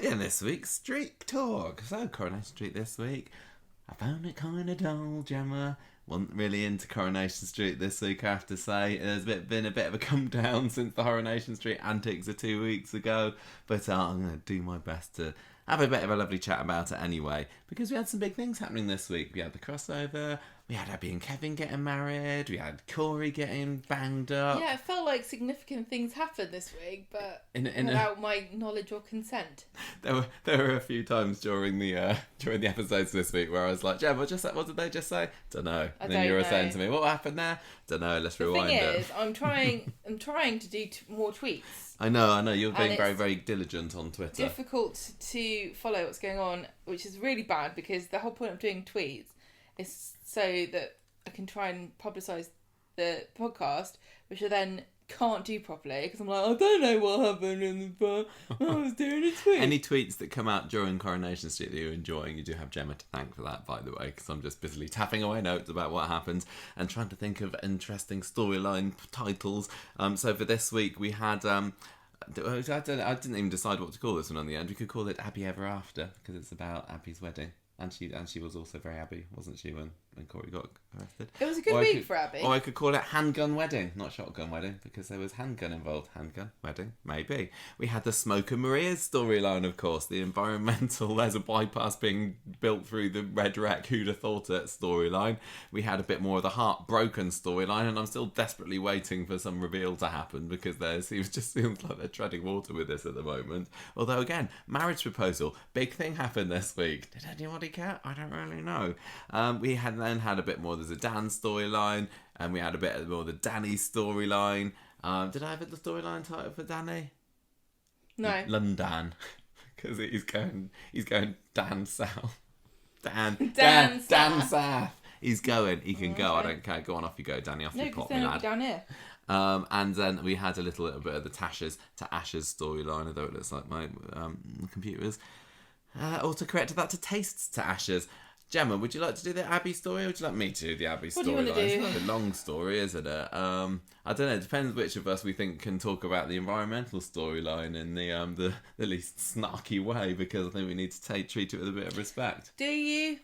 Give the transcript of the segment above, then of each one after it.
Right then, this week's Street Talk. So, Coronation Street this week. I found it kind of dull, Gemma. Wasn't really into Coronation Street this week, I have to say. There's been a bit of a come down since the Coronation Street antics of 2 weeks ago. But I'm going to do my best to have a bit of a lovely chat about it anyway. Because we had some big things happening this week. We had the crossover. We had Abi and Kevin getting married. We had Corey getting banged up. Yeah, it felt like significant things happened this week, but without my knowledge or consent. There were a few times during the episodes this week where I was like, Jem, what did they just say? Don't know. And then you were saying to me, what happened there? Don't know. Let's rewind it. The thing is, I'm trying to do more tweets. I know. You're being very, very diligent on Twitter. Difficult to follow what's going on, which is really bad because the whole point of doing tweets is so that I can try and publicise the podcast, which I then can't do properly because I'm like, I don't know what happened in the book. I was doing a tweet. Any tweets that come out during Coronation Street that you're enjoying, you do have Gemma to thank for that, by the way, because I'm just busily tapping away notes about what happens and trying to think of interesting storyline titles. So for this week we had I didn't even decide what to call this one on the end. We could call it Abi Ever After because it's about Abi's wedding. And she was also very Abi, wasn't she, when Corey got arrested? It was a good week for Abi. Or I could call it Handgun Wedding, not Shotgun Wedding, because there was handgun involved. Handgun Wedding, maybe. We had the Smoke and Maria's storyline, of course, the environmental, there's a bypass being built through the red wreck, who'd have thought it storyline. We had a bit more of the heartbroken storyline, and I'm still desperately waiting for some reveal to happen, because just seems like they're treading water with this at the moment. Although, again, marriage proposal, big thing happened this week. Did anybody care? I don't really know. We had a bit more of the Zidane storyline, and we had a bit more of the Danny storyline. Did I have the storyline title for Danny? No. London, because he's going Dan South. Dan South. He can go. I don't care. Go on, off you go, Danny. Off you pop, me lad. Down here. And then we had a little bit of the Tasha's to Ashes storyline, although it looks like my computer's auto-corrected that to Tastes to Ashes. Gemma, would you like to do the Abi story, or would you like me to do the Abi story? What do you want to do? It's not a long story, isn't it? I don't know. It depends which of us we think can talk about the environmental storyline in the least snarky way, because I think we need to treat it with a bit of respect. Do you?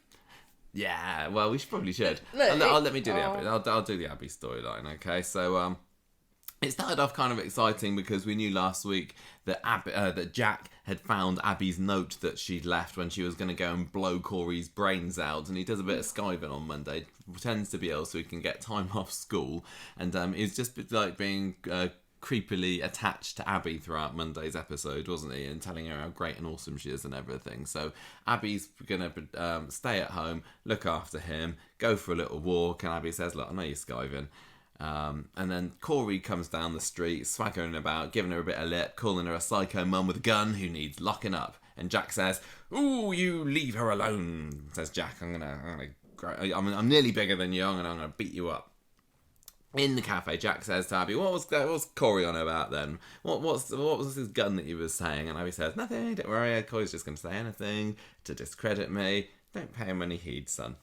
Yeah, well, we probably should. Let me do the Abi. I'll do the Abi storyline, okay? So, it started off kind of exciting because we knew last week that that Jack had found Abby's note that she'd left when she was going to go and blow Corey's brains out, and he does a bit of skiving on Monday, pretends to be ill so he can get time off school, and he's just like being creepily attached to Abi throughout Monday's episode, wasn't he, and telling her how great and awesome she is and everything. So Abby's going to stay at home, look after him, go for a little walk, and Abi says, look, I know you're skiving. And then Corey comes down the street, swaggering about, giving her a bit of lip, calling her a psycho mum with a gun who needs locking up. And Jack says, "Ooh, you leave her alone," says Jack. I'm nearly bigger than you. I'm gonna beat you up. In the cafe, Jack says to Abi, what was Corey on about then? What was his gun that he was saying? And Abi says, nothing, don't worry, Corey's just going to say anything to discredit me. Don't pay him any heed, son.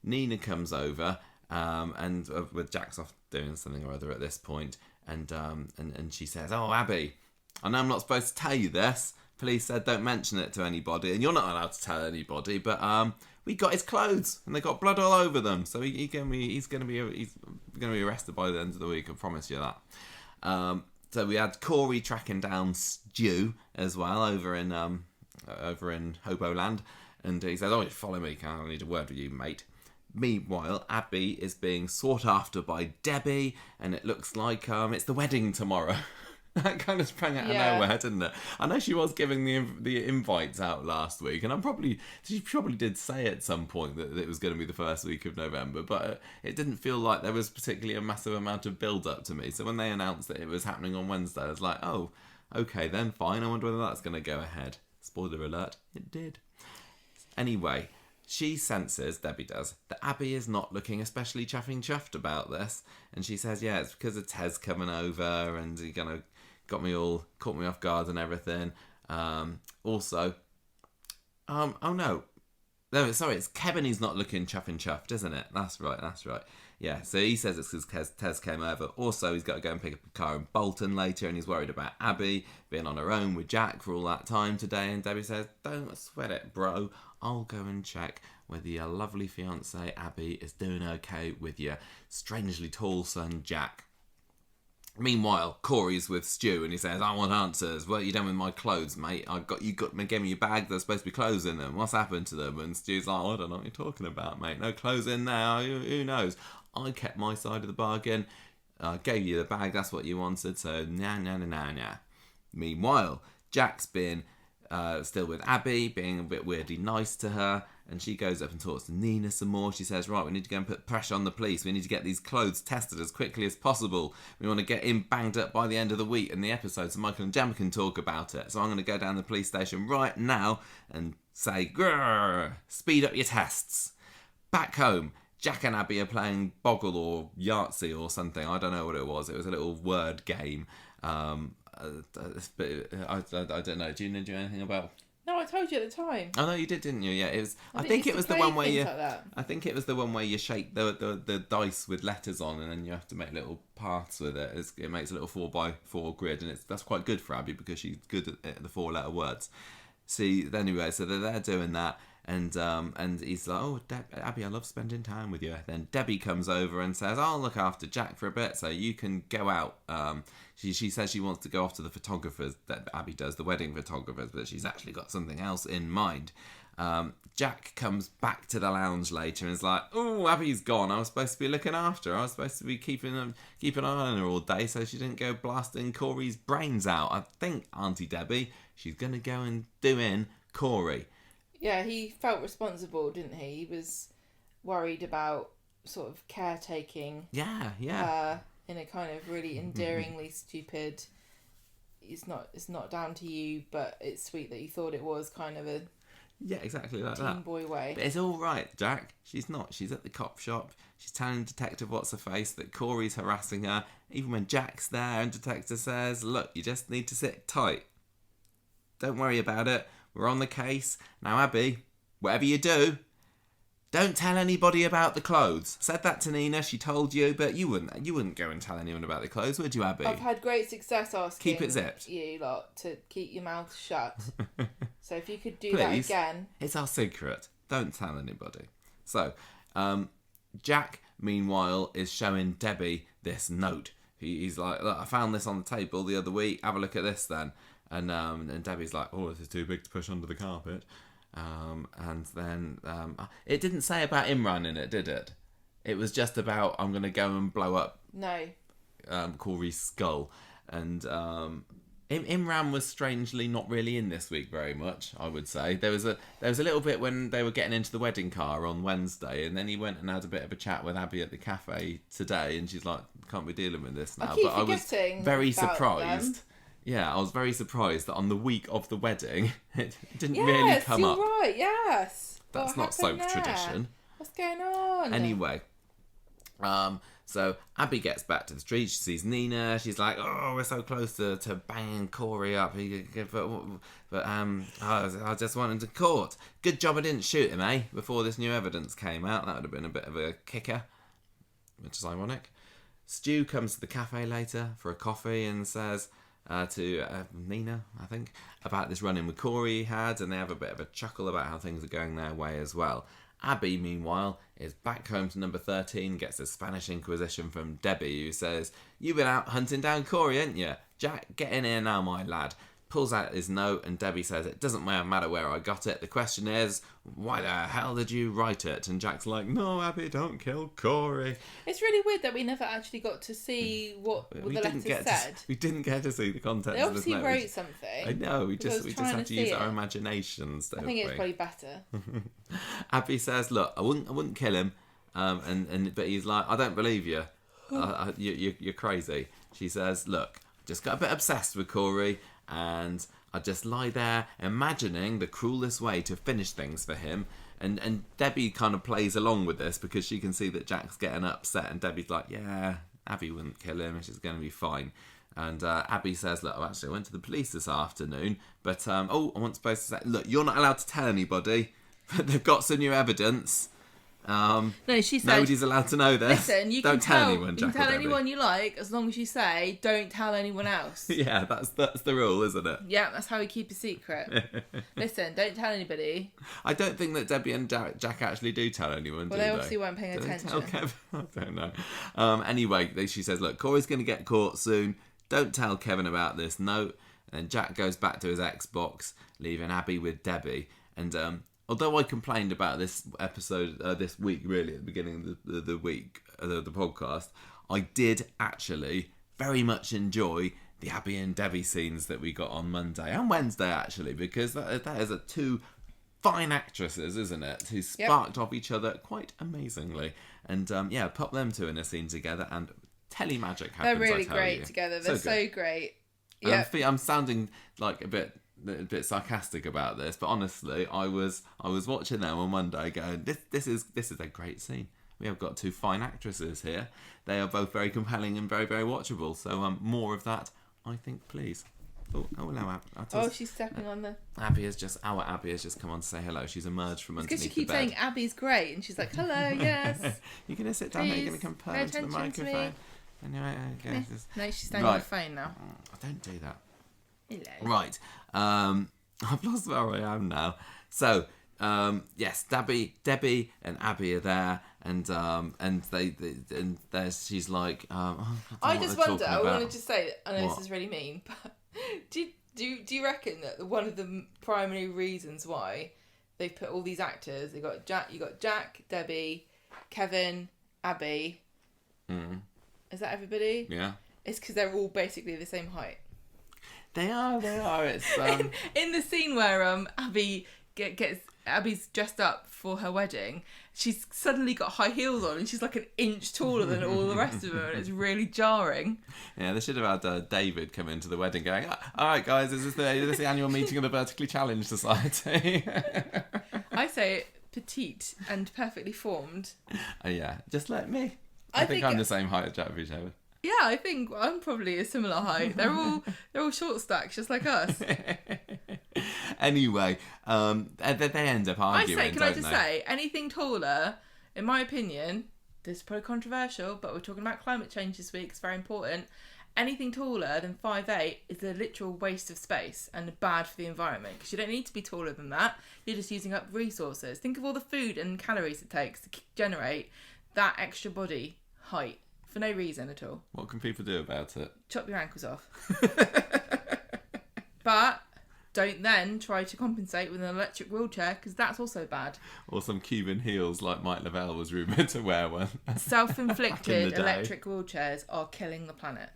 Nina comes over, and with Jack's off doing something or other at this point, and she says, "Oh, Abi, I know I'm not supposed to tell you this. Police said don't mention it to anybody, and you're not allowed to tell anybody. But we got his clothes, and they got blood all over them. So he's gonna be arrested by the end of the week. I promise you that." So we had Corey tracking down Stu as well over in Hoboland, and he says, "Oh, follow me. I need a word with you, mate." Meanwhile, Abi is being sought after by Debbie, and it looks like it's the wedding tomorrow. That kind of sprang out of nowhere, didn't it? I know she was giving the invites out last week, and she probably did say at some point that it was going to be the first week of November, but it didn't feel like there was particularly a massive amount of build-up to me. So when they announced that it was happening on Wednesday, I was like, oh, okay, then fine. I wonder whether that's going to go ahead. Spoiler alert, it did. Anyway, she senses, Debbie does, that Abi is not looking especially chuffed about this. And she says, yeah, it's because of Tez coming over and he kind of caught me off guard and everything. Also, oh no, sorry, it's Kevin who's not looking chuffed, isn't it? That's right. Yeah, so he says it's because Tez came over. Also, he's got to go and pick up a car in Bolton later, and he's worried about Abi being on her own with Jack for all that time today. And Debbie says, don't sweat it, bro. I'll go and check whether your lovely fiancé Abi is doing okay with your strangely tall son Jack. Meanwhile, Corey's with Stu and he says, I want answers. What have you done with my clothes, mate? You gave me your bag, there's supposed to be clothes in them. What's happened to them? And Stu's like, I don't know what you're talking about, mate. No clothes in there. Who knows? I kept my side of the bargain. I gave you the bag, that's what you wanted. So, nah. Meanwhile, Jack's been still with Abi, being a bit weirdly nice to her. And she goes up and talks to Nina some more. She says, right, we need to go and put pressure on the police. We need to get these clothes tested as quickly as possible. We want to get him banged up by the end of the week in the episode so Michael and Gemma can talk about it. So I'm going to go down to the police station right now and say, grrr, speed up your tests. Back home, Jack and Abi are playing Boggle or Yahtzee or something. I don't know what it was. It was a little word game. But I don't know. Do you know anything about... No, I told you at the time. Oh no, you did, didn't you? Yeah, it was. I think it was the one where you. Like I think it was the one where you shake the dice with letters on, and then you have to make little paths with it. It makes a little 4x4 grid, and that's quite good for Abi because she's good at the 4-letter words. See, anyway, so they're there doing that, and he's like, oh, Abi, I love spending time with you. Then Debbie comes over and says, I'll look after Jack for a bit, so you can go out. She says she wants to go off to the photographers that Abi does, the wedding photographers, but she's actually got something else in mind. Jack comes back to the lounge later and is like, oh, Abby's gone. I was supposed to be looking after her. I was supposed to be keeping an eye on her all day so she didn't go blasting Corey's brains out. I think, Auntie Debbie, she's going to go and do in Corey. Yeah, he felt responsible, didn't he? He was worried about sort of caretaking. Yeah. In a kind of really endearingly stupid, it's not down to you, but it's sweet that you thought it was, kind of a exactly like teen that. boy way. But it's all right, Jack. She's not. She's at the cop shop. She's telling Detective What's-Her-Face that Corey's harassing her. Even when Jack's there and Detective says, look, you just need to sit tight. Don't worry about it. We're on the case. Now, Abi, whatever you do, don't tell anybody about the clothes. Said that to Nina, she told you, but you wouldn't go and tell anyone about the clothes, would you, Abi? I've had great success asking keep it zipped. You lot to keep your mouth shut. So if you could do Please, that again. It's our secret. Don't tell anybody. So, Jack, meanwhile, is showing Debbie this note. He's like, look, I found this on the table the other week. Have a look at this then. And Debbie's like, oh, this is too big to push under the carpet. And then it didn't say about Imran in it, did it? It was just about I'm going to go and blow up Corey's skull. And Imran was strangely not really in this week very much, I would say. There was a little bit when they were getting into the wedding car on Wednesday, and then he went and had a bit of a chat with Abi at the cafe today, and she's like, can't be dealing with this now. But I was very surprised. Them. Yeah, I was very surprised that on the week of the wedding, it didn't really come up. Yes, you're right, yes. That's not soap tradition. What's going on? Anyway, so Abi gets back to the street. She sees Nina. She's like, oh, we're so close to banging Corey up. But I just want him to court. Good job I didn't shoot him, before this new evidence came out. That would have been a bit of a kicker, which is ironic. Stu comes to the cafe later for a coffee and says... to Nina, I think, about this run-in with Corey he had, and they have a bit of a chuckle about how things are going their way as well. Abi, meanwhile, is back home to number 13, gets a Spanish Inquisition from Debbie, who says, you've been out hunting down Corey, ain't you? Jack, get in here now, my lad. Pulls out his note, and Debbie says, it doesn't matter where I got it. The question is, why the hell did you write it? And Jack's like, no, Abi, don't kill Corey. It's really weird that we never actually got to see what the letter said. We didn't get to see the content of this note. They obviously wrote I something. know, we just have to use our imaginations, don't we? I think it's probably better. Abi says, look, I wouldn't kill him, but he's like, I don't believe you. You're crazy. She says, look, just got a bit obsessed with Corey, and I just lie there imagining the cruelest way to finish things for him. And Debbie kind of plays along with this because she can see that Jack's getting upset, and Debbie's like, yeah, Abi wouldn't kill him, she's going to be fine. And Abi says, look, I went to the police this afternoon, but I wasn't supposed to say, look, you're not allowed to tell anybody, but they've got some new evidence. No, she said... Nobody's allowed to know this. Listen, you don't can tell anyone, Jack. You can tell anyone you like, as long as you say, don't tell anyone else. Yeah, that's the rule, isn't it? Yeah, that's how we keep a secret. Listen, don't tell anybody. I don't think that Debbie and Jack actually do tell anyone, well, do they obviously weren't paying attention. Tell Kevin? I don't know. Anyway, she says, look, Corey's going to get caught soon. Don't tell Kevin about this note. And then Jack goes back to his Xbox, leaving Abi with Debbie. And although I complained about this episode this week, really, at the beginning of the week, the podcast, I did actually very much enjoy the Abi and Debbie scenes that we got on Monday and Wednesday, actually, because that is two fine actresses, isn't it, who sparked off each other quite amazingly. And pop them two in a scene together, and telemagic happens. They're really great together. They're so great. Yeah, I'm sounding like a bit sarcastic about this, but honestly, I was watching them on Monday, going, this is a great scene. We have got two fine actresses here. They are both very compelling and very, very watchable. So more of that, I think, please. Oh no, she's stepping on the... Our Abi has just come on to say hello. She's emerged from underneath the bed. Because she keeps saying Abby's great, and she's like, hello, yes. You're going to sit down there, you're going to come purr to the microphone. Anyway, okay. No, she's standing on the phone now. Don't do that. Hello. Right. I've lost where I am now. So, yes, Debbie and Abi are there, and she's like, I just wonder. I wanted to say, I know this is really mean, but do you reckon that one of the primary reasons why they've put all these actors, you got Jack, Debbie, Kevin, Abi. Mm. Is that everybody? Yeah. It's because they're all basically the same height. They are. It's in the scene where Abi Abby's dressed up for her wedding, she's suddenly got high heels on and she's like an inch taller than all the rest of them, and it's really jarring. Yeah, they should have had David come into the wedding going, all right guys, is this the annual meeting of the Vertically Challenged Society? I say petite and perfectly formed. Yeah, just like me. I think I'm the same height as Jack Boucher. Yeah, I think I'm probably a similar height. They're all short stacks, just like us. Anyway, they end up arguing. Can I just say, anything taller, in my opinion, this is probably controversial, but we're talking about climate change this week. It's very important. Anything taller than 5'8" is a literal waste of space and bad for the environment, because you don't need to be taller than that. You're just using up resources. Think of all the food and calories it takes to generate that extra body height for no reason at all. What can people do about it? Chop your ankles off. But don't then try to compensate with an electric wheelchair, because that's also bad. Or some Cuban heels like Mike Lavelle was rumoured to wear one. Self-inflicted electric wheelchairs are killing the planet.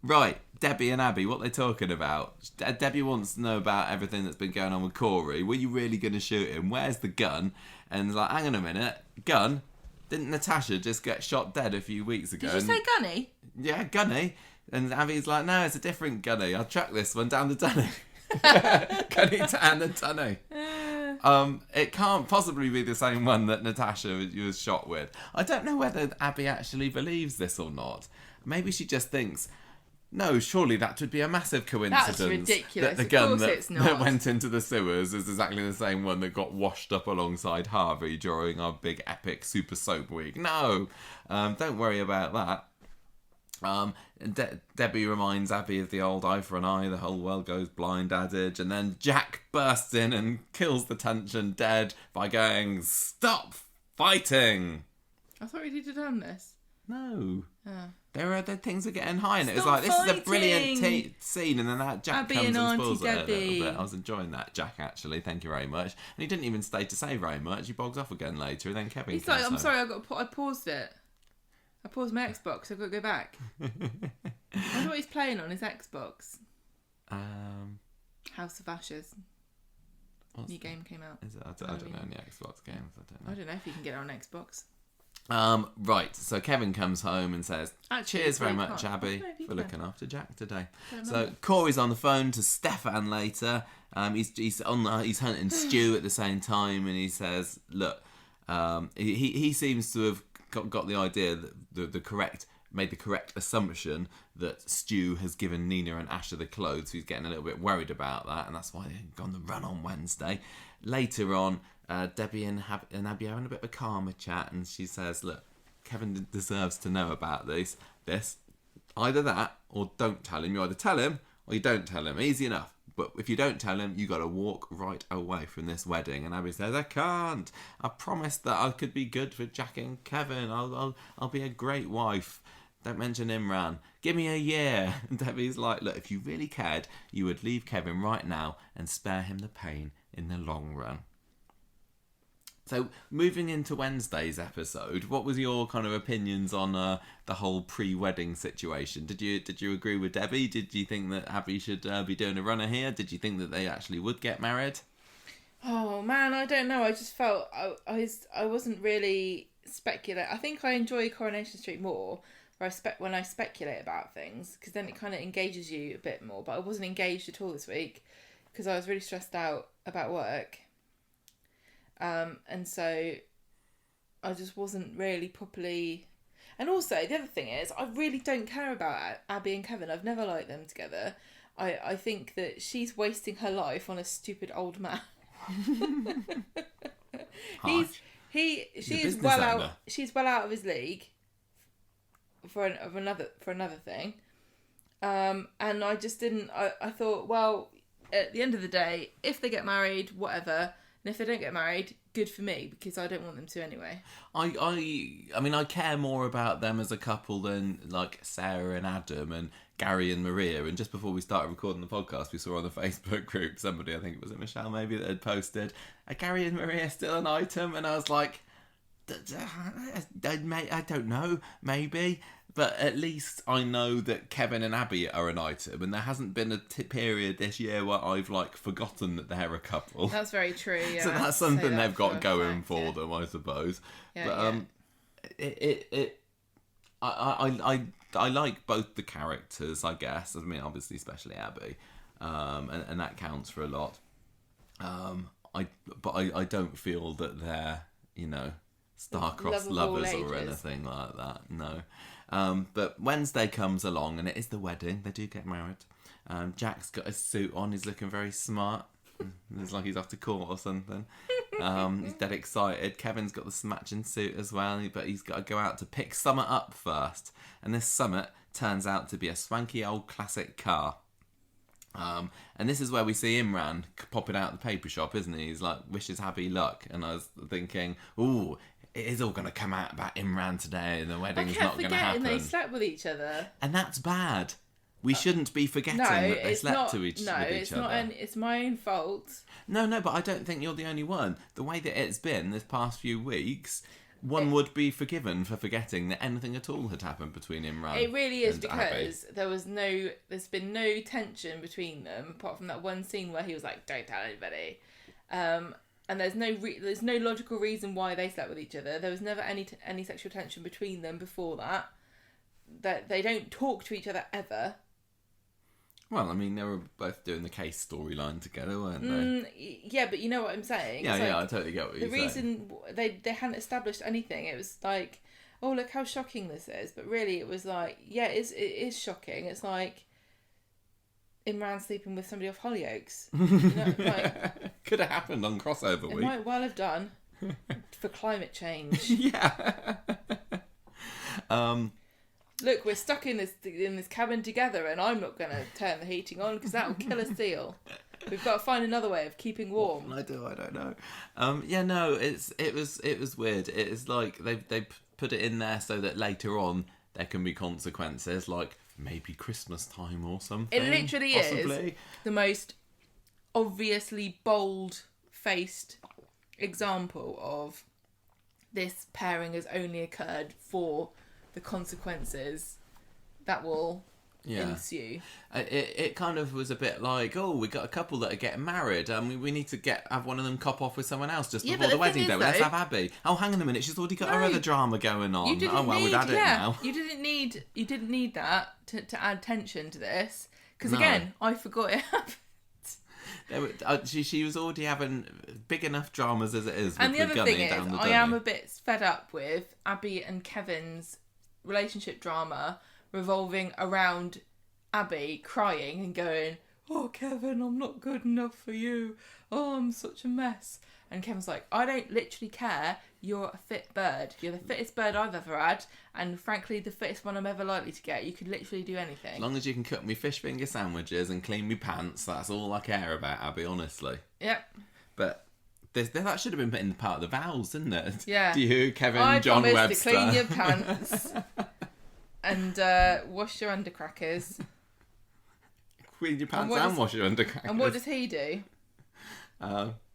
Right, Debbie and Abi, what are they talking about? Debbie wants to know about everything that's been going on with Corey. Were you really going to shoot him? Where's the gun? And like, hang on a minute, gun? Didn't Natasha just get shot dead a few weeks ago? Did you say Gunny? Yeah, Gunny. And Abi's like, no, it's a different Gunny. I'll track this one down the Dunny. Gunny down the Dunny. It can't possibly be the same one that Natasha was shot with. I don't know whether Abi actually believes this or not. Maybe she just thinks, no, surely that would be a massive coincidence. That's ridiculous. That the gun that went into the sewers is exactly the same one that got washed up alongside Harvey during our big epic Super Soap Week. No, don't worry about that. Debbie reminds Abi of the old eye for an eye, the whole world goes blind adage, and then Jack bursts in and kills the tension dead by going, stop fighting. I thought we'd done this. No. Oh. The things were getting high, and it was like, this is a brilliant scene, and then that Jack Abi comes and spoils Auntie it a little Debbie. bit. I was enjoying that, Jack, actually. Thank you very much. And he didn't even stay to say very much. He bogs off again later, and then Kevin He's comes like, I'm home. sorry, I paused it. I paused my Xbox, I've got to go back. I wonder what he's playing on his Xbox. House of Ashes. New game came out. Is it? I don't know any Xbox games. I don't know if you can get it on Xbox. Right, so Kevin comes home and says, cheers very much, Abi, for looking after Jack today. So Corey's on the phone to Stefan later. He's hunting Stu at the same time, and he says, look, he seems to have got the idea that made the correct assumption that Stu has given Nina and Asher the clothes, so he's getting a little bit worried about that, and that's why they've gone the run on Wednesday. Later on, Debbie and Abby are having a bit of a calmer chat, and she says, look, Kevin deserves to know about this. Either that, or don't tell him. You either tell him, or you don't tell him. Easy enough. But if you don't tell him, you got to walk right away from this wedding. And Abby says, I can't. I promised that I could be good for Jack and Kevin. I'll be a great wife. Don't mention Imran. Give me a year. And Debbie's like, look, if you really cared, you would leave Kevin right now and spare him the pain in the long run. So, moving into Wednesday's episode, what was your kind of opinions on the whole pre-wedding situation? Did you agree with Debbie? Did you think that Abby should be doing a runner here? Did you think that they actually would get married? Oh man, I don't know. I just felt I wasn't really speculating. I think I enjoy Coronation Street more when I speculate about things, because then it kind of engages you a bit more. But I wasn't engaged at all this week because I was really stressed out about work. And so I just wasn't really properly... And also, the other thing is, I really don't care about Abi and Kevin. I've never liked them together. I think that she's wasting her life on a stupid old man. She's well out of his league for another thing. And I just didn't... I thought, well, at the end of the day, if they get married, whatever... And if they don't get married, good for me, because I don't want them to anyway. I mean, I care more about them as a couple than, like, Sarah and Adam and Gary and Maria. And just before we started recording the podcast, we saw on the Facebook group somebody, I think it was Michelle maybe, that had posted, are Gary and Maria still an item? And I was like, I don't know, maybe. But at least I know that Kevin and Abby are an item, and there hasn't been a period this year where I've forgotten that they're a couple. That's very true. Yeah. So that's something they've got going for them, I suppose. Yeah, but I like both the characters, I guess. I mean, obviously, especially Abby, and that counts for a lot. But I don't feel that they're star-crossed lovers or anything like that. No. But Wednesday comes along and it is the wedding. They do get married. Jack's got a suit on. He's looking very smart. It's like he's off to court or something. He's dead excited. Kevin's got the matching suit as well, but he's got to go out to pick Summit up first. And this Summit turns out to be a swanky old classic car. And this is where we see Imran popping out the paper shop, isn't he? He's like, wishes Abby luck. And I was thinking, ooh, it is all going to come out about Imran today and the wedding's not going to happen. They slept with each other. And that's bad. We shouldn't be forgetting that they slept with each other. It's my own fault. No, but I don't think you're the only one. The way that it's been this past few weeks, one would be forgiven for forgetting that anything at all had happened between Imran. It really is, and because Abby. there's been no tension between them, apart from that one scene where he was like, don't tell anybody. And there's no logical reason why they slept with each other. There was never any sexual tension between them before that. That they don't talk to each other ever. Well, I mean, they were both doing the case storyline together, weren't they? Yeah, but you know what I'm saying. Yeah, I totally get what you're saying. The reason they hadn't established anything, it was like, oh, look how shocking this is. But really, it was like, yeah, it is shocking. It's like Imran sleeping with somebody off Hollyoaks. Could have happened on crossover week. It might well have done for climate change. Yeah. Look, we're stuck in this cabin together, and I'm not going to turn the heating on because that will kill us seal. We've got to find another way of keeping warm. What can I do? I don't know. It was weird. It is like they put it in there so that later on there can be consequences, like maybe Christmas time or something. It literally is the most obviously bold-faced example of this pairing has only occurred for the consequences that will ensue. It kind of was a bit like, oh, we got a couple that are getting married. We need to have one of them cop off with someone else just before the wedding day. Let's have Abby. Oh, hang on a minute, she's already got her other drama going on. We've had it now. You didn't need that to add tension to this, because again, I forgot it happened. She was already having big enough dramas as it is. And the other thing is, I am a bit fed up with Abi and Kevin's relationship drama revolving around Abby crying and going, oh, Kevin, I'm not good enough for you. Oh, I'm such a mess. And Kevin's like, I don't literally care. You're a fit bird. You're the fittest bird I've ever had. And frankly, the fittest one I'm ever likely to get. You could literally do anything. As long as you can cook me fish finger sandwiches and clean me pants, that's all I care about, Abi, honestly. Yep. But that should have been in part of the vows, didn't it? Yeah. To you, Kevin, I John promise Webster. to clean your pants and wash your undercrackers. Clean your pants and wash your undercrackers. And what does he do?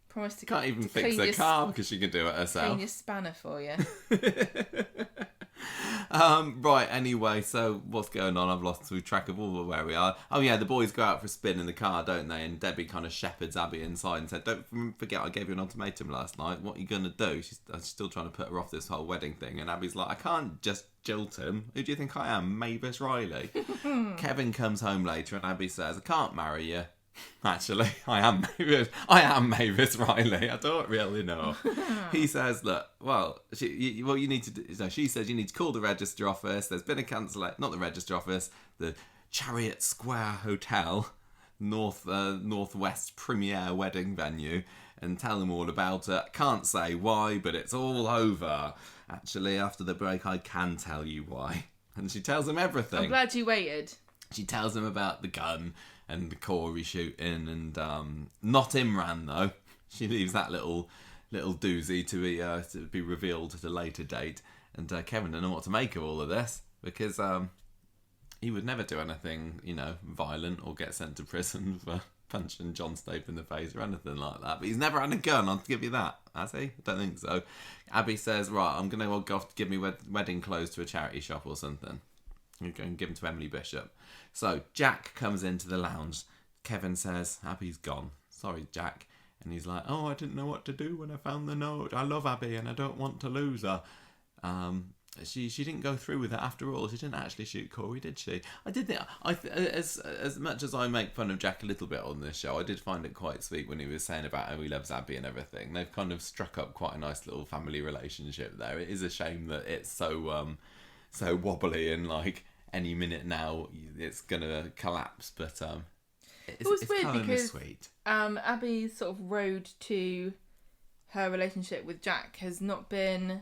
Promise to can't even fix her car because she can do it herself. Clean your spanner for you. Right, anyway, so what's going on? I've lost track of all of where we are. Oh yeah, the boys go out for a spin in the car, don't they? And Debbie kind of shepherds Abi inside and said, don't forget I gave you an ultimatum last night. What are you going to do? She's still trying to put her off this whole wedding thing. And Abby's like, I can't just jilt him. Who do you think I am? Mavis Riley. Kevin comes home later and Abby says, I can't marry you. Actually, I am Mavis Riley. I don't really know. He says, look, you need to do. So she says you need to call the register office. There's been a cancellation, not the register office, the Chariot Square Hotel, Northwest premier wedding venue, and tell them all about it. Can't say why, but it's all over. Actually, after the break, I can tell you why. And she tells him everything. I'm glad you waited. She tells him about the gun and the Corey shooting, and not Imran though. She leaves that little doozy to be revealed at a later date. And Kevin don't know what to make of all of this because he would never do anything, violent or get sent to prison for punching John Stape in the face or anything like that. But he's never had a gun, I'll give you that, has he? I don't think so. Abby says, right, I'm going to go off to give me wedding clothes to a charity shop or something. I'm going to give them to Emily Bishop. So Jack comes into the lounge. Kevin says, Abby's gone. Sorry, Jack. And he's like, oh, I didn't know what to do when I found the note. I love Abby and I don't want to lose her. She didn't go through with it after all. She didn't actually shoot Corey, did she? I did think, as much as I make fun of Jack a little bit on this show, I did find it quite sweet when he was saying about how he loves Abby and everything. They've kind of struck up quite a nice little family relationship there. It is a shame that it's so wobbly and like any minute now it's gonna collapse, but it's weird kind because of sweet. Abby's sort of road to her relationship with Jack has not been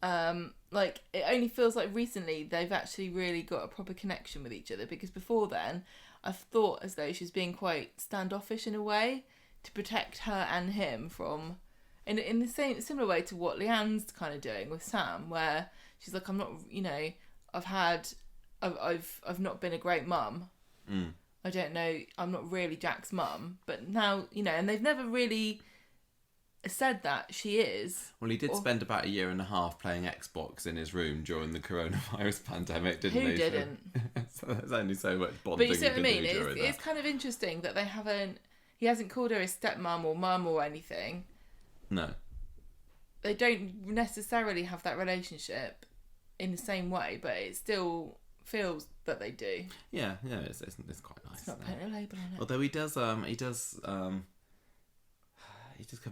it only feels like recently they've actually really got a proper connection with each other, because before then I've thought as though she was being quite standoffish in a way to protect her and him from in the similar way to what Leanne's kind of doing with Sam, where she's like, I'm not, I've not been a great mum. I don't know, I'm not really Jack's mum, but now, and they've never really said that she is. Well, he did spend about a year and a half playing Xbox in his room during the coronavirus pandemic, didn't he? Who didn't? So there's only so much bonding. But you see what I mean? It's kind of interesting that he hasn't called her his stepmom or mum or anything. No. They don't necessarily have that relationship in the same way, but it still feels that they do. Yeah, it's quite nice. It's not putting a label on it. Although he does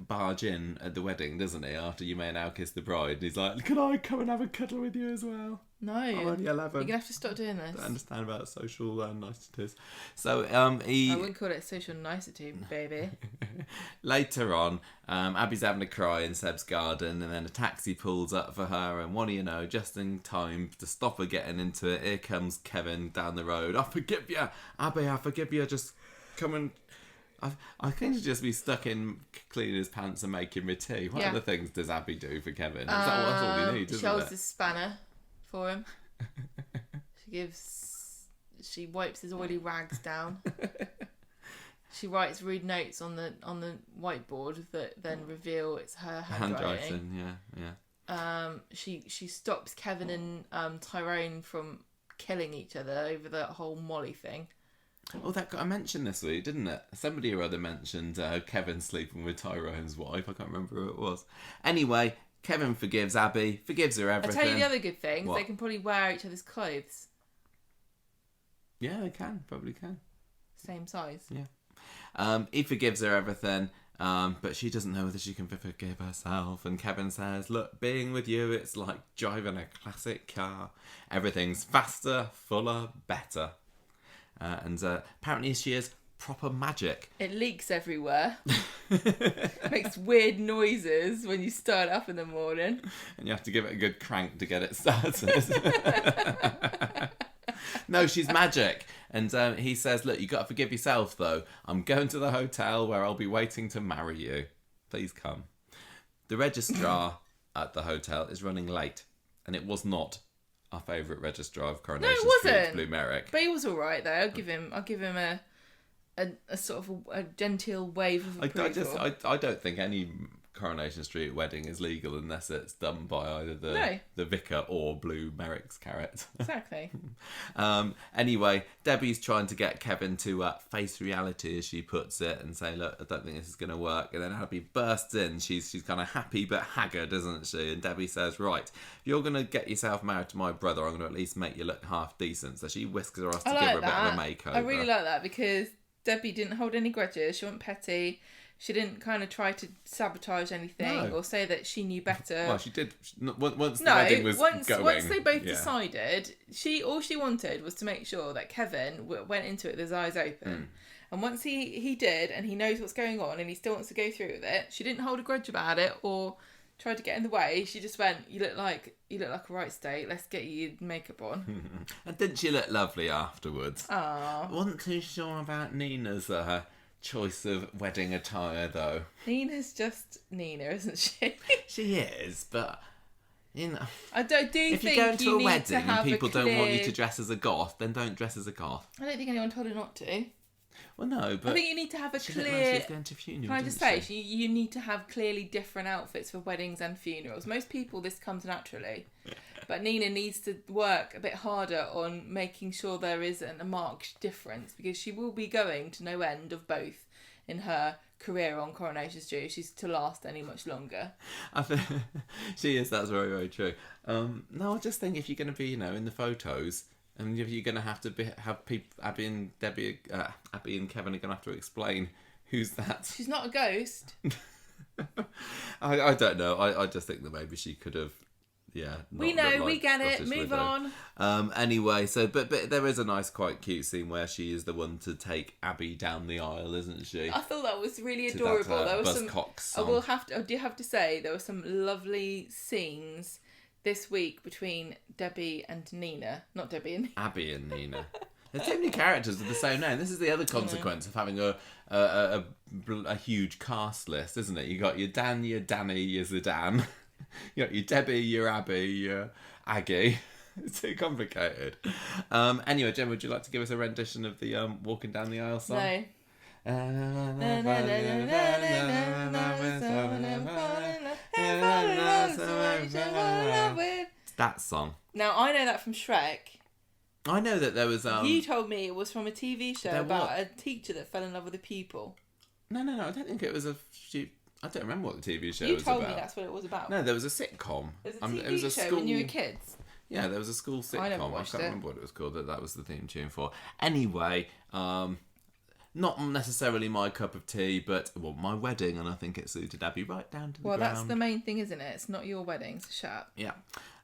barge in at the wedding, doesn't he? After You May Now Kiss the Bride, and he's like, "Can I come and have a cuddle with you as well?" No, I'm only 11. You're gonna have to stop doing this. I don't understand about social niceties. So I wouldn't call it social nicety, baby. Later on, Abby's having a cry in Seb's garden, and then a taxi pulls up for her, and what do you know, just in time to stop her getting into it, here comes Kevin down the road. I forgive you, Abby, I forgive you, just come and... I think just be stuck in cleaning his pants and making me tea. What other things does Abby do for Kevin? That's all he needs, isn't it? She holds his spanner for him. She wipes his oily rags down. She writes rude notes on the whiteboard that then reveal it's her handwriting. Yeah. She stops Kevin and Tyrone from killing each other over the whole Molly thing. Oh, that got mentioned this week, didn't it? Somebody or other mentioned Kevin sleeping with Tyrone's wife. I can't remember who it was. Anyway, Kevin forgives Abby, forgives her everything. I'll tell you the other good thing. What? They can probably wear each other's clothes. Yeah, they can. Probably can. Same size. Yeah. He forgives her everything, but she doesn't know whether she can forgive herself. And Kevin says, look, being with you, it's like driving a classic car. Everything's faster, fuller, better. And apparently she is proper magic. It leaks everywhere. Makes weird noises when you start up in the morning. And you have to give it a good crank to get it started. No, she's magic. And he says, look, you got to forgive yourself, though. I'm going to the hotel where I'll be waiting to marry you. Please come. The registrar at the hotel is running late. And it was not our favourite registrar of Coronation Street, Blue Merrick. But he was all right, though. I'll give him a sort of a genteel wave of approval. I don't think any Coronation Street wedding is legal unless it's done by either the vicar or Blue Merrick's carrot. Exactly. Anyway, Debbie's trying to get Kevin to face reality, as she puts it, and say, look, I don't think this is going to work. And then Abby bursts in. She's kind of happy but haggard, isn't she? And Debbie says, right, if you're going to get yourself married to my brother, I'm going to at least make you look half decent. So she whisks her off to give her a bit of a makeover. I really like that because Debbie didn't hold any grudges. She wasn't petty. She didn't kind of try to sabotage anything or say that she knew better. Well, she did. Once the wedding was going. Once they both decided, all she wanted was to make sure that Kevin went into it with his eyes open. And once he did, and he knows what's going on, and he still wants to go through with it, she didn't hold a grudge about it or try to get in the way. She just went, you look like a right state. Let's get you makeup on. And didn't she look lovely afterwards? Aww. Wasn't too sure about Nina's choice of wedding attire, though. Nina's just Nina, isn't she? She is, but you know, I do if think you're going to you a need wedding to have and people a clear... don't want you to dress as a goth, then don't dress as a goth. I don't think anyone told her not to. Well, no, but I think you need to have a she clear. looked like she was going to funeral, Can I just say, you need to have clearly different outfits for weddings and funerals. Most people, this comes naturally, but Nina needs to work a bit harder on making sure there isn't a marked difference, because she will be going to no end of both in her career on Coronation Street. She's to last any much longer. I think she is. That's very, very true. No, I just think if you're going to be, in the photos, and if you're going to have people, Abi and Kevin are going to have to explain who's that. She's not a ghost. I don't know. I just think that maybe she could have. Yeah, we know, we get it. Move on. Anyway, so but there is a nice, quite cute scene where she is the one to take Abi down the aisle, isn't she? I thought that was really adorable. There was some. I do have to say there were some lovely scenes this week between Debbie and Nina. Not Debbie and Abi and Nina. There's so many characters with the same name. This is the other consequence of having a huge cast list, isn't it? You got your Dan, your Danny, your Zidane. You got your Debbie, your Abby, your Aggie. It's too complicated. Anyway, Jen, would you like to give us a rendition of the Walking Down the Aisle song? No. That song. Now, I know that from Shrek. I know that there was... You told me it was from a TV show about a teacher that fell in love with a pupil. No, I don't think it was a... I don't remember what the TV show was about. You told me that's what it was about. No, there was a sitcom. It was a TV show when you were kids. Yeah, there was a school sitcom. I can't remember what it was called. That was the theme tune for. Anyway, not necessarily my cup of tea, but my wedding, and I think it suited Abby right down to the ground. Well, that's the main thing, isn't it? It's not your wedding, so shut up. Yeah.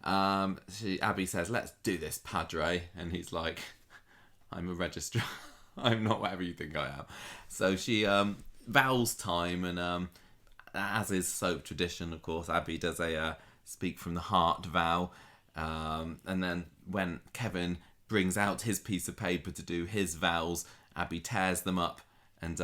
Abby says, "Let's do this, Padre," and he's like, "I'm a registrar. I'm not whatever you think I am." So she vows time, and as is soap tradition, of course, Abby does a speak from the heart vow. And then when Kevin brings out his piece of paper to do his vows, Abby tears them up. And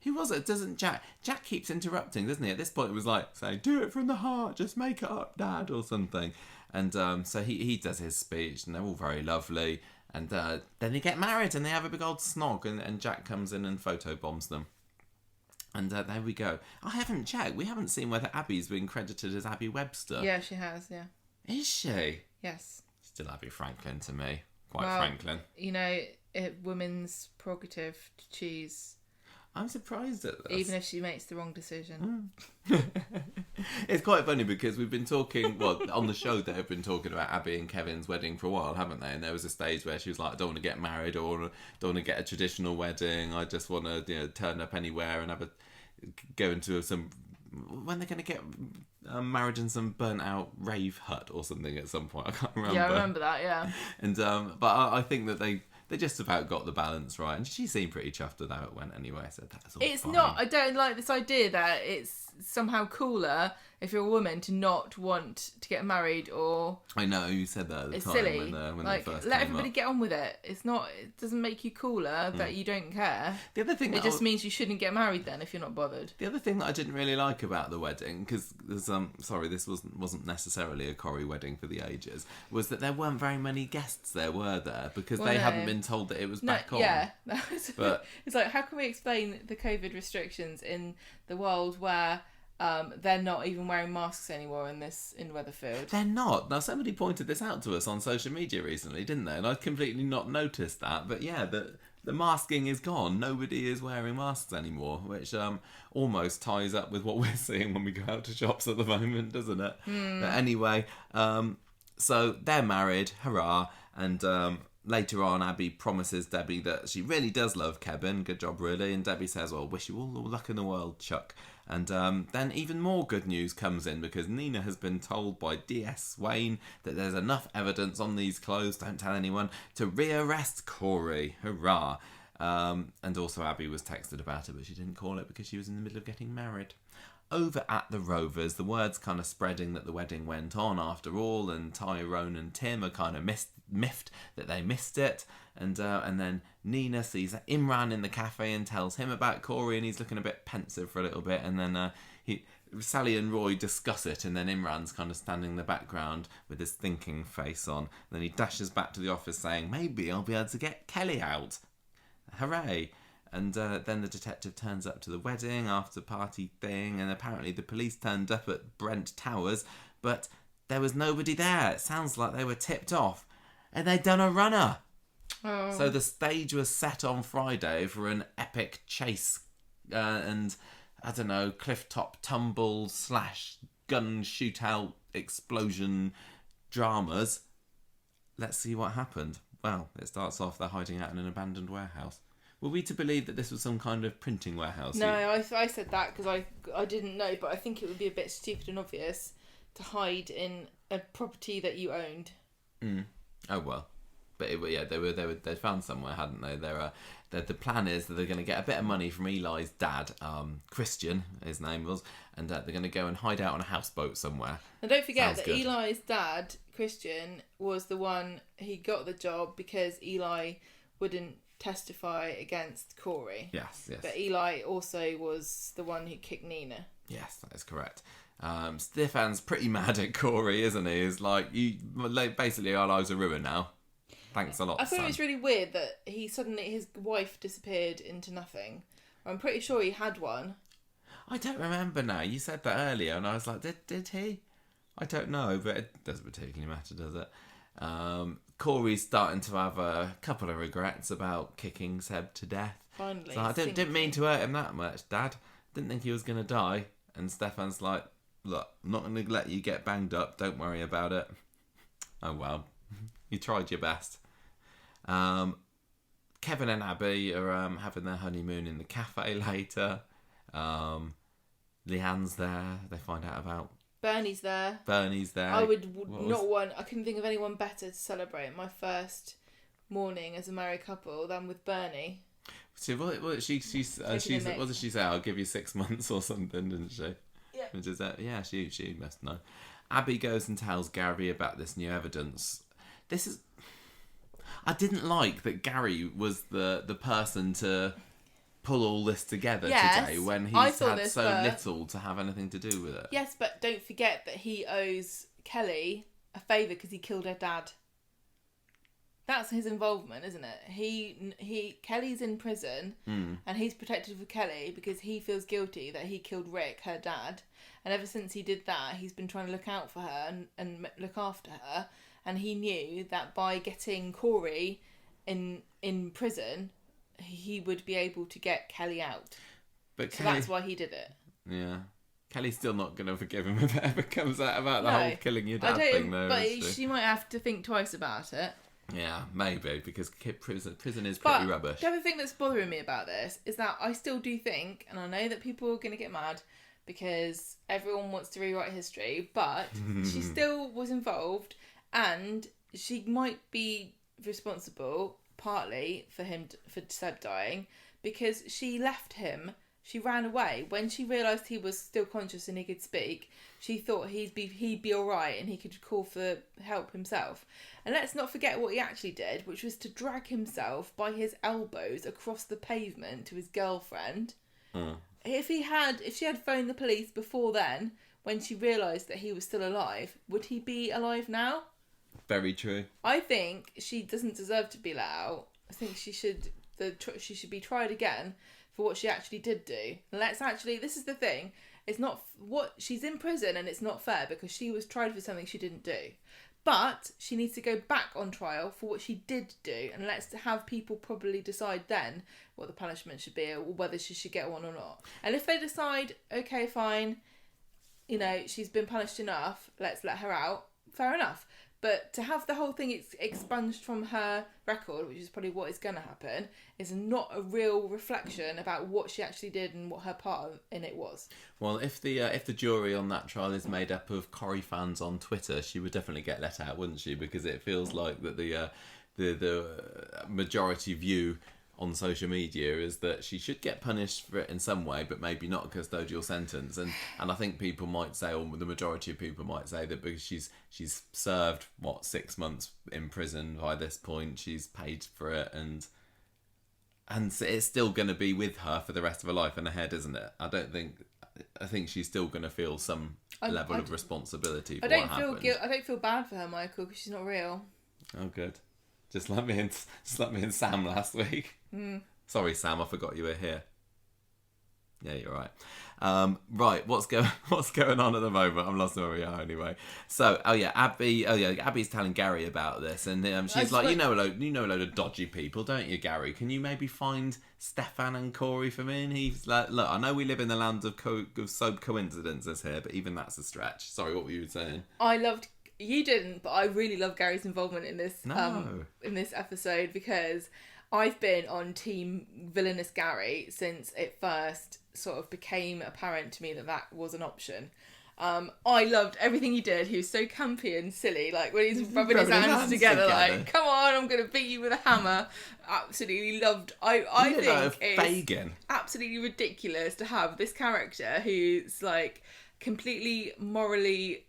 who was it? Doesn't Jack? Jack keeps interrupting, doesn't he? At this point, it was like saying, "Do it from the heart. Just make it up, Dad," or something. And so he does his speech, and they're all very lovely. And then they get married, and they have a big old snog. And Jack comes in and photobombs them. And there we go. I haven't checked. We haven't seen whether Abby's been credited as Abby Webster. Yeah, she has, yeah. Is she? Yes. Still Abby Franklin to me. Quite Franklin. Women's prerogative to choose. I'm surprised at this. Even if she makes the wrong decision. It's quite funny because we've been talking, on the show they have been talking about Abi and Kevin's wedding for a while, haven't they? And there was a stage where she was like, "I don't want to get married or don't want to get a traditional wedding. I just want to turn up anywhere and go into some... When they're going to get married in some burnt out rave hut or something at some point. I can't remember. Yeah, I remember that, yeah. And but I think that they they just about got the balance right, and she seemed pretty chuffed with how it went anyway. So that's all. It's fine. not. I don't like this idea that it's somehow cooler if you're a woman to not want to get married, or I know you said that at the it's time silly. when Like, they first let came everybody up. get on with it. It's not. It doesn't make you cooler that you don't care. The other thing It just means you shouldn't get married then if you're not bothered. The other thing that I didn't really like about the wedding, because sorry, this wasn't necessarily a Corrie wedding for the ages, was that there weren't very many guests there, were there? Because they hadn't been told that it was back on. Yeah, but it's like, how can we explain the COVID restrictions in the world where they're not even wearing masks anymore in Weatherfield? They're not. Now, somebody pointed this out to us on social media recently, didn't they? And I'd completely not noticed that. But yeah, the masking is gone. Nobody is wearing masks anymore, which almost ties up with what we're seeing when we go out to shops at the moment, doesn't it? But anyway, so they're married, hurrah, and later on, Abi promises Debbie that she really does love Kevin. Good job, really. And Debbie says, well, wish you all the luck in the world, Chuck. And then even more good news comes in because Nina has been told by DS Swain that there's enough evidence on these clothes, don't tell anyone, to rearrest Corey. Hurrah. And also Abi was texted about it, but she didn't call it because she was in the middle of getting married. Over at the Rovers, the word's kind of spreading that the wedding went on after all, and Tyrone and Tim are kind of miffed that they missed it. And then Nina sees Imran in the cafe and tells him about Corey, and he's looking a bit pensive for a little bit. And then Sally and Roy discuss it, and then Imran's kind of standing in the background with his thinking face on. And then he dashes back to the office saying, maybe I'll be able to get Kelly out. Hooray. And then the detective turns up to the wedding after party thing, and apparently the police turned up at Brent Towers, but there was nobody there. It sounds like they were tipped off, and they'd done a runner. Oh. So the stage was set on Friday for an epic chase and, I don't know, cliff-top tumble / gun shootout explosion dramas. Let's see what happened. Well, it starts off they're hiding out in an abandoned warehouse. Were we to believe that this was some kind of printing warehouse? No, I said that because I didn't know, but I think it would be a bit stupid and obvious to hide in a property that you owned. Oh well, but they'd found somewhere, hadn't they? The plan is that they're going to get a bit of money from Eli's dad, Christian, his name was, and they're going to go and hide out on a houseboat somewhere. And don't forget Sounds that good. Eli's dad, Christian, was the one he got the job because Eli wouldn't testify against Corey. Yes. But Eli also was the one who kicked Nina. Yes, that is correct. Stefan's pretty mad at Corey, isn't he? He's like, basically our lives are ruined now. Thanks a lot, I thought son. it was really weird that his wife disappeared into nothing. I'm pretty sure he had one. I don't remember now. You said that earlier, and I was like, did he? I don't know, but it doesn't particularly matter, does it? Corey's starting to have a couple of regrets about kicking Seb to death. Finally. So I didn't mean to hurt him that much, Dad. Didn't think he was going to die. And Stefan's like, look, I'm not going to let you get banged up. Don't worry about it. Oh, well. You tried your best. Kevin and Abi are having their honeymoon in the cafe later. Leanne's there. They find out about... Bernie's there. I couldn't think of anyone better to celebrate my first morning as a married couple than with Bernie. So what did she say? I'll give you 6 months or something, didn't she? Yeah. Which is she must know. Abi goes and tells Gary about this new evidence. I didn't like that Gary was the person to pull all this together today when he's had so little to have anything to do with it. Yes, but don't forget that he owes Kelly a favour because he killed her dad. That's his involvement, isn't it? Kelly's in prison and he's protected for Kelly because he feels guilty that he killed Rick, her dad. And ever since he did that, he's been trying to look out for her and look after her. And he knew that by getting Corey in prison, he would be able to get Kelly out. But so that's why he did it. Yeah. Kelly's still not going to forgive him if it ever comes out about the whole killing your dad thing, though. But she might have to think twice about it. Yeah, maybe, because prison is pretty rubbish. The other thing that's bothering me about this is that I still do think, and I know that people are going to get mad because everyone wants to rewrite history, but she still was involved and she might be responsible partly for Seb dying, because she left him. She ran away when she realised he was still conscious and he could speak. She thought he'd be all right and he could call for help himself. And let's not forget what he actually did, which was to drag himself by his elbows across the pavement to his girlfriend. If she had phoned the police before then, when she realised that he was still alive, would he be alive now? Very true. I think she doesn't deserve to be let out. I think she should be tried again for what she actually did do. And this is the thing. It's not what she's in prison, and it's not fair because she was tried for something she didn't do. But she needs to go back on trial for what she did do, and let's have people probably decide then what the punishment should be, or whether she should get one or not. And if they decide, okay, fine, she's been punished enough, let's let her out, fair enough. But to have the whole thing expunged from her record, which is probably what is going to happen, is not a real reflection about what she actually did and what her part in it was. Well, if the jury on that trial is made up of Corrie fans on Twitter, she would definitely get let out, wouldn't she? Because it feels like that the majority view on social media is that she should get punished for it in some way, but maybe not a custodial sentence. And I think people might say, or the majority of people might say, that because she's served 6 months in prison by this point, she's paid for it, and it's still going to be with her for the rest of her life and ahead, isn't it? I think she's still going to feel some level of responsibility for what happened. I don't feel bad for her, Michael, because she's not real. Oh, good. Just let me in Sam last week. Sorry, Sam, I forgot you were here. Yeah, you're right. Right, what's going on at the moment? I'm lost where we are anyway. So, Abby's telling Gary about this, and she's like, you know a load of dodgy people, don't you, Gary? Can you maybe find Stefan and Corey for me? And he's like, look, I know we live in the land of soap coincidences here, but even that's a stretch. Sorry, what were you saying? You didn't, but I really love Gary's involvement in this in this episode, because I've been on team villainous Gary since it first sort of became apparent to me that was an option. I loved everything he did. He was so campy and silly, like when he's rubbing his hands together, like, come on, I'm going to beat you with a hammer. Absolutely loved. I think it's absolutely ridiculous to have this character who's like completely morally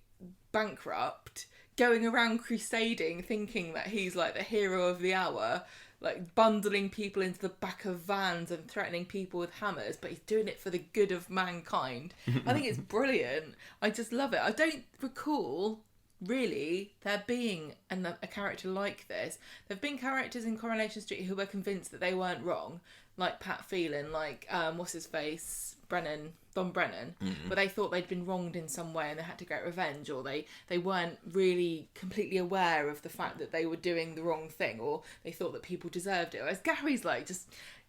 bankrupt going around crusading, thinking that he's like the hero of the hour, like bundling people into the back of vans and threatening people with hammers, but he's doing it for the good of mankind. I think it's brilliant. I just love it. I don't recall really there being a character like this. There have been characters in Coronation Street who were convinced that they weren't wrong, like Pat Phelan, like what's his face, Don Brennan, but they thought they'd been wronged in some way and they had to get revenge, or they weren't really completely aware of the fact that they were doing the wrong thing, or they thought that people deserved it. Whereas Gary's like,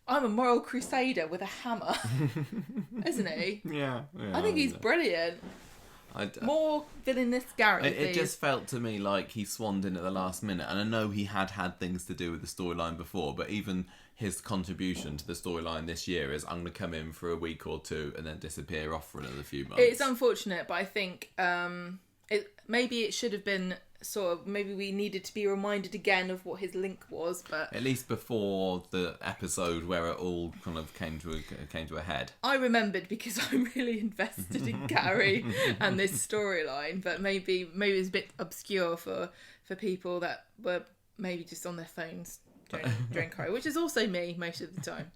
I'm a moral crusader with a hammer, isn't he? Yeah. I think he's brilliant. More villainous Gary. It just felt to me like he swanned in at the last minute, and I know he had things to do with the storyline before, but even his contribution to the storyline this year is, I'm going to come in for a week or two and then disappear off for another few months. It's unfortunate, but I think maybe it should have been maybe we needed to be reminded again of what his link was, but at least before the episode where it all kind of came to a head. I remembered because I'm really invested in Gary and this storyline, but maybe it's a bit obscure for people that were maybe just on their phones during Corrie, which is also me most of the time.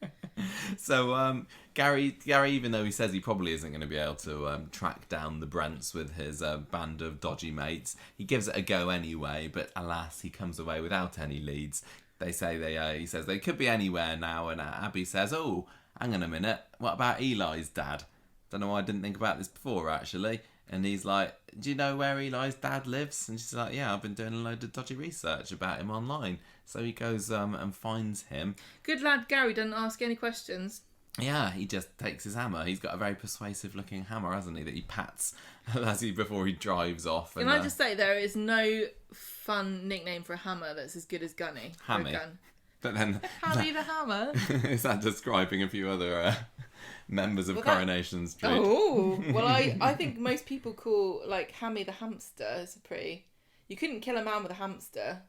So Gary, even though he says he probably isn't going to be able to track down the Brents with his band of dodgy mates, he gives it a go anyway, but alas, he comes away without any leads. He says they could be anywhere now, and Abby says, oh, hang on a minute, what about Eli's dad? Don't know why I didn't think about this before, actually. And he's like, do you know where Eli's dad lives? And she's like, yeah, I've been doing a load of dodgy research about him online. So he goes and finds him. Good lad Gary doesn't ask any questions. Yeah, he just takes his hammer. He's got a very persuasive looking hammer, hasn't he, that he pats before he drives off. Can I just say, there is no fun nickname for a hammer that's as good as Gunny. Hammy. But then Hammy the hammer. Is that describing a few other members of Coronation Street? Oh, well, I think most people call like Hammy the hamster as a you couldn't kill a man with a hamster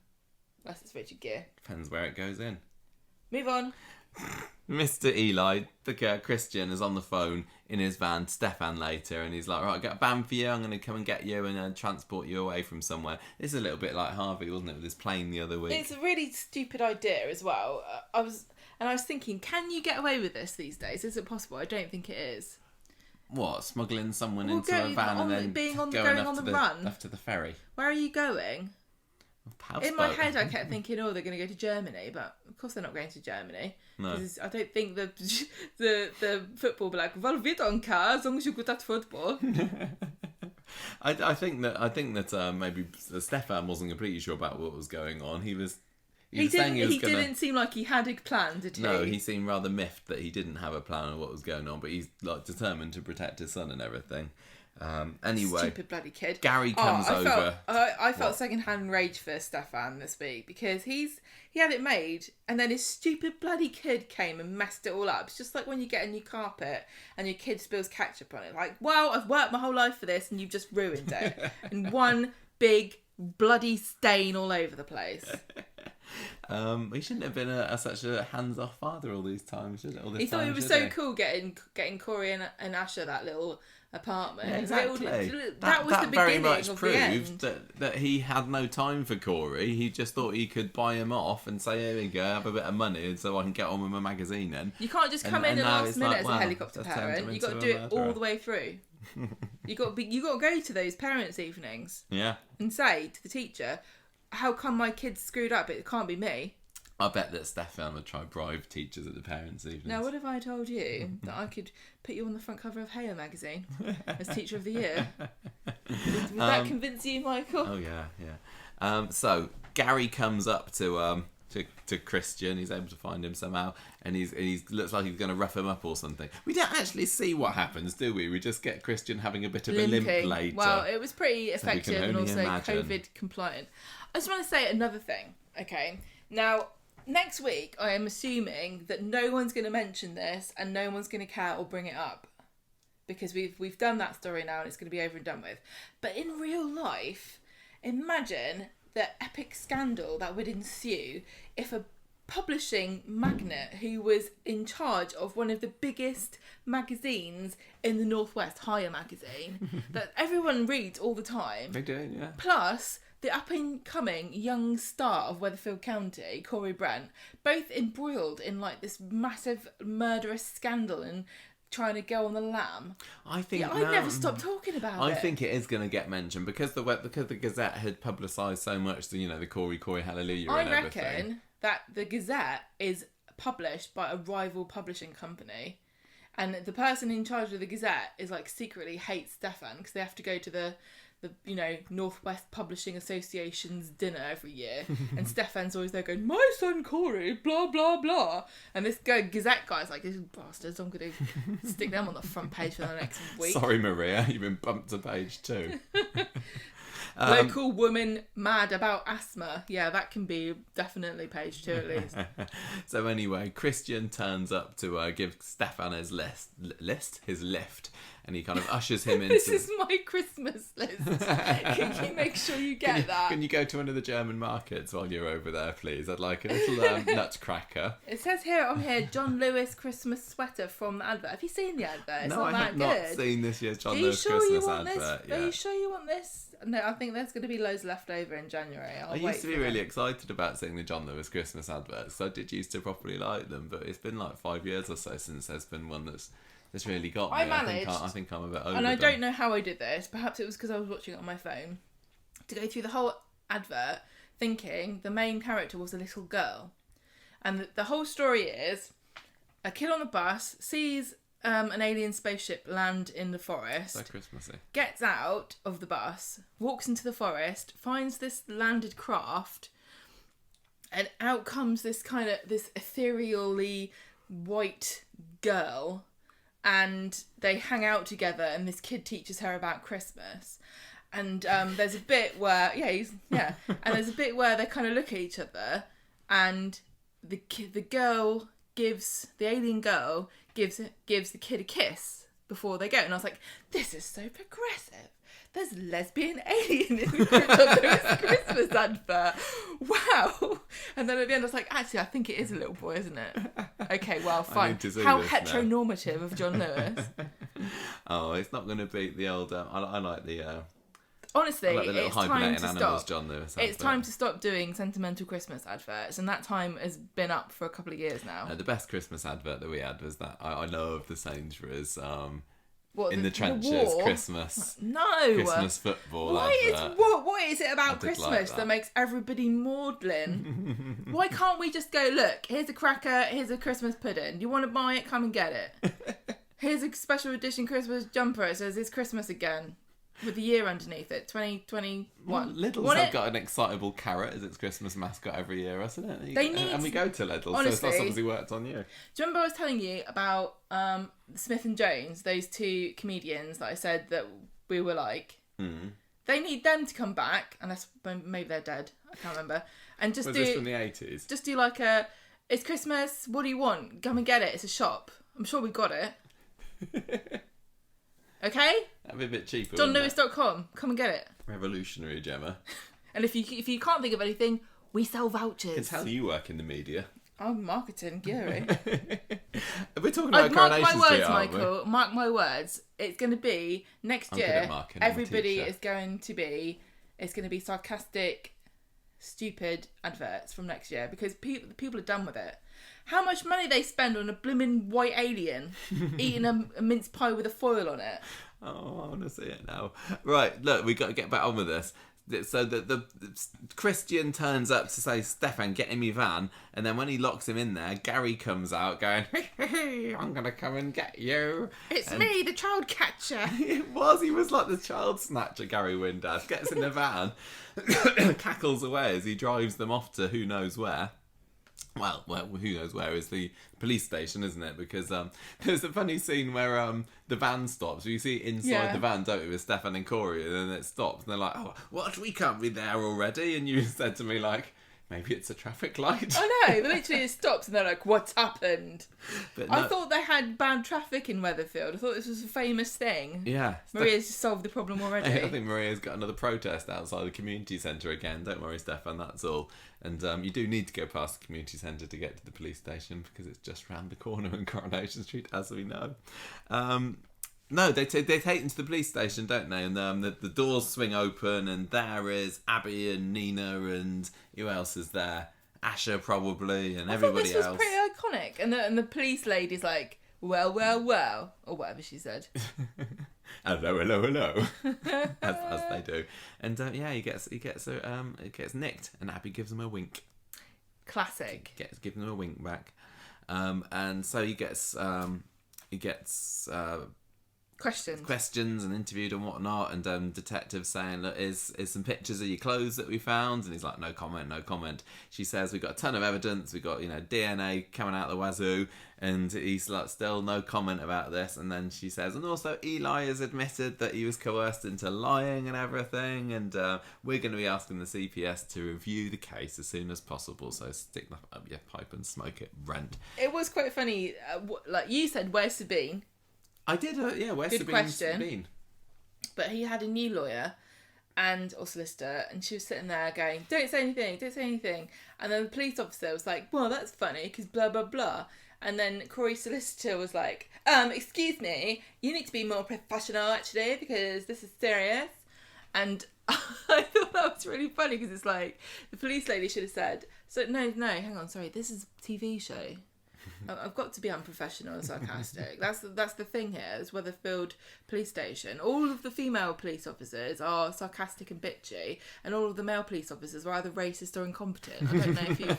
unless it's Richard Gere. Depends where it goes in. Move on. Mr. Eli, the Christian, is on the phone in his van to Stefan later, and he's like, right, I've got a van for you, I'm going to come and get you and transport you away from somewhere. It's a little bit like Harvey, wasn't it, with his plane the other week? It's a really stupid idea as well. I was thinking, can you get away with this these days? Is it possible? I don't think it is. What, smuggling someone into a van and then going on the run? After the ferry? Where are you going? In my head, I kept thinking, they're going to go to Germany, but of course they're not going to Germany. No. I don't think the football will be like, well, we don't care as long as you're good at football. I think that maybe Stefan wasn't completely sure about what was going on. He didn't seem like he had a plan, did he? No, he seemed rather miffed that he didn't have a plan of what was going on, but he's like determined to protect his son and everything. Anyway, stupid bloody kid. Gary comes over. I felt second-hand rage for Stefan this week because he had it made, and then his stupid bloody kid came and messed it all up. It's just like when you get a new carpet and your kid spills ketchup on it. Like, well, I've worked my whole life for this, and you've just ruined it. And one big bloody stain all over the place. He shouldn't have been such a hands-off father all these times, should it? He thought it was so cool getting Corey and Asher that little apartment. Yeah, exactly. That was the beginning very much of proved the end. that he had no time for Corey. He just thought he could buy him off and say, here we go, have a bit of money so I can get on with my magazine then. You can't just come in at last minute as a helicopter parent. You've got to do it all the way through. you got to go to those parents' evenings. Yeah. And say to the teacher, how come my kid's screwed up? It can't be me. I bet that Stefan would try bribe teachers at the parents' evenings. Now, what if I told you that I could put you on the front cover of Hale magazine as Teacher of the Year? Would that convince you, Michael? Oh, yeah. So, Gary comes up to Christian. He's able to find him somehow, and he looks like he's going to rough him up or something. We don't actually see what happens, do we? We just get Christian having a bit of Limping. A limp later. Well, it was pretty effective and also imagine. COVID compliant. I just want to say another thing, okay? Now, next week, I am assuming that no one's going to mention this and no one's going to care or bring it up because we've done that story now and it's going to be over and done with. But in real life, imagine the epic scandal that would ensue if a publishing magnate who was in charge of one of the biggest magazines in the Northwest, Higher magazine, that everyone reads all the time. They do, yeah. Plus the up-and-coming young star of Weatherfield County, Corey Brent, both embroiled in like this massive murderous scandal and trying to go on the lam. I think I never stopped talking about it. I think it is going to get mentioned because the Gazette had publicised so much, the Corey Hallelujah. I reckon that the Gazette is published by a rival publishing company, and the person in charge of the Gazette is like secretly hates Stefan because they have to go to the Northwest Publishing Association's dinner every year, and Stefan's always there going, my son Corey, blah blah blah, and this Gazette guy's like, these bastards, I'm going to stick them on the front page for the next week. Sorry Maria, you've been bumped to page 2. Local woman mad about asthma. Yeah, that can be definitely page 2 at least. So anyway, Christian turns up to give Stefan his lift, and he kind of ushers him into... This is my Christmas list. Can you make sure you get that? Can you go to one of the German markets while you're over there, please? I'd like a little nutcracker. It says on here, John Lewis Christmas sweater from the advert. Have you seen the advert? It's no, I have not seen this year's John Lewis Christmas advert. Are you sure you want this? No, I think there's going to be loads left over in January. I used to be really excited about seeing the John Lewis Christmas adverts. So I did used to properly like them, but it's been like 5 years or so since there's been one that's really got me. I think I'm a bit over and I don't know how I did this. Perhaps it was because I was watching it on my phone. To go through the whole advert thinking the main character was a little girl. And the whole story is a kid on the bus sees an alien spaceship land in the forest. So Christmassy. Gets out of the bus, walks into the forest, finds this landed craft, and out comes this ethereally white girl, and they hang out together, and this kid teaches her about Christmas. And there's a bit where and there's a bit where they kind of look at each other, and the alien girl gives the kid a kiss before they go, and I was like, this is so progressive. there's a lesbian alien in the John Lewis Christmas advert. Wow. And then at the end I was like, actually, I think it is a little boy, isn't it? Okay, well, fine. How heteronormative of John Lewis. Oh, it's not going to beat the old... I like the... Honestly, like the little it's time hibernating to animals, stop. John Lewis. It's time to stop doing sentimental Christmas adverts, and that time has been up for a couple of years now. The best Christmas advert that we had was that I love the Sainsbury's What, in the trenches war? Christmas. No, Christmas football. What is it about Christmas like that makes everybody maudlin? Why can't we just go, look, here's a cracker, here's a Christmas pudding. You want to buy it? Come and get it. Here's a special edition Christmas jumper. It says it's Christmas again. With the year underneath it, 2021. Well, Lidl's have got an excitable carrot as its Christmas mascot every year, hasn't it? And we go to Lidl, honestly, so it's obviously worked on you. Do you remember I was telling you about Smith and Jones, those two comedians that I said that we were like? Mm. They need them to come back, unless maybe they're dead. I can't remember. And just this from the 80s? Just do like it's Christmas, what do you want? Come and get it, it's a shop. I'm sure we got it. Okay? That'd be a bit cheaper. JohnLewis.com. Come and get it. Revolutionary, Gemma. And if you can't think of anything, we sell vouchers. I can tell you work in the media. I'm marketing, Gary. We're talking about Coronation Street, mark my words, Michael. Mark my words. It's going to be next year. Everybody is going to be. It's going to be sarcastic, stupid adverts from next year because people are done with it. How much money they spend on a blooming white alien eating a mince pie with a foil on it? Oh, I want to see it now. Right, look, we've got to get back on with this. So the Christian turns up to say, Stefan, get in my van. And then when he locks him in there, Gary comes out going, hey, I'm going to come and get you. It's me, the child catcher. He was like the child snatcher, Gary Windass. Gets in the van, cackles away as he drives them off to who knows where. Well, who knows where is the police station, isn't it? Because there's a funny scene where the van stops. You see inside the van, don't we, with Stefan and Corey, and then it stops. And they're like, oh, what? We can't be there already? And you said to me, like, maybe it's a traffic light. I know, but literally it stops and they're like, what's happened? But I thought they had bad traffic in Weatherfield. I thought this was a famous thing. Yeah. Maria's just solved the problem already. I think Maria's got another protest outside the community centre again. Don't worry, Stefan, that's all. And you do need to go past the community centre to get to the police station because it's just round the corner in Coronation Street, as we know. No, they take them to the police station, don't they? And the doors swing open, and there is Abi and Nina, and who else is there? Asher, probably, and everybody else. I thought this was pretty iconic. And the police lady's like, well, well, well, or whatever she said. hello, as they do. And he gets nicked, and Abi gives him a wink. Classic. Gives him a wink back, and so he gets questions and interviewed and whatnot, and detectives saying, look, is some pictures of your clothes that we found, and he's like, no comment. She says, we've got a ton of evidence, we've got DNA coming out the wazoo, and he's like, still no comment about this. And then she says, and also Eli has admitted that he was coerced into lying and everything, and we're going to be asking the CPS to review the case as soon as possible, so stick that up your pipe and smoke it, Rent. It was quite funny, like you said, where's Sabine? I did, where's Good question. But he had a new lawyer or solicitor, and she was sitting there going, don't say anything. And then the police officer was like, well, that's funny, because blah, blah, blah. And then Corey's solicitor was like, excuse me, you need to be more professional, actually, because this is serious. And I thought that was really funny, because it's like, the police lady should have said, so no, hang on, sorry, this is a TV show. I've got to be unprofessional and sarcastic. That's the thing here. It's Weatherfield Police Station. All of the female police officers are sarcastic and bitchy, and all of the male police officers are either racist or incompetent. I don't know if you've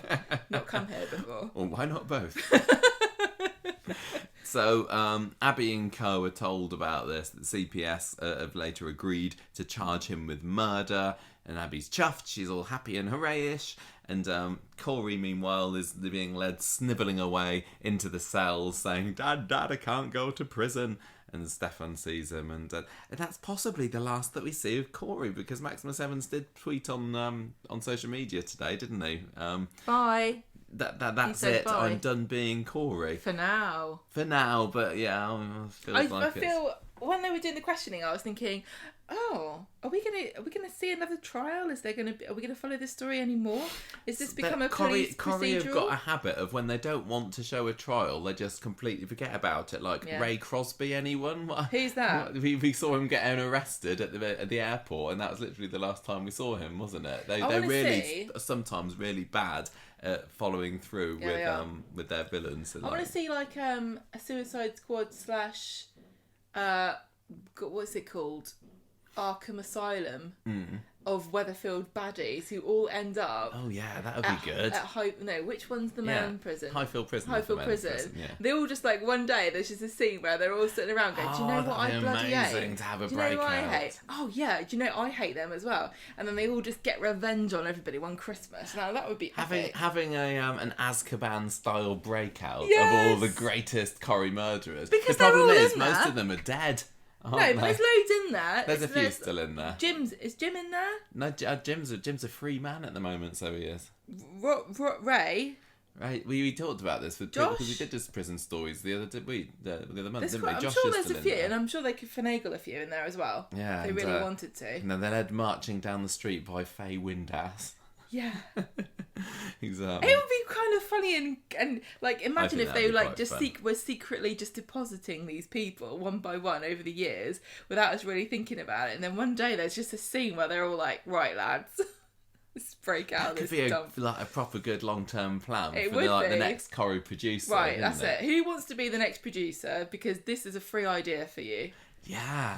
not come here before. Well, why not both? So Abi and Co are told about this. The CPS have later agreed to charge him with murder, and Abby's chuffed. She's all happy and hooray-ish. And Corey, meanwhile, is being led snivelling away into the cells, saying, Dad, I can't go to prison. And Stefan sees him, and that's possibly the last that we see of Corey, because Maximus Evans did tweet on social media today, didn't he? Bye. that's it. Bye. I'm done being Corey for now. But yeah, I feel when they were doing the questioning, I was thinking, oh, are we gonna see another trial? Are we gonna follow this story anymore? Is this become a police procedural? Corrie have got a habit of when they don't want to show a trial, they just completely forget about it. Like Ray Crosby, anyone? Who's that? We saw him getting arrested at the airport, and that was literally the last time we saw him, wasn't it? They're really sometimes really bad at following through with their villains. I want to see like a Suicide Squad / what's it called? Arkham Asylum of Weatherfield baddies who all end up. Oh yeah, that would be good. Which one's the man prison? Highfield Prison. Yeah. They all just like one day. There's just a scene where they're all sitting around going, "Do you know what I bloody hate? Amazing to have a breakout. Do you know what I hate? Oh yeah, do you know I hate them as well?" And then they all just get revenge on everybody one Christmas. Now that would be having an Azkaban style breakout of all the greatest Corrie murderers. Because the problem is most of them are dead. No, but there's loads in there. There's a few still in there. Is Jim in there? No, Jim's a free man at the moment, so he is. Ray? Right, we talked about this with Josh? because we did just prison stories the other month, didn't we? I'm sure there's a few, and I'm sure they could finagle a few in there as well. Yeah, if they really wanted to. And then they're led marching down the street by Faye Windass. Yeah. Exactly. It would be kind of funny and like imagine if they like just were secretly just depositing these people one by one over the years without us really thinking about it, and then one day there's just a scene where they're all like, "Right, lads, let's break out this dump." Could be a proper good long-term plan it for would the next Corrie producer. Right, that's it. Who wants to be the next producer? Because this is a free idea for you. Yeah.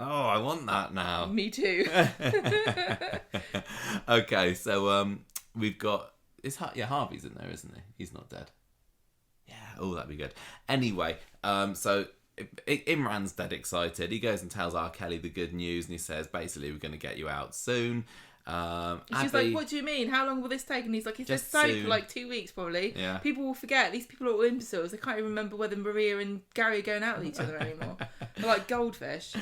Oh, I want that now. Me too. Okay, so we've got Harvey's in there, isn't he? He's not dead. Yeah. Oh, that'd be good. Anyway, so Imran's dead excited. He goes and tells R. Kelly the good news, and he says basically we're going to get you out soon. She's like, "What do you mean? How long will this take?" And he's like, "It's just started for like 2 weeks probably. Yeah. People will forget. These people are all imbeciles. They can't even remember whether Maria and Gary are going out with each other anymore. They're like goldfish."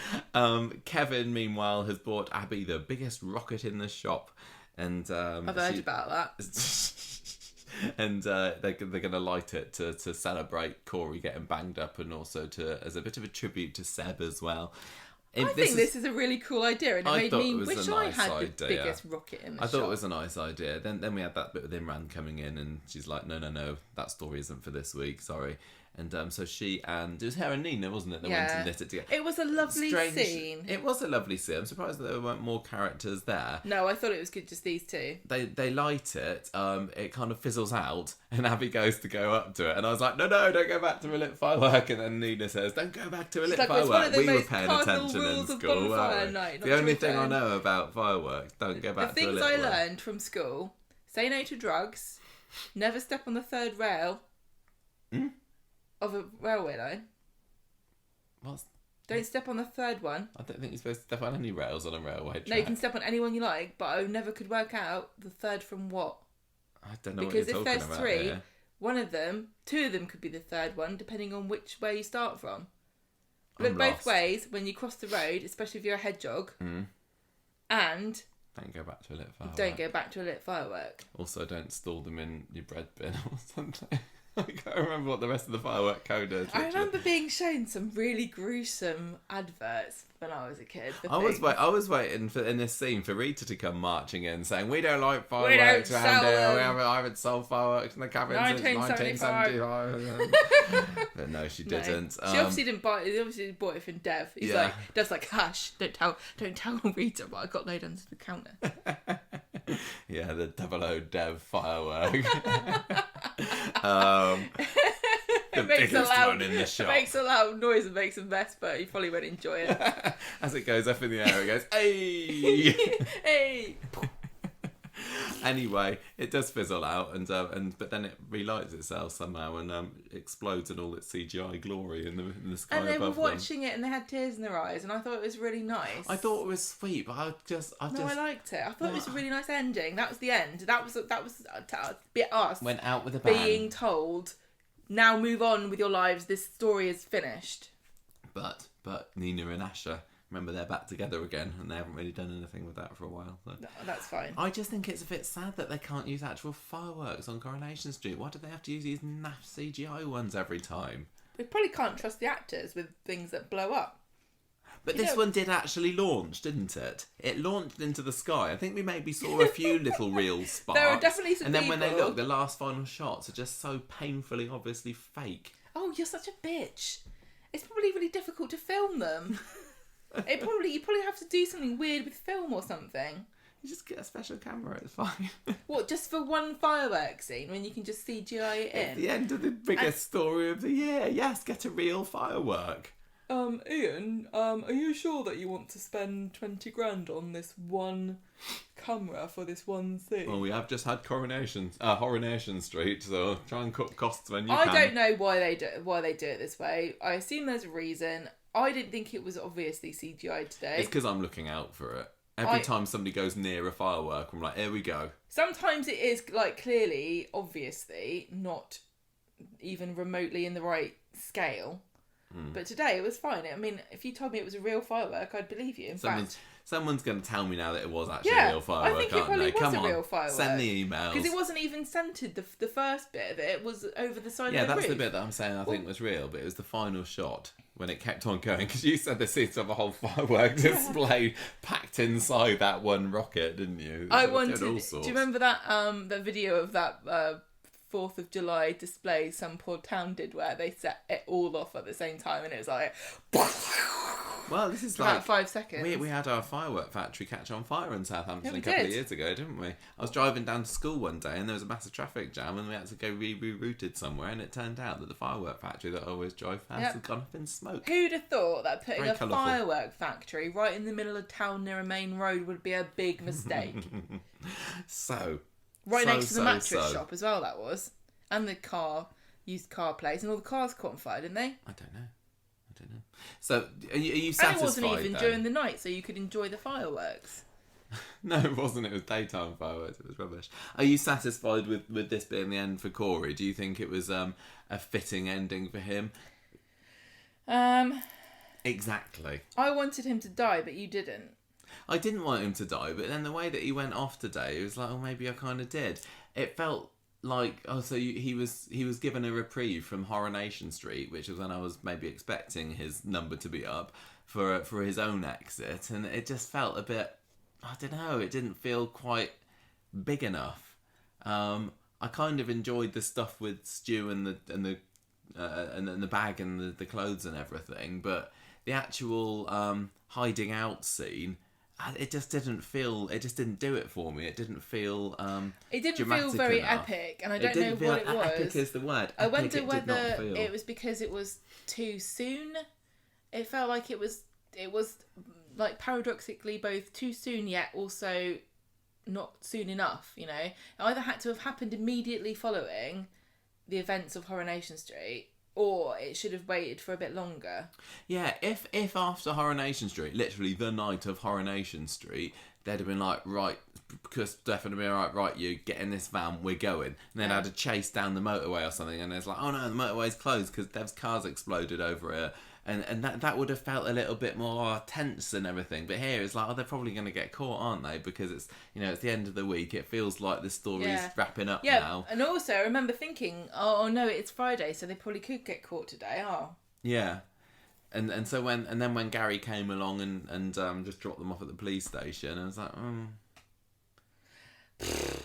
Kevin, meanwhile, has bought Abi the biggest rocket in the shop, and I've heard about that. And they're going to light it to celebrate Corey getting banged up, and also as a bit of a tribute to Seb as well. I think this is a really cool idea, and it made me wish I had the biggest rocket in the shop. I thought it was a nice idea. Then we had that bit with Imran coming in, and she's like, no, that story isn't for this week, sorry. And so she and... It was her and Nina, wasn't it? They went and knit it together. It was a lovely scene. It was a lovely scene. I'm surprised that there weren't more characters there. No, I thought it was good, just these two. They light it. It kind of fizzles out, and Abby goes to go up to it. And I was like, no, don't go back to a lit firework. And then Nina says, don't go back to a lit firework. We were paying attention in school. The only thing I know about fireworks, don't go back to a lit The things I learned from school: say no to drugs, never step on the third rail. Of a railway line. Don't step on the third one. I don't think you're supposed to step on any rails on a railway track. No, you can step on any one you like, but I never could work out the third from what. I don't know what you're talking about. Because if there's three, two of them could be the third one, depending on which way you start from. Look both ways when you cross the road, especially if you're a hedgehog. And... Don't go back to a lit firework. Don't go back to a lit firework. Also, don't store them in your bread bin or something. I can't remember what the rest of the firework code is. I remember being shown some really gruesome adverts when I was a kid. I was waiting in this scene for Rita to come marching in saying, "We don't like fireworks around here. I haven't sold fireworks in the cabin since 1975. But no, she didn't. No. She obviously didn't buy it. He obviously bought it from Dev. Dev's like, hush, don't tell Rita, but I got laid under the counter. Yeah, the 00 Dev firework. The biggest one in the shop. It makes a loud noise and makes a mess, but you probably won't enjoy it. As it goes up in the air, it goes, hey! Hey! Anyway, it does fizzle out, but then it relights itself somehow and explodes in all its CGI glory in the sky above them. And they were watching it and they had tears in their eyes, and I thought it was really nice. I thought it was sweet, but I liked it. I thought it was a really nice ending. That was the end. That was us. Went out with a bang. Being told, now move on with your lives. This story is finished. But Nina and Asher remember they're back together again, and they haven't really done anything with that for a while. So. No, that's fine. I just think it's a bit sad that they can't use actual fireworks on Coronation Street. Why do they have to use these naff CGI ones every time? They probably can't trust the actors with things that blow up. But this one did actually launch, didn't it? It launched into the sky. I think we maybe saw a few little real sparks. There are definitely some And then people... when they look, the last final shots are just so painfully, obviously fake. Oh, you're such a bitch. It's probably really difficult to film them. You probably have to do something weird with film or something. You just get a special camera, it's fine. What, just for one fireworks scene when you can just CGI it in? At the end of the biggest story of the year. Yes, get a real firework. Ian, are you sure that you want to spend 20 grand on this one camera for this one thing? Well, we have just had Coronation Street, so try and cut costs when you can. I don't know why they do it this way. I assume there's a reason. I didn't think it was obviously CGI today. It's because I'm looking out for it. Every time somebody goes near a firework, I'm like, here we go. Sometimes it is, like, clearly, obviously, not even remotely in the right scale. But today it was fine. I mean, if you told me it was a real firework, I'd believe you. Someone's going to tell me now that it was actually a real firework, I think it probably was a real firework. Send the emails. Because it wasn't even centred. The first bit of it was over the side of the roof. Yeah, that's the bit that I'm saying I think was real, but it was the final shot when it kept on going. Because you said there seemed to have a whole firework display packed inside that one rocket, didn't you? I wanted... Do you remember that the video of that... 4th of July display some poor town did where they set it all off at the same time and it was like... Well, this is like... About 5 seconds. We had our firework factory catch on fire in Southampton a couple of years ago, didn't we? I was driving down to school one day and there was a massive traffic jam and we had to go rerouted somewhere and it turned out that the firework factory that I always drove past had gone up in smoke. Who'd have thought that putting firework factory right in the middle of town near a main road would be a big mistake? Next to the mattress shop as well, that was. And the used car place. And all the cars caught on fire, didn't they? I don't know. So, are you satisfied? And it wasn't even during the night, so you could enjoy the fireworks. No, it wasn't. It was daytime fireworks. It was rubbish. Are you satisfied with this being the end for Corey? Do you think it was a fitting ending for him? Exactly. I wanted him to die, but you didn't. I didn't want him to die, but then the way that he went off today, it was like, oh, maybe I kind of did. It felt like, he was given a reprieve from Coronation Street, which was when I was maybe expecting his number to be up for his own exit, and it just felt a bit, I don't know, it didn't feel quite big enough. I kind of enjoyed the stuff with Stu and the bag and the clothes and everything, but the actual hiding out scene, it just didn't do it for me. It didn't feel it didn't feel very enough. Epic, and I don't know what it was. Epic is the word. I wonder whether it was because it was too soon. It felt like it was like paradoxically both too soon yet also not soon enough, you know. It either had to have happened immediately following the events of Coronation Street, or it should have waited for a bit longer. Yeah, if after Coronation Street, literally the night of Coronation Street, they'd have been like, right, because definitely been right, you get in this van, we're going. And then had a chase down the motorway or something, and it's like, oh no, the motorway's closed because Dev's car's exploded over it. And that would have felt a little bit more tense and everything. But here it's like, oh, they're probably going to get caught, aren't they? Because it's, it's the end of the week. It feels like the story's wrapping up now. And also I remember thinking, oh no, it's Friday, so they probably could get caught today. Oh. Yeah. And so when Gary came along and just dropped them off at the police station, I was like,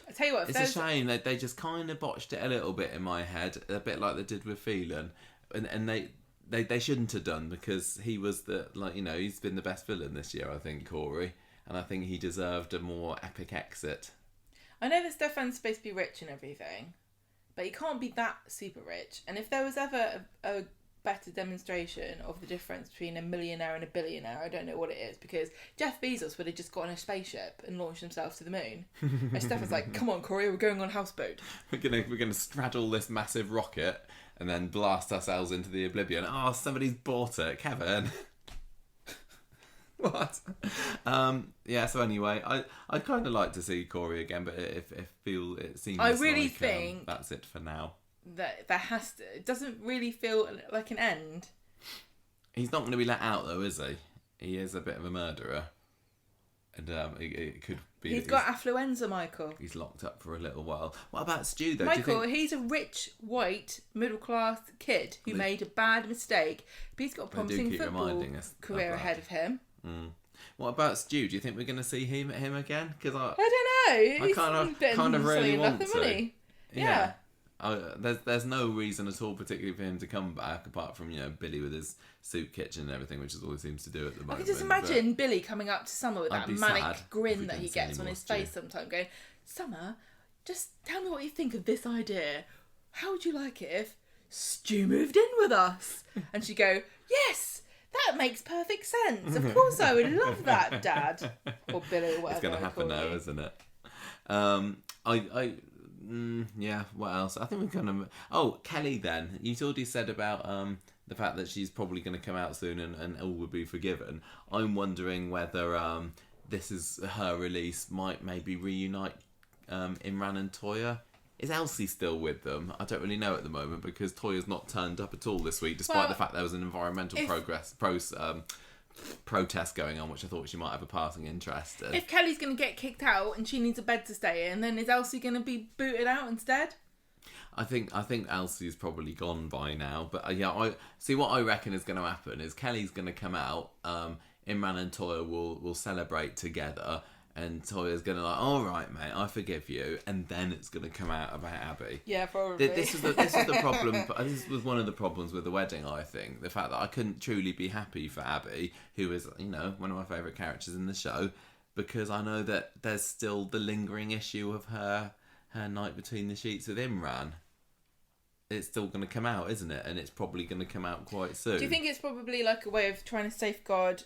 I tell you what, it's a shame that they just kind of botched it a little bit in my head, a bit like they did with Phelan, and they shouldn't have done, because he was he's been the best villain this year, I think, Corey, and I think he deserved a more epic exit. I know that Stefan's supposed to be rich and everything, but he can't be that super rich. And if there was ever a better demonstration of the difference between a millionaire and a billionaire, I don't know what it is, because Jeff Bezos would have just got on a spaceship and launched himself to the moon. And Stefan's like, come on, Corey, we're going on a houseboat. We're gonna straddle this massive rocket and then blast ourselves into the oblivion. Oh, somebody's bought it, Kevin. What? So anyway, I'd kind of like to see Corey again, but it seems I really think that's it for now. That it doesn't really feel like an end. He's not going to be let out though, is he? he is a bit of a murderer. And it could be... He's got affluenza, Michael. He's locked up for a little while. What about Stu, though? Michael, he's a rich, white, middle-class kid who made a bad mistake. But he's got a promising football career ahead of him. Mm. What about Stu? Do you think we're going to see him again? Because I don't know. I kind of really want to. Money. Yeah. There's no reason at all, particularly for him to come back, apart from Billy with his soup kitchen and everything, which is all he seems to do at the moment. I can just imagine Billy coming up to Summer with that manic grin that he gets on his face sometimes, going, "Summer, just tell me what you think of this idea. How would you like it if Stu moved in with us?" And she'd go, "Yes, that makes perfect sense. Of course I would love that, Dad." Or Billy, or whatever. It's going to happen now, isn't it? Yeah, what else? I think we're going to... Oh, Kelly then. You already said about the fact that she's probably going to come out soon and all will be forgiven. I'm wondering whether this is her release might maybe reunite Imran and Toya. Is Elsie still with them? I don't really know at the moment because Toya's not turned up at all this week, despite the fact there was an environmental protest going on, which I thought she might have a passing interest in. If Kelly's going to get kicked out and she needs a bed to stay in, then is Elsie going to be booted out instead? I think Elsie's probably gone by now, but I see what I reckon is going to happen is Kelly's going to come out. Imran and Toya will celebrate together, and Toya's going to all right, mate, I forgive you, and then it's going to come out about Abi. Yeah, probably. This is the problem. This was one of the problems with the wedding. I think the fact that I couldn't truly be happy for Abi, who is one of my favourite characters in the show, because I know that there's still the lingering issue of her night between the sheets with Imran. It's still going to come out, isn't it? And it's probably going to come out quite soon. Do you think it's probably like a way of trying to safeguard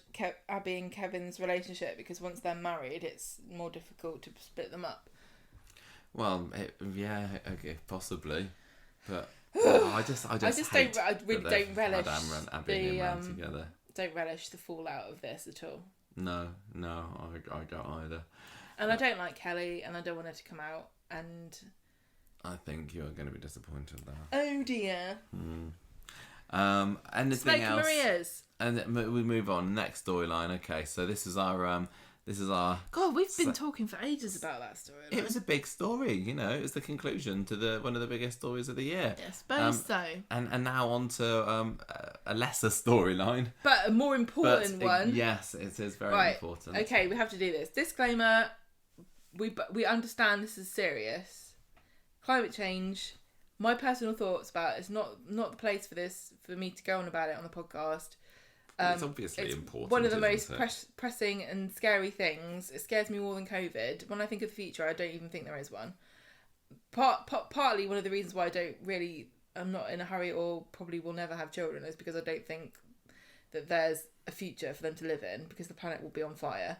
Abi and Kevin's relationship, because once they're married, it's more difficult to split them up? Well, yeah, okay, possibly, but I really don't relish Abi and Imran together. Don't relish the fallout of this at all. No, I don't either. And I don't like Kelly, and I don't want her to come out, and I think you're going to be disappointed there. Oh dear. Anything Smoke else? Maria's. And we move on. Next storyline. Okay, so this is our. God, we've been talking for ages about that story. It was a big story, It was the conclusion to one of the biggest stories of the year. I suppose so. And now on to a lesser storyline, but a more important one. Yes, it is very important. Okay, we have to do this. Disclaimer: we understand this is serious. Climate change. My personal thoughts about it's not the place for me to go on about it on the podcast. It's obviously important. One of the most pressing and scary things. It scares me more than COVID. When I think of the future, I don't even think there is one. Partly one of the reasons why I'm not in a hurry or probably will never have children is because I don't think that there's a future for them to live in, because the planet will be on fire.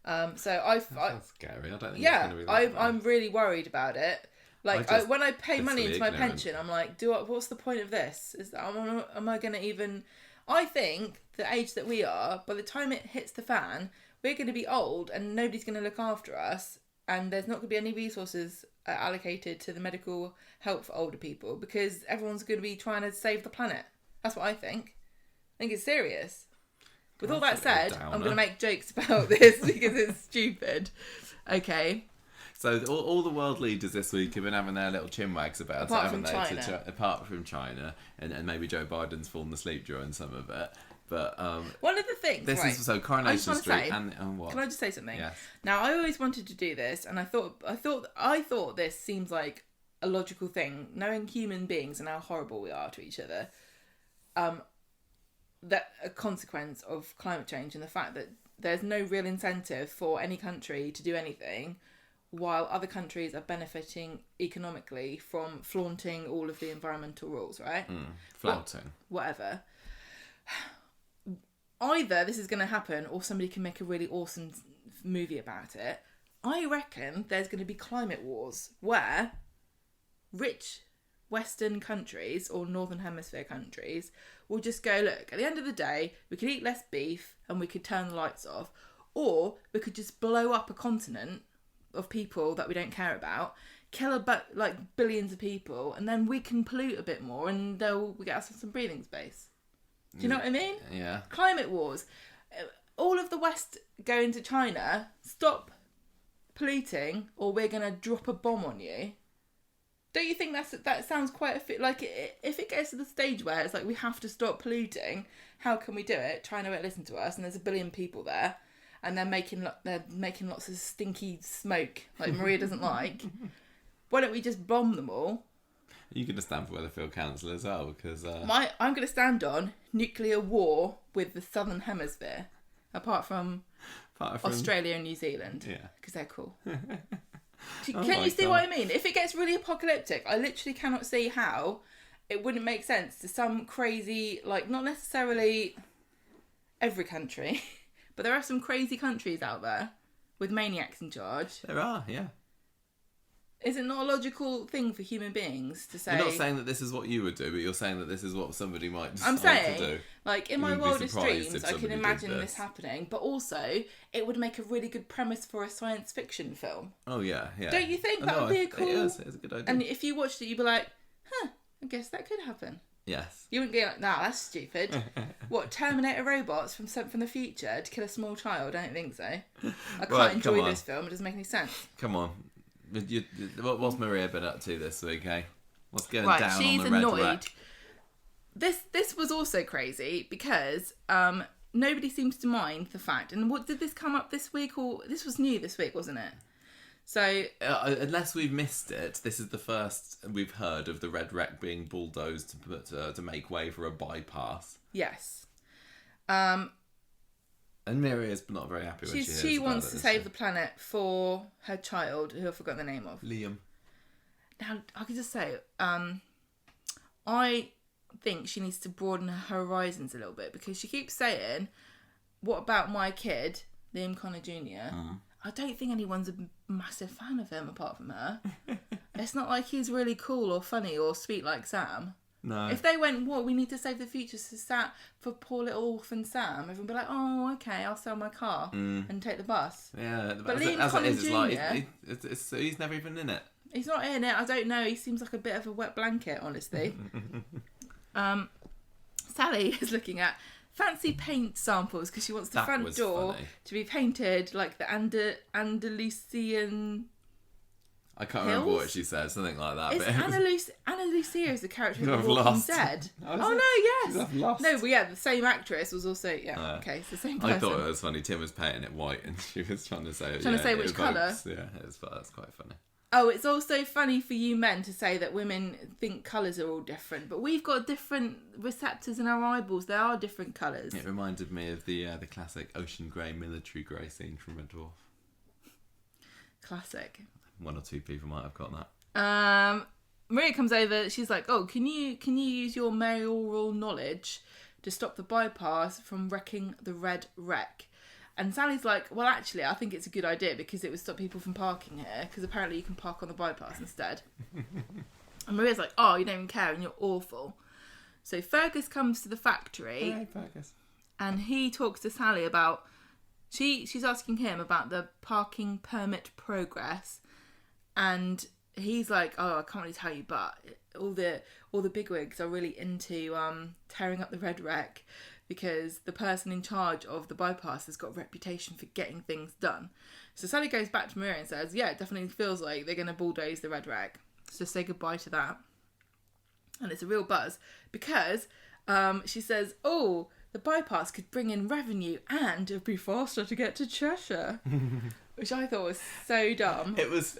That's scary. I don't think it's going to be that bad. I'm really worried about it. Like, when I pay money into my pension, I'm like, what's the point of this? Am I going to even... I think the age that we are, by the time it hits the fan, we're going to be old and nobody's going to look after us, and there's not going to be any resources allocated to the medical help for older people, because everyone's going to be trying to save the planet. That's what I think. I think it's serious. With all that said, I'm going to make jokes about this because it's stupid. Okay. So all the world leaders this week have been having their little chinwags about it, haven't they? Apart from China, and maybe Joe Biden's fallen asleep during some of it. But one of the things is so Coronation Street and what? Can I just say something? Yes. Now, I always wanted to do this, and I thought this seems like a logical thing, knowing human beings and how horrible we are to each other. That a consequence of climate change and the fact that there's no real incentive for any country to do anything, while other countries are benefiting economically from flaunting all of the environmental rules, right? Flouting. Whatever. Either this is going to happen, or somebody can make a really awesome movie about it. I reckon there's going to be climate wars where rich Western countries or Northern Hemisphere countries will just go, look, at the end of the day, we could eat less beef and we could turn the lights off, or we could just blow up a continent of people that we don't care about, kill billions of people, and then we can pollute a bit more, and we get us some breathing space. Do you know what I mean? Yeah. Climate wars. all of the West go into China, stop polluting, or we're going to drop a bomb on you. Don't you think that sounds quite like if it gets to the stage where it's like we have to stop polluting, how can we do it? China won't listen to us, and there's 1 billion people there, and they're making lots of stinky smoke like Maria doesn't like. Why don't we just bomb them all? You could stand for Weatherfield Council as well, because I'm going to stand on nuclear war with the Southern Hemisphere, apart from Australia and New Zealand, because they're cool. Can you see what I mean? If it gets really apocalyptic, I literally cannot see how it wouldn't make sense to some crazy, like, not necessarily every country, but there are some crazy countries out there with maniacs in charge. There are, yeah. Is it not a logical thing for human beings to say... You're not saying that this is what you would do, but you're saying that this is what somebody might decide I'm saying, to do. Like, in my wildest dreams, I can imagine this happening, but also, it would make a really good premise for a science fiction film. Oh, yeah, yeah. Don't you think that would be a cool... It is, it's a good idea. And if you watched it, you'd be like, I guess that could happen. Yes. You wouldn't be like, nah, that's stupid. What, Terminator robots from the future to kill a small child? I don't think so. I can't enjoy this film, it doesn't make any sense. Come on. What's Maria been up to this week, eh? What's going down on the she's red annoyed. rack? This was also crazy because nobody seems to mind the fact. And what did this come up this week? Or this was new this week, wasn't it? So unless we've missed it, this is the first we've heard of the red wreck being bulldozed to make way for a bypass. Yes. And Miriam's not very happy when she wants to save the planet for her child, who I've forgotten the name of. Liam. Now, I could just say, I think she needs to broaden her horizons a little bit, because she keeps saying, what about my kid, Liam Connor Jr.? I don't think anyone's a massive fan of him apart from her. It's not like he's really cool or funny or sweet like Sam. No. If they went, we need to save the future for poor little orphan Sam, everyone would be like, oh, okay, I'll sell my car and take the bus. Yeah, but Liam Connor Jr. He's never even in it. He's not in it. I don't know. He seems like a bit of a wet blanket, honestly. Sally is looking at fancy paint samples because she wants the front door to be painted like the Andalusian. I can't remember what she said, something like that. Anna Lucia is the character of The Walking Dead. Oh no, yes. No, but yeah, the same actress was also okay, it's the same person. I thought it was funny. Tim was painting it white, and she was trying to say which colour. Yeah, that's quite funny. Oh, it's also funny for you men to say that women think colours are all different, but we've got different receptors in our eyeballs. There are different colours. It reminded me of the classic ocean grey, military grey scene from Red Dwarf. Classic. One or two people might have got that. Maria comes over. She's like, "Oh, can you use your mayoral knowledge to stop the bypass from wrecking the red wreck?" And Sally's like, "Well, actually, I think it's a good idea because it would stop people from parking here. Because apparently you can park on the bypass instead." And Maria's like, "Oh, you don't even care, and you're awful." So Fergus comes to the factory. Hey, Fergus. And he talks to Sally about. She's asking him about the parking permit progress. And he's like, "Oh, I can't really tell you, but all the bigwigs are really into tearing up the red wreck because the person in charge of the bypass has got a reputation for getting things done." So Sally goes back to Maria and says, "Yeah, it definitely feels like they're going to bulldoze the red wreck. So say goodbye to that." And it's a real buzz because she says, "Oh, the bypass could bring in revenue and it'd be faster to get to Cheshire." Which I thought was so dumb. It was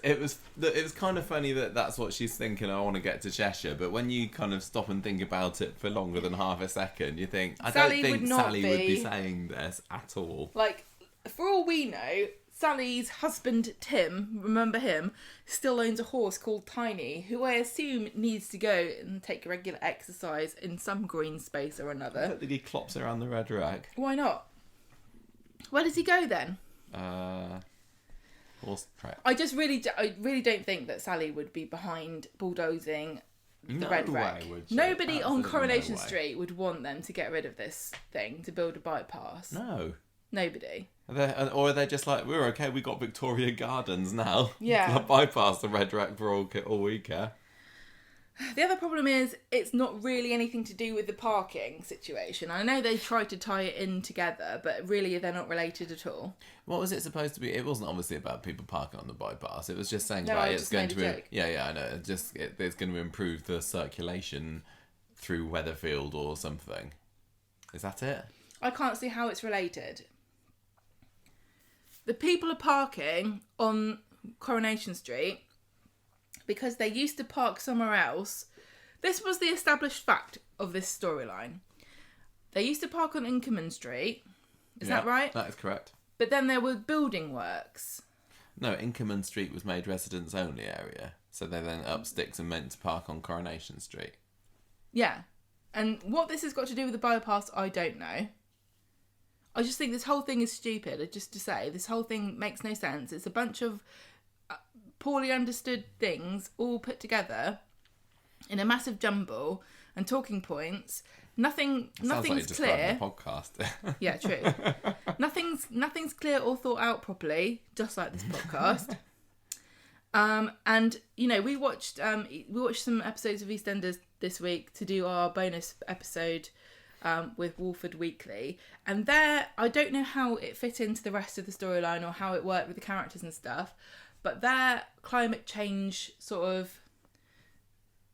kind of funny that that's what she's thinking. I want to get to Cheshire, but when you kind of stop and think about it for longer than half a second, you think I don't think Sally would be saying this at all. Like, for all we know, Sally's husband Tim, remember him, still owns a horse called Tiny, who I assume needs to go and take regular exercise in some green space or another. I don't think he clops around the red rack. Why not? Where does he go then? Horse track. I really don't think that Sally would be behind bulldozing the red wreck. Nobody on Coronation Street would want them to get rid of this thing to build a bypass. No. Nobody. Or are they just like, we're okay, we got Victoria Gardens now. Yeah. Bypass the red wreck for all we care. The other problem is it's not really anything to do with the parking situation. I know they tried to tie it in together, but really they're not related at all. What was it supposed to be? It wasn't obviously about people parking on the bypass. It was just saying No, about I it's just going made to a joke. I know. It's going to improve the circulation through Weatherfield or something. Is that it? I can't see how it's related. The people are parking on Coronation Street because they used to park somewhere else. This was the established fact of this storyline. They used to park on Inkerman Street. Is that right? That is correct. But then there were building works. No, Inkerman Street was made residents only area. So they then up sticks and meant to park on Coronation Street. Yeah. And what this has got to do with the bypass, I don't know. I just think this whole thing is stupid. Just to say, this whole thing makes no sense. It's a bunch of poorly understood things all put together in a massive jumble and talking points. Nothing's like clear. The podcast. Yeah, true. Nothing's clear or thought out properly, just like this podcast. And you know, we watched some episodes of EastEnders this week to do our bonus episode with Walford Weekly, and there I don't know how it fit into the rest of the storyline or how it worked with the characters and stuff, but their climate change sort of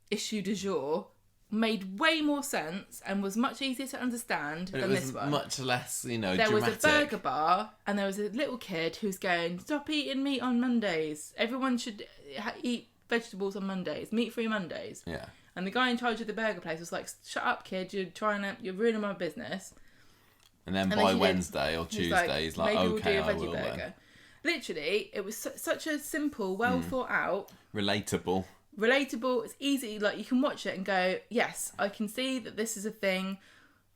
issue du jour made way more sense and was much easier to understand than this one. Much less, there dramatic. was a burger bar and there was a little kid who's going, stop eating meat on Mondays. Everyone should eat vegetables on Mondays. Meat-free Mondays. Yeah. And the guy in charge of the burger place was like, shut up, kid. You're ruining my business. And then by Wednesday or Tuesday, he's like, maybe okay, we'll do a I will veggie burger. then. Literally, it was such a simple, well thought out. Relatable. It's easy, like you can watch it and go, yes, I can see that this is a thing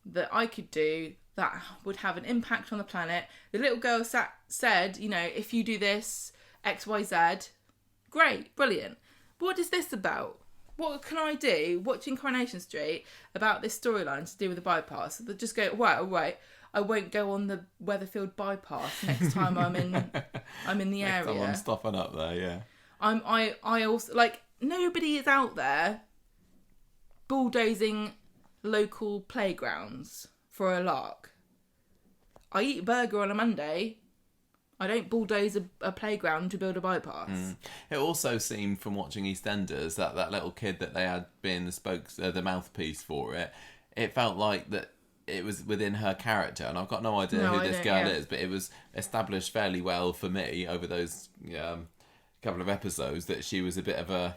that I could do that would have an impact on the planet. The little girl said, if you do this, X, Y, Z, great, brilliant. What is this about? What can I do watching Coronation Street about this storyline to do with the bypass? They'll just go, right, I won't go on the Weatherfield bypass next time I'm in the area. I'm stopping up there, yeah. I also, like, nobody is out there bulldozing local playgrounds for a lark. I eat a burger on a Monday. I don't bulldoze a playground to build a bypass. It also seemed from watching EastEnders that little kid that they had been the mouthpiece for it. It felt like that it was within her character, and I've got no idea who this girl is, but it was established fairly well for me over those couple of episodes that she was a bit of a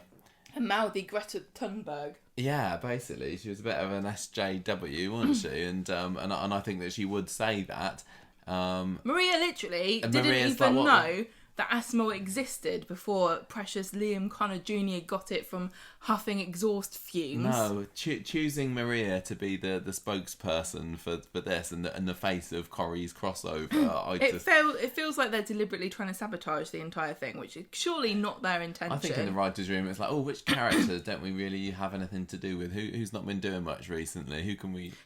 mouthy Greta Thunberg. Yeah, basically, she was a bit of an SJW, wasn't she? And I think that she would say that. Maria literally didn't even know that asthma existed before precious Liam Connor Jr. got it from huffing exhaust fumes. No, choosing Maria to be the spokesperson for this and the face of Corrie's crossover. It feels like they're deliberately trying to sabotage the entire thing, which is surely not their intention. I think in the writer's room it's like, which characters don't we really have anything to do with? Who's not been doing much recently?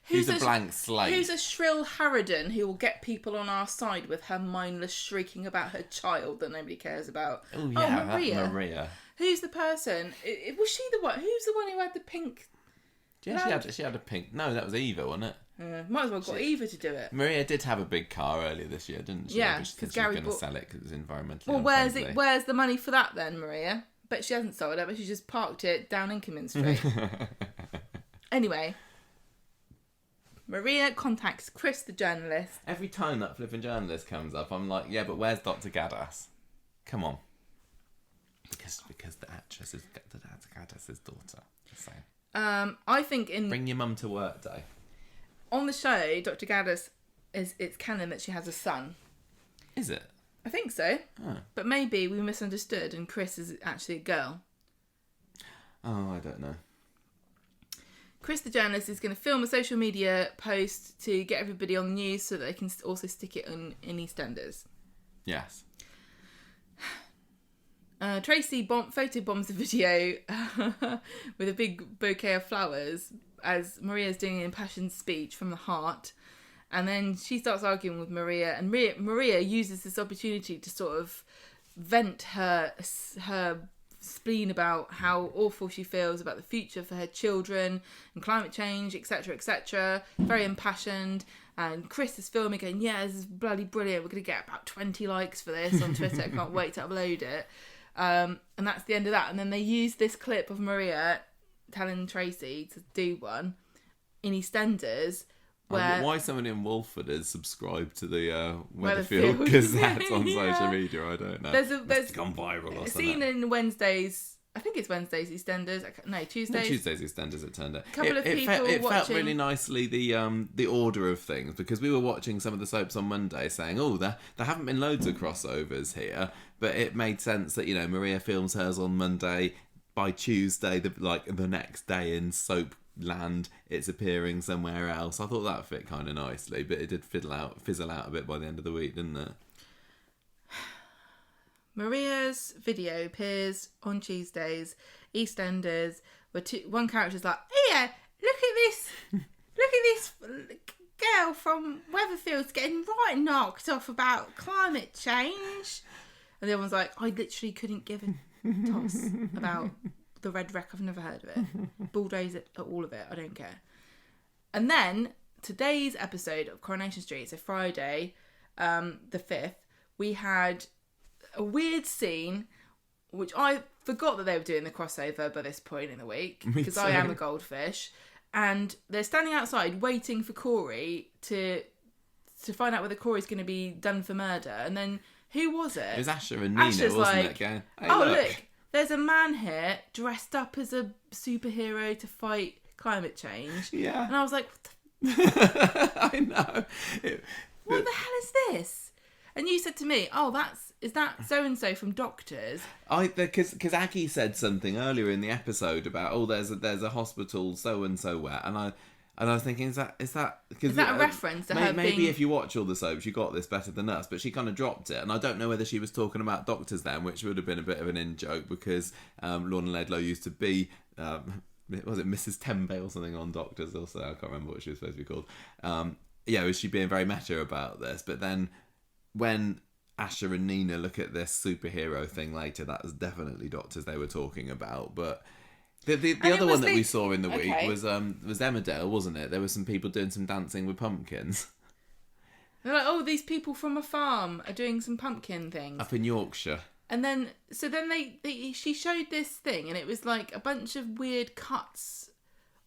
Who's a blank slate? Who's a shrill harridan who will get people on our side with her mindless shrieking about her child that nobody cares about? Oh yeah, Maria. Who's the person? Was she the one? Who's the one who had the pink? Yeah, she had a pink. No, that was Eva, wasn't it? Might as well got Eva to do it. Maria did have a big car earlier this year, didn't she? Yeah, because she was going to sell it because it was environmentally unfriendly. Where's the money for that then, Maria? Bet she hasn't sold it, but she just parked it down Inkerman Street. Anyway, Maria contacts Chris, the journalist. Every time that flipping journalist comes up, I'm like, yeah, but where's Dr. Gaddis? Come on. Because the actress is Gaddis' daughter. Just saying. I think Bring your mum to work day. On the show, Dr. Gaddis it's canon that she has a son. Is it? I think so. Oh. But maybe we misunderstood and Chris is actually a girl. Oh, I don't know. Chris, the journalist, is going to film a social media post to get everybody on the news so that they can also stick it in EastEnders. Yes. Tracy photobombs the video with a big bouquet of flowers as Maria's doing an impassioned speech from the heart. And then she starts arguing with Maria, and Maria uses this opportunity to sort of vent her spleen about how awful she feels about the future for her children and climate change, etc., etc. Very impassioned. And Chris is filming going, yeah, this is bloody brilliant. We're going to get about 20 likes for this on Twitter. I can't wait to upload it. And that's the end of that. And then they use this clip of Maria telling Tracy to do one in EastEnders. Why someone in Walford is subscribed to the Weatherfield Gazette on social media, I don't know. It's gone viral or something. Seen in Wednesdays, I think it's Wednesdays EastEnders. No, Tuesdays. Tuesdays EastEnders, it turned out. It felt really nicely the order of things, because we were watching some of the soaps on Monday saying, there haven't been loads of crossovers here, but it made sense that, Maria films hers on Monday. By Tuesday, the next day in soap land, it's appearing somewhere else. I thought that fit kind of nicely, but it did fizzle out a bit by the end of the week, didn't it? Maria's video appears on Tuesdays, EastEnders, where one character's like, yeah, look at this girl from Weatherfield's getting right knocked off about climate change, and the other one's like, I literally couldn't give a toss about the red wreck. I've never heard of it. Bulldoze it, all of it. I don't care. And then today's episode of Coronation Street, so Friday, the 5th, we had a weird scene, which I forgot that they were doing the crossover by this point in the week, because I am a goldfish, and they're standing outside waiting for Corey to find out whether Corey's going to be done for murder, and then who was it? It was Asher and Nina, wasn't it? Going, hey, look, there's a man here dressed up as a superhero to fight climate change. Yeah. And I was like, what I know. What the hell is this? And you said to me, is that so-and-so from Doctors? Because Aggie said something earlier in the episode about, there's a hospital so-and-so where, and I was thinking, is that a reference to her maybe if you watch all the soaps, you got this better than us, but she kind of dropped it, and I don't know whether she was talking about Doctors then, which would have been a bit of an in-joke, because Lorna Ledlow used to be, was it Mrs. Tembe or something on Doctors also? I can't remember what she was supposed to be called. Was she being very meta about this? But then when Asher and Nina look at this superhero thing later, that was definitely Doctors they were talking about, but... The other one that we saw in the week was Emmerdale, wasn't it? There were some people doing some dancing with pumpkins. They're like, these people from a farm are doing some pumpkin things. Up in Yorkshire. And then she showed this thing, and it was like a bunch of weird cuts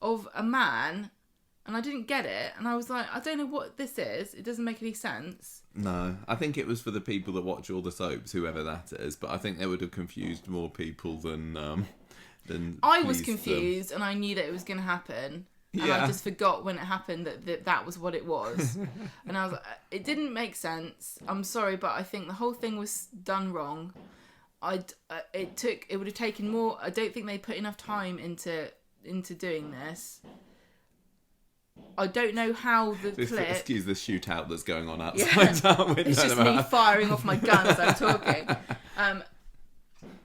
of a man, and I didn't get it, and I was like, I don't know what this is. It doesn't make any sense. No, I think it was for the people that watch all the soaps, whoever that is, but I think they would have confused more people than I was confused, and I knew that it was going to happen, and I just forgot when it happened that was what it was. And I was like, it didn't make sense. I'm sorry, but I think the whole thing was done wrong. It would have taken more. I don't think they put enough time into doing this. I don't know how the clip... Excuse the shootout that's going on outside our window. It's just me firing off my gun as I'm talking.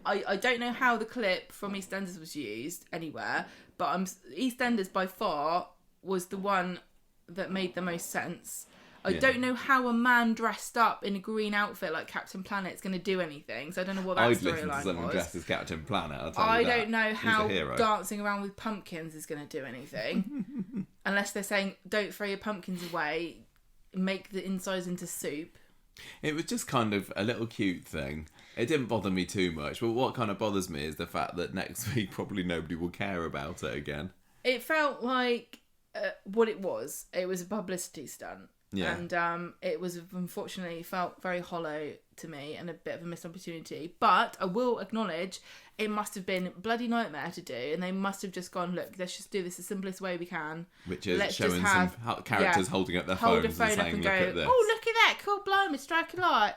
I don't know how the clip from EastEnders was used anywhere, but EastEnders by far was the one that made the most sense. I don't know how a man dressed up in a green outfit like Captain Planet's going to do anything, so I don't know what that storyline was. I'd listen to someone dressed as Captain Planet, I don't know how dancing around with pumpkins is going to do anything. Unless they're saying, don't throw your pumpkins away, make the insides into soup. It was just kind of a little cute thing. It didn't bother me too much, but what kind of bothers me is the fact that next week probably nobody will care about it again. It felt like what it was. It was a publicity stunt. Yeah. And it was, unfortunately, felt very hollow to me and a bit of a missed opportunity. But I will acknowledge it must have been a bloody nightmare to do, and they must have just gone, look, let's just do this the simplest way we can. Which is showing some characters holding up their phones and saying, look at this. Oh, look at that, cool, blimey, strike a light.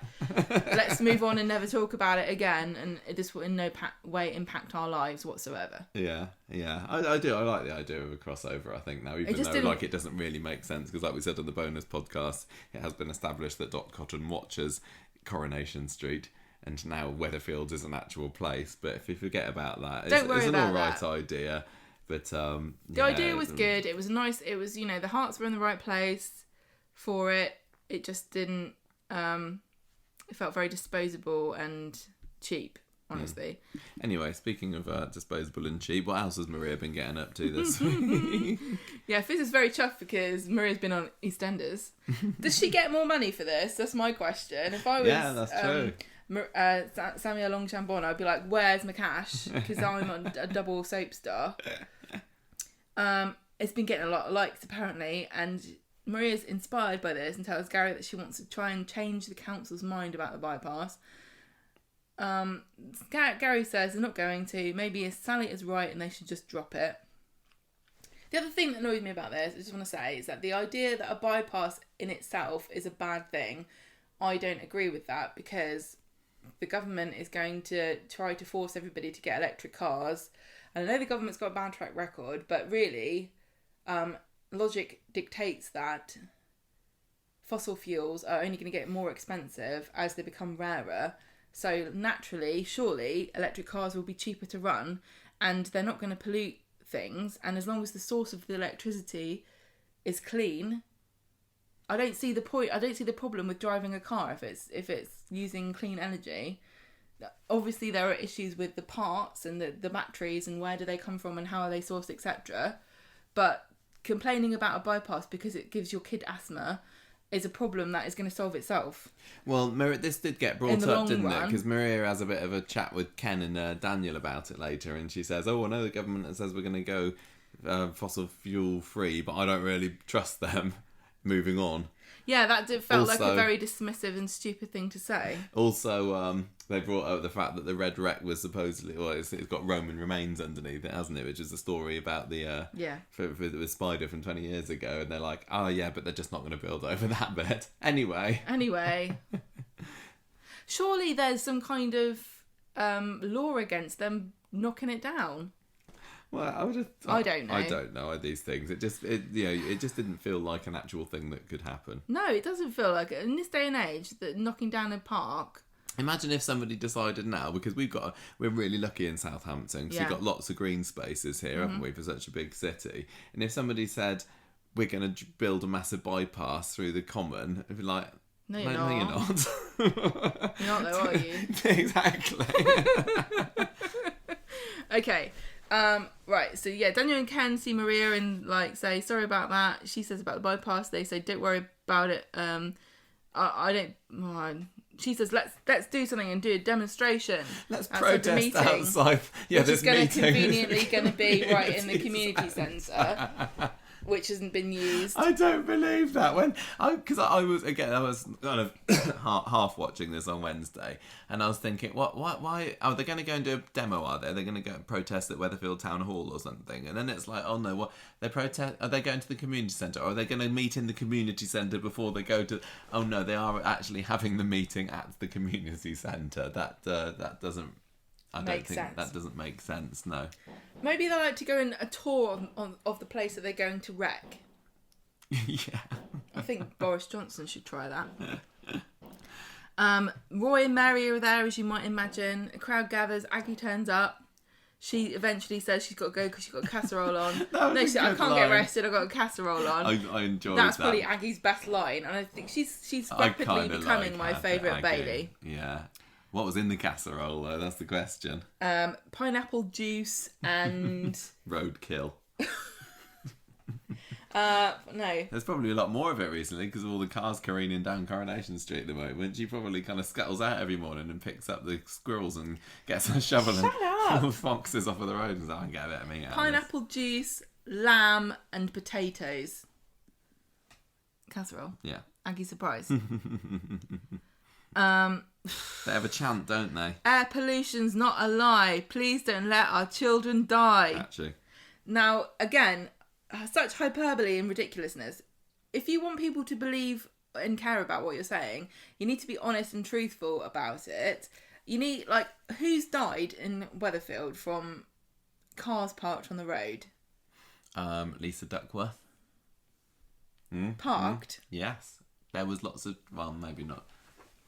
Let's move on and never talk about it again, and this will in no way impact our lives whatsoever. Yeah. I do. I like the idea of a crossover, I think, now, even though it doesn't really make sense, because like we said on the bonus podcast, it has been established that Dot Cotton watches Coronation Street, and now Weatherfield is an actual place. But if you forget about that, it's an alright idea. But the idea was good. It was nice. It was, the hearts were in the right place for it. It just didn't. It felt very disposable and cheap. honestly. Anyway, speaking of disposable and cheap, what else has Maria been getting up to this week? Yeah, Fizz is very chuffed because Maria's been on EastEnders. Does she get more money for this? That's my question. If I was that's true. Samuel Longchamp, I'd be like, where's my cash? Because I'm a double soap star. It's been getting a lot of likes apparently, and Maria's inspired by this and tells Gary that she wants to try and change the council's mind about the bypass. Gary says they're not going to. Maybe Sally is right and they should just drop it. The other thing that annoys me about this, I just want to say, is that the idea that a bypass in itself is a bad thing, I don't agree with that, because the government is going to try to force everybody to get electric cars. And I know the government's got a bad track record, but really, logic dictates that fossil fuels are only going to get more expensive as they become rarer. So naturally, surely, electric cars will be cheaper to run, and they're not going to pollute things. And as long as the source of the electricity is clean, I don't see the point. I don't see the problem with driving a car if it's using clean energy. Obviously, there are issues with the parts and the batteries and where do they come from and how are they sourced, etc. But complaining about a bypass because it gives your kid asthma is a problem that is going to solve itself. Well, this did get brought up, didn't it? Because Maria has a bit of a chat with Ken and Daniel about it later, and she says, I know the government says we're going to go fossil fuel free, but I don't really trust them. Moving on. Yeah, that felt like a very dismissive and stupid thing to say. Also, they brought up the fact that the Red Wreck was supposedly, it's got Roman remains underneath it, hasn't it? Which is a story about the with Spider from 20 years ago, and they're like, oh yeah, but they're just not going to build over that bit. Anyway. Surely there's some kind of law against them knocking it down. Well, I don't know. I don't know these things. It just didn't feel like an actual thing that could happen. No, it doesn't feel like it. In this day and age, that knocking down a park. Imagine if somebody decided now, because we're really lucky in Southampton, because we've got lots of green spaces here, haven't we, for such a big city. And if somebody said, we're going to build a massive bypass through the common, it'd be like, no, you're not. You're not though, are you? Exactly. Okay. Right, so yeah, Daniel and Ken see Maria and say sorry about that. She says about the bypass. They say don't worry about it. I don't. She says let's do something and do a demonstration. Let's protest outside. Yeah, which is conveniently going to be right in the community centre. Which hasn't been used. I don't believe that. Because I was kind of half watching this on Wednesday, and I was thinking, why are they going to go and do a demo? Are they going to go and protest at Weatherfield Town Hall or something? And then it's like, oh no, what they protest? Are they going to the community centre, or are they going to meet in the community centre before they go to? Oh no, they are actually having the meeting at the community centre. That doesn't. I don't think that doesn't make sense, no. Maybe they like to go in a tour of the place that they're going to wreck. Yeah. I think Boris Johnson should try that. Roy and Mary are there, as you might imagine. A crowd gathers. Aggie turns up. She eventually says she's got to go because she's got a casserole on. She said, I can't get arrested, I've got a casserole on. I enjoyed That's probably Aggie's best line, and I think she's rapidly becoming my favourite Bailey. Yeah. What was in the casserole, though? That's the question. Pineapple juice and... Roadkill. No. There's probably a lot more of it recently because of all the cars careening down Coronation Street at the moment. She probably kind of scuttles out every morning and picks up the squirrels and gets a shovel and foxes off of the road and says, I can get a bit of meat out Pineapple of this. Juice, lamb and potatoes. Casserole. Yeah. Aggie surprise. They have a chant, don't they? Air pollution's not a lie. Please don't let our children die. Actually. Now, again, such hyperbole and ridiculousness. If you want people to believe and care about what you're saying, you need to be honest and truthful about it. You need, who's died in Weatherfield from cars parked on the road? Lisa Duckworth. Parked? Yes. There was lots of, well, maybe not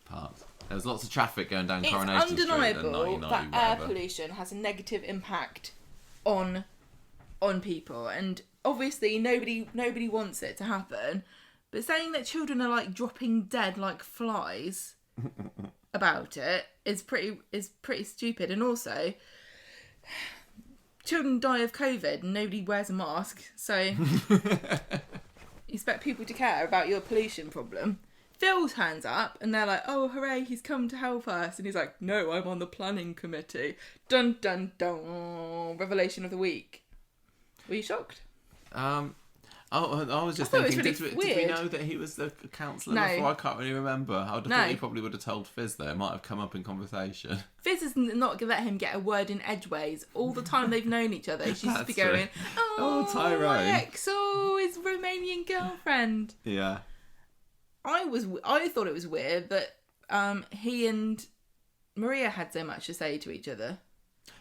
parked. There was lots of traffic going down Coronation Street. It's undeniable that air pollution has a negative impact on people, and obviously nobody wants it to happen. But saying that children are dropping dead like flies about it is pretty stupid. And also, children die of COVID and nobody wears a mask, so you expect people to care about your pollution problem. Phil turns up and they're like, oh hooray, he's come to help us, and he's like, no, I'm on the planning committee. Dun dun dun. Revelation of the week. Were you shocked? I was just thinking, did we know that he was the counsellor before? I can't really remember. I would have thought he probably would have told Fizz though. It might have come up in conversation. Fizz has not let him get a word in edgeways. All the time they've known each other, she used to be going, oh, Tyrone, my ex, his Romanian girlfriend. Yeah. I thought it was weird that he and Maria had so much to say to each other.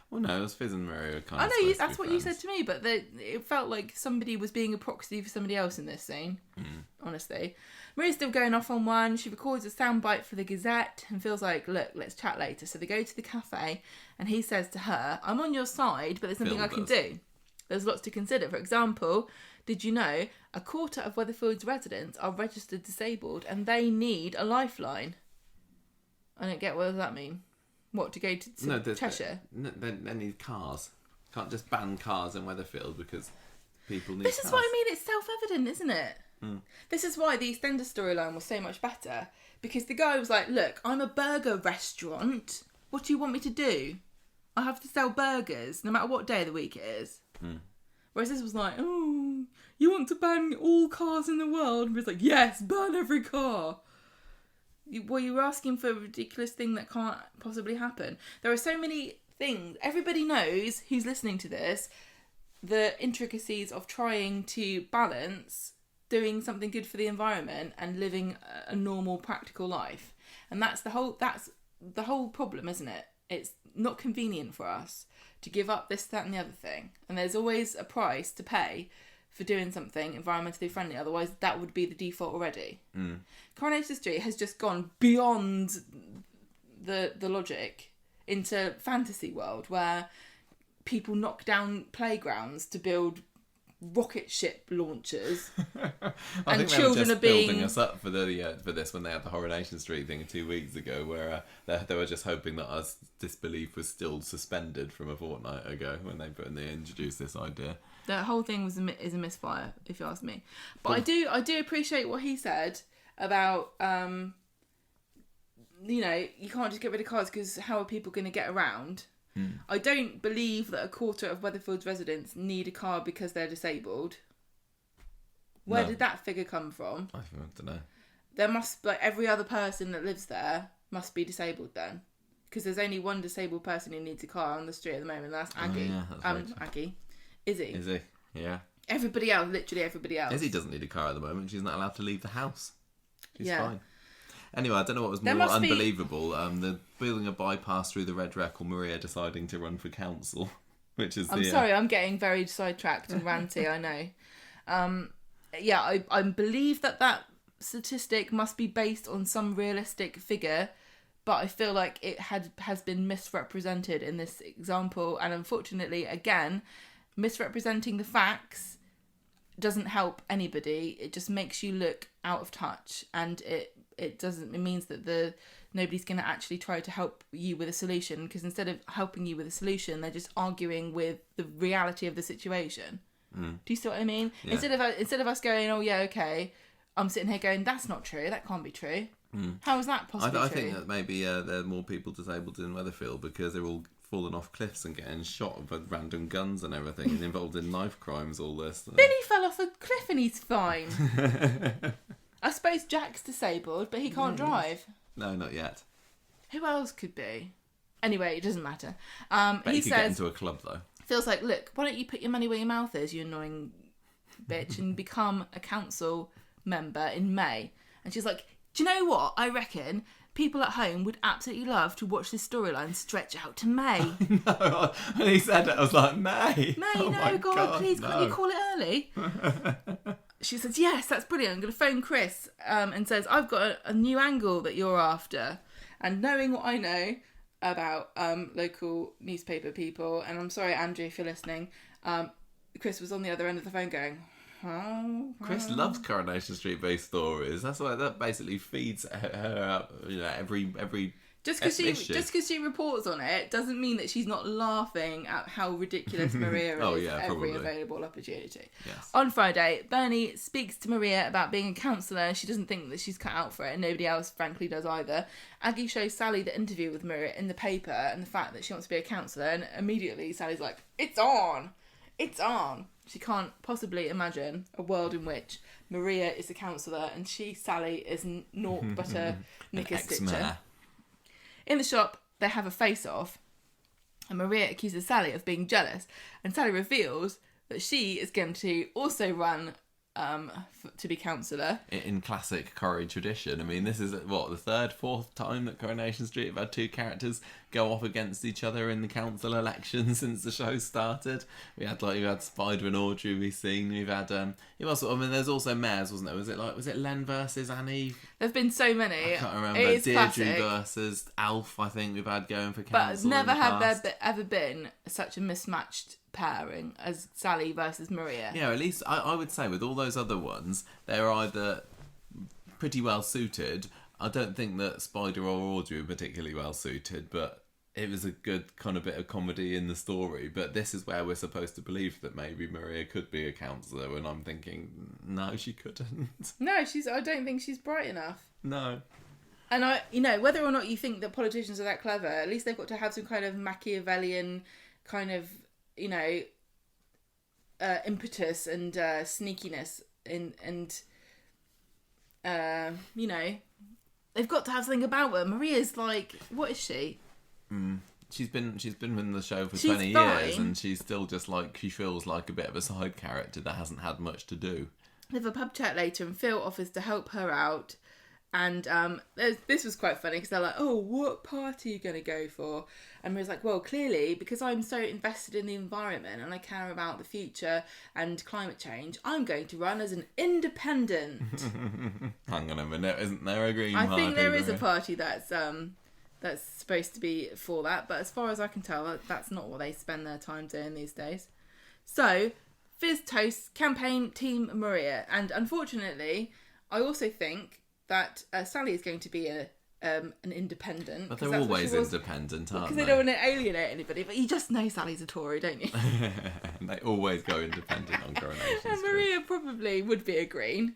Well, no, it was Fizz and Maria kind of. I know that's what you said to me, but it felt like somebody was being a proxy for somebody else in this scene. Honestly, Maria's still going off on one. She records a soundbite for the Gazette and feels like, look, let's chat later. So they go to the cafe, and he says to her, "I'm on your side, but there's nothing I can do. There's lots to consider. For example, did you know a quarter of Weatherfield's residents are registered disabled and they need a lifeline?" I don't get what does that mean. What, to go to Cheshire? They need cars. Can't just ban cars in Weatherfield because people need This cars. is what I mean, it's self-evident, isn't it? This is why the EastEnders storyline was so much better. Because the guy was like, look, I'm a burger restaurant. What do you want me to do? I have to sell burgers no matter what day of the week it is. Whereas this was like, oh, you want to ban all cars in the world? And he was like, yes, burn every car. Well, you were asking for a ridiculous thing that can't possibly happen. There are so many things. Everybody knows, who's listening to this, the intricacies of trying to balance doing something good for the environment and living a normal, practical life. And that's the whole problem, isn't it? It's not convenient for us to give up this, that and the other thing. And there's always a price to pay for doing something environmentally friendly. Otherwise, that would be the default already. Coronation Street has just gone beyond the logic into fantasy world where people knock down playgrounds to build rocket ship launchers, and children are being building us up for this when they had the Coronation Street thing 2 weeks ago, where they were just hoping that our disbelief was still suspended from a fortnight ago when they introduced this idea. The whole thing is a misfire, if you ask me. But I do appreciate what he said about you can't just get rid of cars because how are people going to get around? I don't believe that a quarter of Weatherfield's residents need a car because they're disabled. Where did that figure come from? I don't know. There must, every other person that lives there must be disabled then. Because there's only one disabled person who needs a car on the street at the moment, and that's Aggie. Oh, yeah, that's right. Aggie. Izzy, yeah. Everybody else, literally everybody else. Izzy doesn't need a car at the moment. She's not allowed to leave the house. She's fine. Anyway, I don't know what was more unbelievable. The building a bypass through the Red Wreck or Maria deciding to run for council, which is I'm sorry, I'm getting very sidetracked and ranty, I know. I believe that statistic must be based on some realistic figure, but I feel like it has been misrepresented in this example, and unfortunately, again, misrepresenting the facts doesn't help anybody. It just makes you look out of touch, and it means that nobody's going to actually try to help you with a solution, because instead of helping you with a solution, they're just arguing with the reality of the situation. Do you see what I mean? Yeah. Instead of us going, oh yeah, okay, I'm sitting here going, that's not true, that can't be true. How is that possibly true? I think that maybe there are more people disabled in Weatherfield because they're all falling off cliffs and getting shot with random guns and everything, and involved in knife crimes, all this. Billy fell off a cliff and he's fine. I suppose Jack's disabled, but he can't drive. No, not yet. Who else could be? Anyway, it doesn't matter. He says, get into a club, though. Feels like, look, why don't you put your money where your mouth is, you annoying bitch, and become a council member in May? And she's like, do you know what? I reckon people at home would absolutely love to watch this storyline stretch out to May. No, when he said it, I was like, May? May, oh no, God, please, no. Can't you call it early? She says, yes, that's brilliant. I'm going to phone Chris and says, I've got a new angle that you're after. And knowing what I know about local newspaper people, and I'm sorry, Andrew, if you're listening, Chris was on the other end of the phone going, Chris loves Coronation Street based stories. That's why that basically feeds her every Just because she reports on it doesn't mean that she's not laughing at how ridiculous Maria is at every available opportunity. Yes. On Friday, Bernie speaks to Maria about being a counsellor. She doesn't think that she's cut out for it, and nobody else, frankly, does either. Aggie shows Sally the interview with Maria in the paper and the fact that she wants to be a counsellor, and immediately Sally's like, "It's on! It's on!" She can't possibly imagine a world in which Maria is a counsellor and Sally, is naught but a knicker stitcher. In the shop, they have a face-off, and Maria accuses Sally of being jealous, and Sally reveals that she is going to also run to be counsellor. In classic Corrie tradition. I mean, this is, the third, fourth time that Coronation Street have had two characters go off against each other in the council election since the show started. We had Spider and Audrey we've seen. We've had, there's also Mares, wasn't there? Was it Len versus Annie? There's been so many. I can't remember. It is Deirdre classic. versus Alf, I think we've had going for council. But never have there ever been such a mismatched pairing as Sally versus Maria. Yeah, at least I would say with all those other ones, they're either pretty well suited. I don't think that Spider or Audrey were particularly well suited, but it was a good kind of bit of comedy in the story. But this is where we're supposed to believe that maybe Maria could be a counsellor, and I'm thinking, no, she couldn't. No, I don't think she's bright enough. No. And whether or not you think that politicians are that clever, at least they've got to have some kind of Machiavellian kind of, impetus and sneakiness they've got to have something about her. Maria's like, what is she? She's been in the show for 20 years, and she's still just like, she feels like a bit of a side character that hasn't had much to do. They have a pub chat later, and Phil offers to help her out. And this was quite funny because they're like, "Oh, what party are you going to go for?" And Maria's like, "Well, clearly, because I'm so invested in the environment and I care about the future and climate change, I'm going to run as an independent." Hang on a minute, isn't there a Green Party? I think there is a party that's supposed to be for that, but as far as I can tell, that's not what they spend their time doing these days. So, Fizz toasts campaign Team Maria, and unfortunately, I also think that Sally is going to be an independent. But they're always independent, aren't they? Because they don't want to alienate anybody. But you just know Sally's a Tory, don't you? They always go independent on Coronation Street. And Maria probably would be a Green.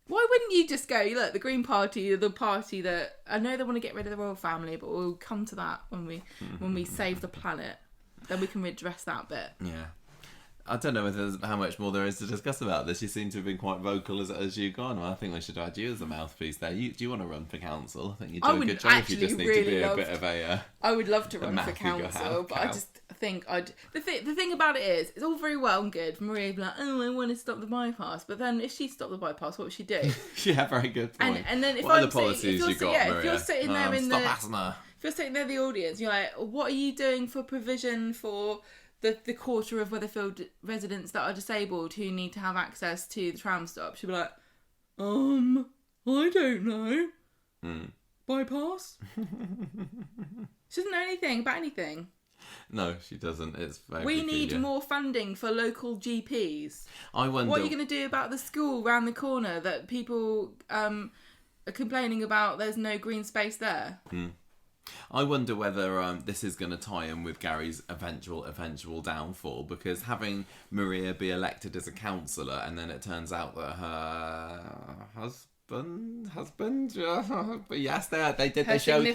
Why wouldn't you just go, look, the Green Party, the party that... I know they want to get rid of the royal family, but we'll come to that when we save the planet. Then we can redress that bit. Yeah. I don't know how much more there is to discuss about this. You seem to have been quite vocal as you've gone. Well, I think we should add you as a mouthpiece there. Do you want to run for council? I think you do a good job if you just need to be a bit of a... I would love to run for council, but I just think I'd... The thing about it is, it's all very well and good for Maria to be like, "Oh, I want to stop the bypass." But then if she stopped the bypass, what would she do? Yeah, very good point. And then if what are the policies you got, Maria? If you're sitting there in stop asthma. If you're sitting there in the audience, you're like, what are you doing for provision for... The quarter of Weatherfield residents that are disabled who need to have access to the tram stop? She'd be like, I don't know. Bypass? She doesn't know anything about anything. No, she doesn't. It's very We need more funding for local GPs. I wonder... What are you going to do about the school round the corner that people are complaining about there's no green space there? I wonder whether this is going to tie in with Gary's eventual downfall, because having Maria be elected as a councillor and then it turns out that her husband, yes, they showed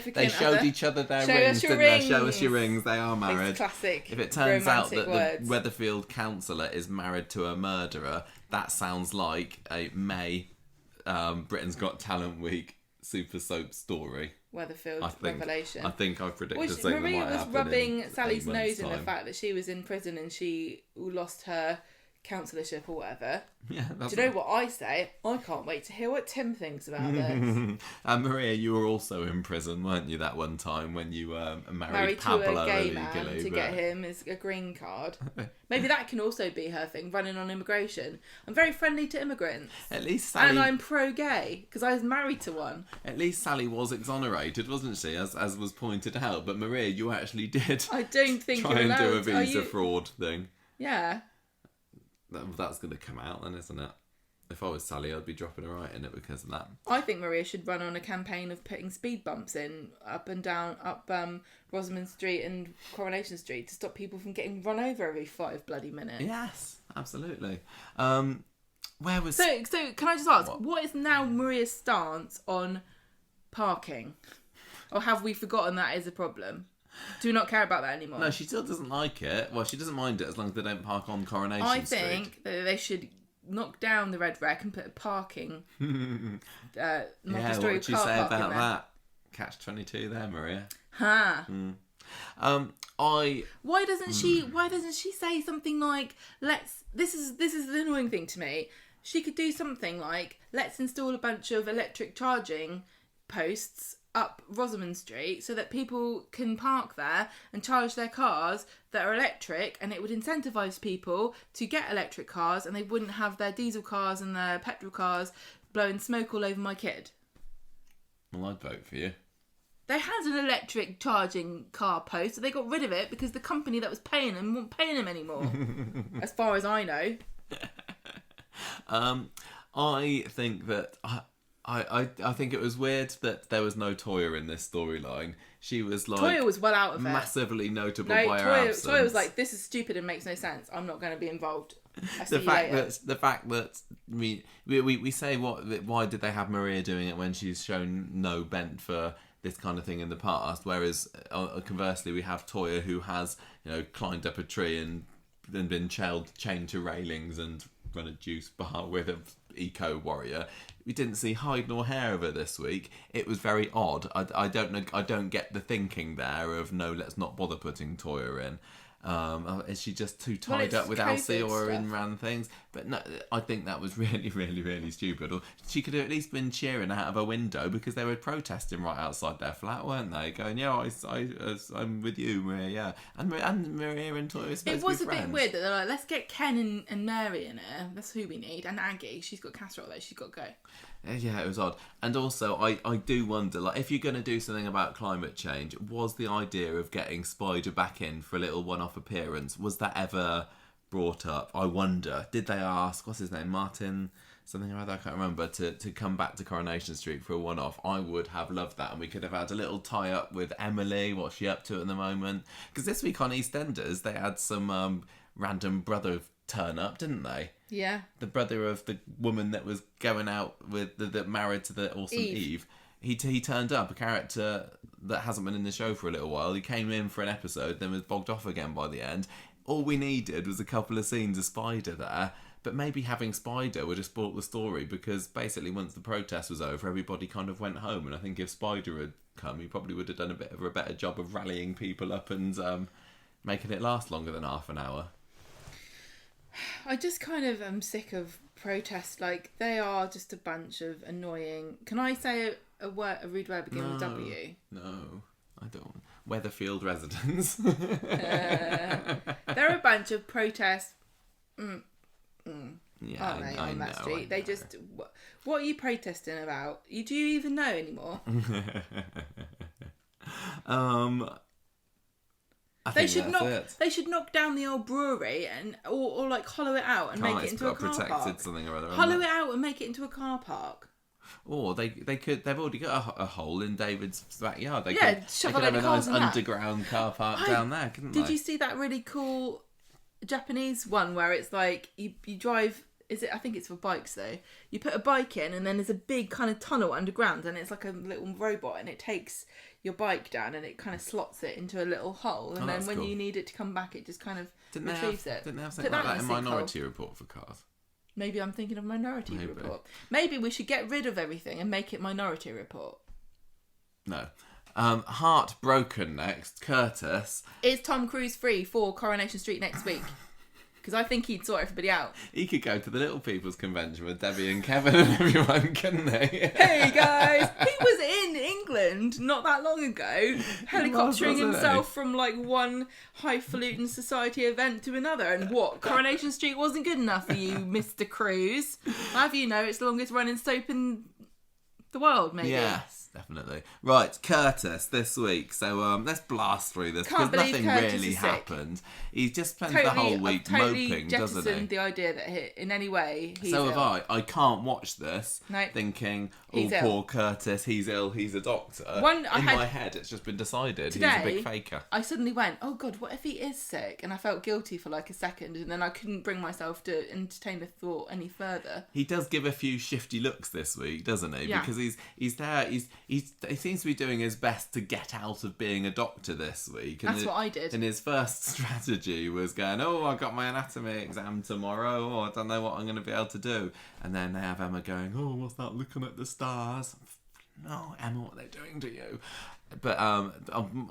each other their rings, didn't they? Show us your rings. They are married. It's classic. If it turns out that words. the Weatherfield councillor is married to a murderer, that sounds like a Britain's Got Talent Week super soap story. Weatherfield revelation. I think I predicted something Maria that might was happen rubbing in Sally's nose in the time. fact that she was in prison and she lost her councillorship or whatever. Yeah, do you know what I say? I can't wait to hear what Tim thinks about this. And Maria, you were also in prison, weren't you, that one time when you married Pablo to a gay illegally, man to get him a green card. Maybe that can also be her thing, running on immigration. I'm very friendly to immigrants. At least Sally... And I'm pro-gay, because I was married to one. At least Sally was exonerated, wasn't she, as was pointed out. But Maria, you actually did I don't think try and do a visa fraud thing. Yeah. that's going to come out then, isn't it? If I was Sally, I'd be dropping her right in it because of that. I think Maria should run on a campaign of putting speed bumps in up and down, up Rosamond Street and Coronation Street to stop people from getting run over every 5 bloody minutes. Yes, absolutely. Where was... So can I just ask, what is now Maria's stance on parking? Or have we forgotten that is a problem? Do we not care about that anymore? No, she still doesn't like it. Well, she doesn't mind it as long as they don't park on Coronation Street. I think that they should knock down the red wreck and put a parking multi-storey what would you car say park about in that? Catch-22 there, Maria. Ha. Why doesn't she say something like, this is the annoying thing to me. She could do something like, let's install a bunch of electric charging posts up Rosamond Street so that people can park there and charge their cars that are electric, and it would incentivise people to get electric cars and they wouldn't have their diesel cars and their petrol cars blowing smoke all over my kid. Well, I'd vote for you. They had an electric charging car post, so they got rid of it because the company that was paying them wasn't paying them anymore. As far as I know. I think that... I think it was weird that there was no Toya in this storyline. She was like... Toya was well out of it. Massively notable by her absence. Toya was like, this is stupid and makes no sense. I'm not going to be involved. The fact that we say why did they have Maria doing it when she's shown no bent for this kind of thing in the past, whereas conversely we have Toya who has climbed up a tree and been chained to railings and run a juice bar with an eco warrior. We didn't see hide nor hair of her this week. It was very odd. I don't know. I don't get the thinking there of no, let's not bother putting Toya in. Is she just too tied up with Elsie or in ran things? But no, I think that was really, really, really stupid. Or she could have at least been cheering out of her window because they were protesting right outside their flat, weren't they? Going, yeah, I'm with you, Maria. Yeah, and Maria and Toya are supposed to be friends. It was a bit weird that they're like, let's get Ken and Mary in here. That's who we need. And Aggie, she's got casserole though. She's got to go. Yeah, it was odd. And also, I do wonder, like, if you're going to do something about climate change, was the idea of getting Spider back in for a little one-off appearance, was that ever brought up? I wonder. Did they ask, what's his name, Martin something or other, I can't remember, to come back to Coronation Street for a one-off? I would have loved that, and we could have had a little tie-up with Emily, what's she up to at the moment? Because this week on EastEnders, they had some random brother turn up, didn't they? Yeah. The brother of the woman that was going out with that married to the awesome Eve. He turned up, a character that hasn't been in the show for a little while. He came in for an episode, then was bogged off again by the end. All we needed was a couple of scenes of Spider there, but maybe having Spider would have spoilt the story, because basically once the protest was over, everybody kind of went home, and I think if Spider had come, he probably would have done a better job of rallying people up and making it last longer than half an hour. I just kind of am sick of protests. Like, they are just a bunch of annoying... Can I say a rude word beginning with W? No, I don't. Weatherfield residents. They're a bunch of protests. Yeah, aren't they, I on that know, street? They just... What are you protesting about? Do you even know anymore? They should knock down the old brewery or like hollow it out and make it into a car park. Something or other, hollow it out and make it into a car park. Or they could. They've already got a hole in David's backyard. They could have a nice underground car park down there, couldn't they? Did you see that really cool Japanese one where it's like you drive? I think it's for bikes though. You put a bike in and then there's a big kind of tunnel underground and it's like a little robot and it takes your bike down and it kind of slots it into a little hole and then when you need it to come back it just kind of retrieves it. Didn't they have something like that in Minority Report for cars? Maybe I'm thinking of Minority Report. Maybe we should get rid of everything and make it Minority Report. No. Heartbroken next. Curtis. Is Tom Cruise free for Coronation Street next week? Because I think he'd sort everybody out. He could go to the Little People's Convention with Debbie and Kevin and everyone, couldn't he? Hey guys! He was in England not that long ago, helicoptering himself from like one highfalutin society event to another. And what? Coronation Street wasn't good enough for you, Mr. Cruise? Have you know it's the longest running soap in the world, maybe? Yes. definitely. Right, Curtis this week. So let's blast through this because nothing really happened. He just spends the whole week moping, doesn't he? The idea that in any way he's so ill. have I can't watch this thinking, oh, poor Curtis, he's ill, he's a doctor. My head, it's just been decided today, he's a big faker. I suddenly went, oh God, what if he is sick? And I felt guilty for like a second, and then I couldn't bring myself to entertain the thought any further. He does give a few shifty looks this week, doesn't he? Yeah. Because he's there. He seems to be doing his best to get out of being a doctor this week. And that's what I did. And his first strategy was going, oh, I got my anatomy exam tomorrow. Oh, I don't know what I'm going to be able to do. And then they have Emma going, oh, what's that? Looking at the stars. No, Emma, what are they doing to you? But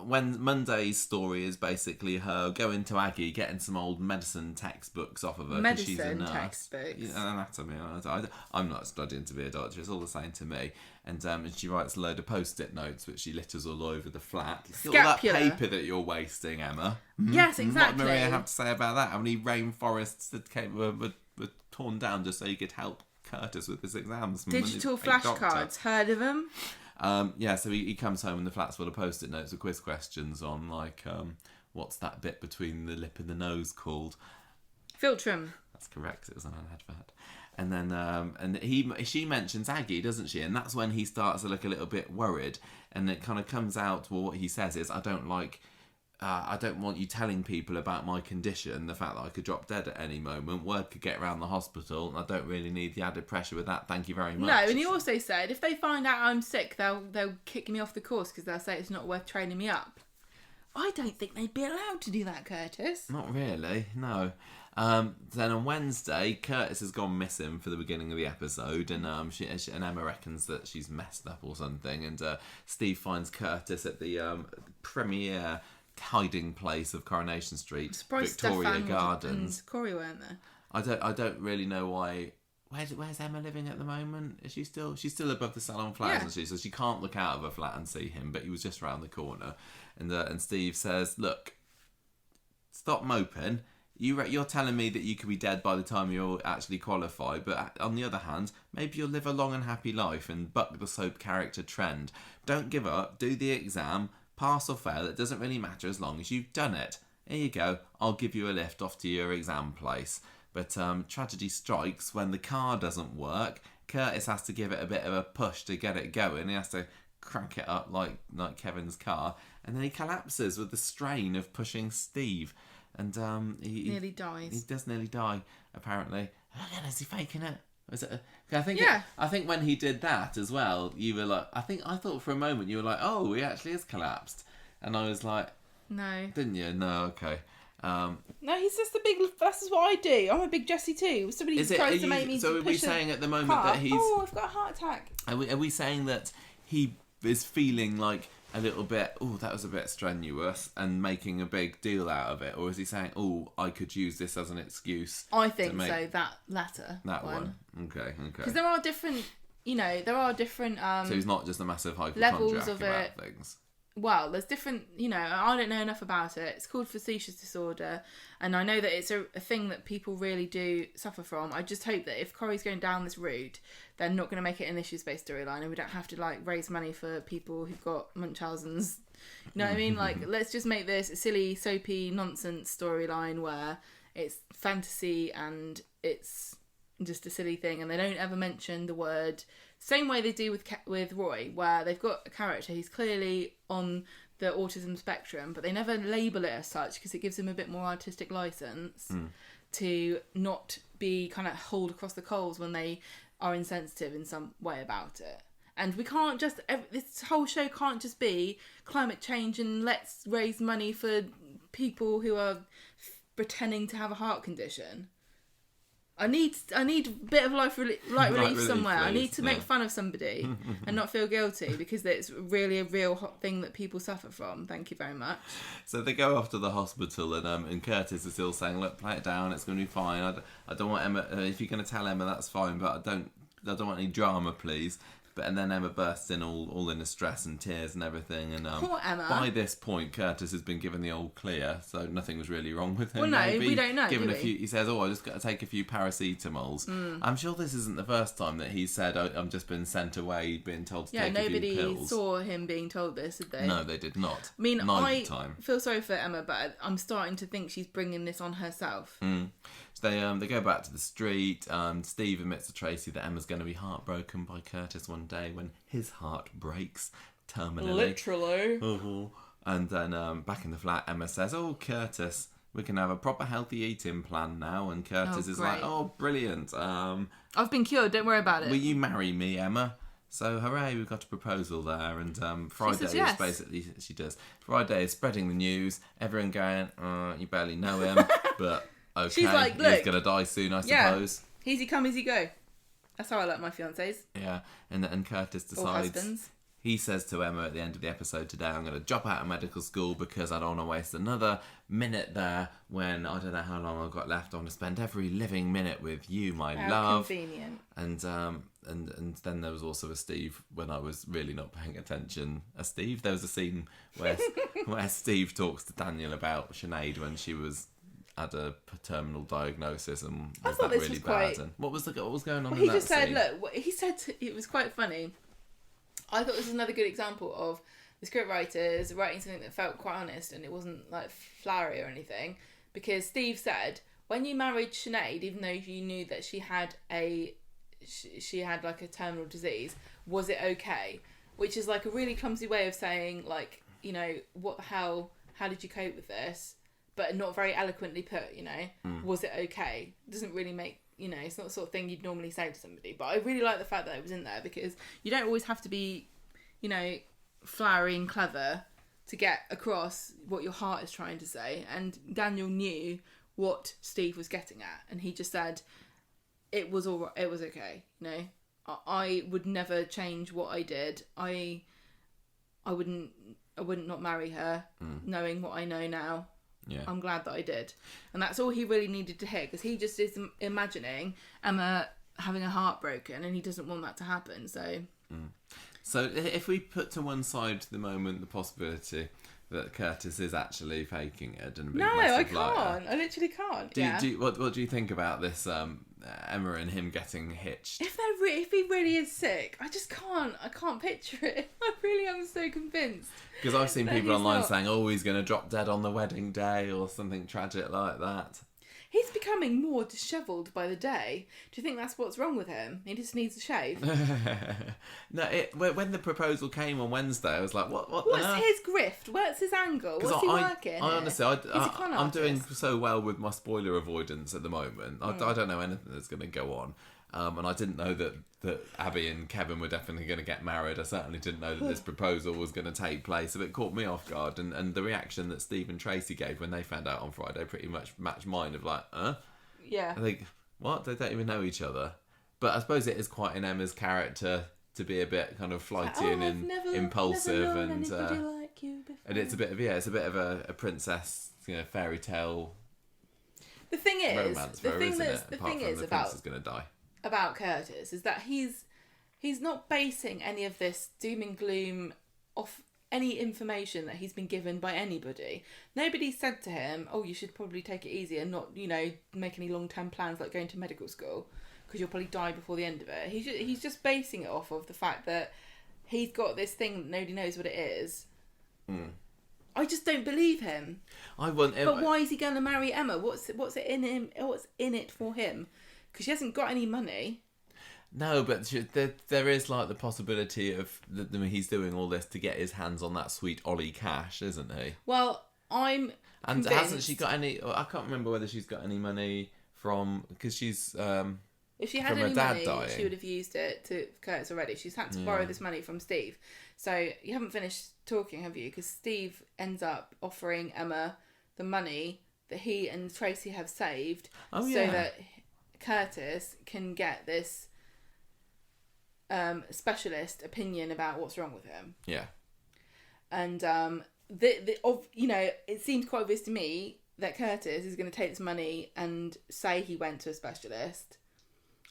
when Monday's story is basically her going to Aggie, getting some old medicine textbooks off of her because she's a nurse. Textbooks. Anatomy. I'm not studying to be a doctor. It's all the same to me. And she writes a load of post-it notes which she litters all over the flat. All that paper that you're wasting, Emma. Yes, exactly. What did Maria have to say about that? How many rainforests that were torn down just so you could help Curtis with his exams? Digital flashcards. Heard of them? So he comes home and the flat's full of post-it notes with quiz questions on like what's that bit between the lip and the nose called? Filtrum. That's correct. It was on an advert. And then she mentions Aggie, doesn't she? And that's when he starts to look a little bit worried. And it kind of comes out. Well, what he says is, I don't want you telling people about my condition, the fact that I could drop dead at any moment. Word could get around the hospital, and I don't really need the added pressure with that. Thank you very much. No, and he also said if they find out I'm sick, they'll kick me off the course because they'll say it's not worth training me up. I don't think they'd be allowed to do that, Curtis. Not really, no. Then on Wednesday, Curtis has gone missing for the beginning of the episode, and and Emma reckons that she's messed up or something, and Steve finds Curtis at the premiere hiding place of Coronation Street, Victoria Gardens. And Corey weren't there. I don't really know why. Where's Emma living at the moment? Is she still? She's still above the salon flat, isn't she? So she can't look out of her flat and see him. But he was just round the corner, and Steve says, "Look, stop moping. You're telling me that you could be dead by the time you're actually qualified, but on the other hand, maybe you'll live a long and happy life and buck the soap character trend. Don't give up. Do the exam." Pass or fail, it doesn't really matter as long as you've done it. Here you go, I'll give you a lift off to your exam place. But tragedy strikes when the car doesn't work. Curtis has to give it a bit of a push to get it going. He has to crank it up like Kevin's car. And then he collapses with the strain of pushing Steve. And he nearly dies. He does nearly die, apparently. Again, is he faking it? I think when he did that as well, you were like, I thought for a moment you were like, oh, he actually is collapsed, and I was like, no, didn't you? No, okay. No, he's just a big. That's what I do. I'm a big Jessie too. Somebody tries to make me. So are we saying at the moment that he's? Oh, I've got a heart attack. Are we saying that he is feeling like a little bit? Oh, that was a bit strenuous, and making a big deal out of it, or is he saying, oh, I could use this as an excuse? I think so. That latter. That one. Okay. Because there are different. So he's not just a massive levels of about things. Well, there's different, I don't know enough about it. It's called facetious disorder, and I know that it's a thing that people really do suffer from. I just hope that if Corey's going down this route, they're not going to make it an issues-based storyline, and we don't have to, raise money for people who've got Munchausen's. You know what I mean? Let's just make this a silly, soapy, nonsense storyline where it's fantasy and it's just a silly thing, and they don't ever mention the word. Same way they do with Roy, where they've got a character who's clearly on the autism spectrum, but they never label it as such because it gives him a bit more artistic license to not be kind of hauled across the coals when they are insensitive in some way about it. And we can't just... This whole show can't just be climate change and let's raise money for people who are pretending to have a heart condition. I need a bit of light relief somewhere. Please. I need to make fun of somebody and not feel guilty because it's really a real hot thing that people suffer from. Thank you very much. So they go off to the hospital and Curtis is still saying, look, play it down, it's going to be fine. I don't want Emma, if you're going to tell Emma, that's fine, but I don't want any drama, please. and then Emma bursts in all in distress and tears and everything. And Poor Emma. By this point, Curtis has been given the all clear, so nothing was really wrong with him. Well, no, maybe. we don't know. Given he says, "Oh, I just got to take a few paracetamols." I'm sure this isn't the first time that he said, "I'm just been sent away, being told to take a few pills." Yeah, nobody saw him being told this, did they? No, they did not. I mean, I time. feel sorry for Emma, but I'm starting to think she's bringing this on herself. So they go back to the street. Steve admits to Tracy that Emma's going to be heartbroken by Curtis one day when his heart breaks terminally. Literally. And then back in the flat, Emma says, "Oh, Curtis, we can have a proper healthy eating plan now." And Curtis is like, "Oh, brilliant. I've been cured. Don't worry about it. Will you marry me, Emma?" So hooray, we've got a proposal there. And Friday says yes. is basically, she does. Friday is spreading the news. Everyone going, "You barely know him, but okay, She's like, "Look, he's going to die soon, I suppose." Easy come, easy go. That's how I like my fiancés. Yeah, and Curtis decides. Or husbands. He says to Emma at the end of the episode today, "I'm going to drop out of medical school because I don't want to waste another minute there when I don't know how long I've got left. I want to spend every living minute with you, my love." Convenient. And then there was also a Steve when I was really not paying attention. There was a scene where where Steve talks to Daniel about Sinead when she had a terminal diagnosis and was that really bad? And what was going on? Well, in he that just said, scene? "Look," he said it was quite funny. I thought this was another good example of the script writers writing something that felt quite honest and it wasn't like flowery or anything. Because Steve said, when you married Sinead, even though you knew that she had like a terminal disease, was it okay? Which is like a really clumsy way of saying, like, you know, how did you cope with this? But not very eloquently put, you know, was it okay? It doesn't really make, you know, it's not the sort of thing you'd normally say to somebody. But I really like the fact that it was in there because you don't always have to be, you know, flowery and clever to get across what your heart is trying to say. And Daniel knew what Steve was getting at. And he just said, it was all right, it was okay, you know. I would never change what I did. I wouldn't not marry her knowing what I know now. Yeah. I'm glad that I did. And that's all he really needed to hear because he just is imagining Emma having a heart broken and he doesn't want that to happen. So if we put to one side the moment the possibility that Curtis is actually faking it and being I can't. I literally can't. What do you think about this Emma and him getting hitched? If he really is sick, I just can't. I can't picture it. I really am so convinced. Because I've seen people online saying, "Oh, he's going to drop dead on the wedding day" or something tragic like that. He's becoming more dishevelled by the day. Do you think that's what's wrong with him? He just needs a shave. No, when the proposal came on Wednesday, I was like, "What's his grift? What's his angle? What's he working?" I'm doing so well with my spoiler avoidance at the moment. I don't know anything that's going to go on. And I didn't know that Abi and Kevin were definitely going to get married. I certainly didn't know that this proposal was going to take place. So it caught me off guard. And the reaction that Steve and Tracy gave when they found out on Friday pretty much matched mine of like, Yeah. I think, what? They don't even know each other. But I suppose it is quite in Emma's character to be a bit kind of flighty and impulsive. Like you before. And it's a bit of a princess, you know, fairy tale. The thing is, romance the for her, thing isn't is, it? the Apart thing from is the prince is going to die. About Curtis is that he's not basing any of this doom and gloom off any information that he's been given by anybody. Nobody said to him, "Oh, you should probably take it easy and not, you know, make any long-term plans like going to medical school because you'll probably die before the end of it." He's just basing it off of the fact that he's got this thing that nobody knows what it is. I just don't believe him. But why is he going to marry Emma? What's it in him? What's in it for him? Because she hasn't got any money. No, but there is like the possibility of he's doing all this to get his hands on that sweet Ollie cash, isn't he? Well, I'm convinced... hasn't she got any? I can't remember whether she's got any money from because she's. If she had any money, she would have used it to Curtis already. She's had to borrow this money from Steve. So you haven't finished talking, have you? Because Steve ends up offering Emma the money that he and Tracy have saved so that Curtis can get this specialist opinion about what's wrong with him. Yeah. And it seems quite obvious to me that Curtis is going to take this money and say he went to a specialist.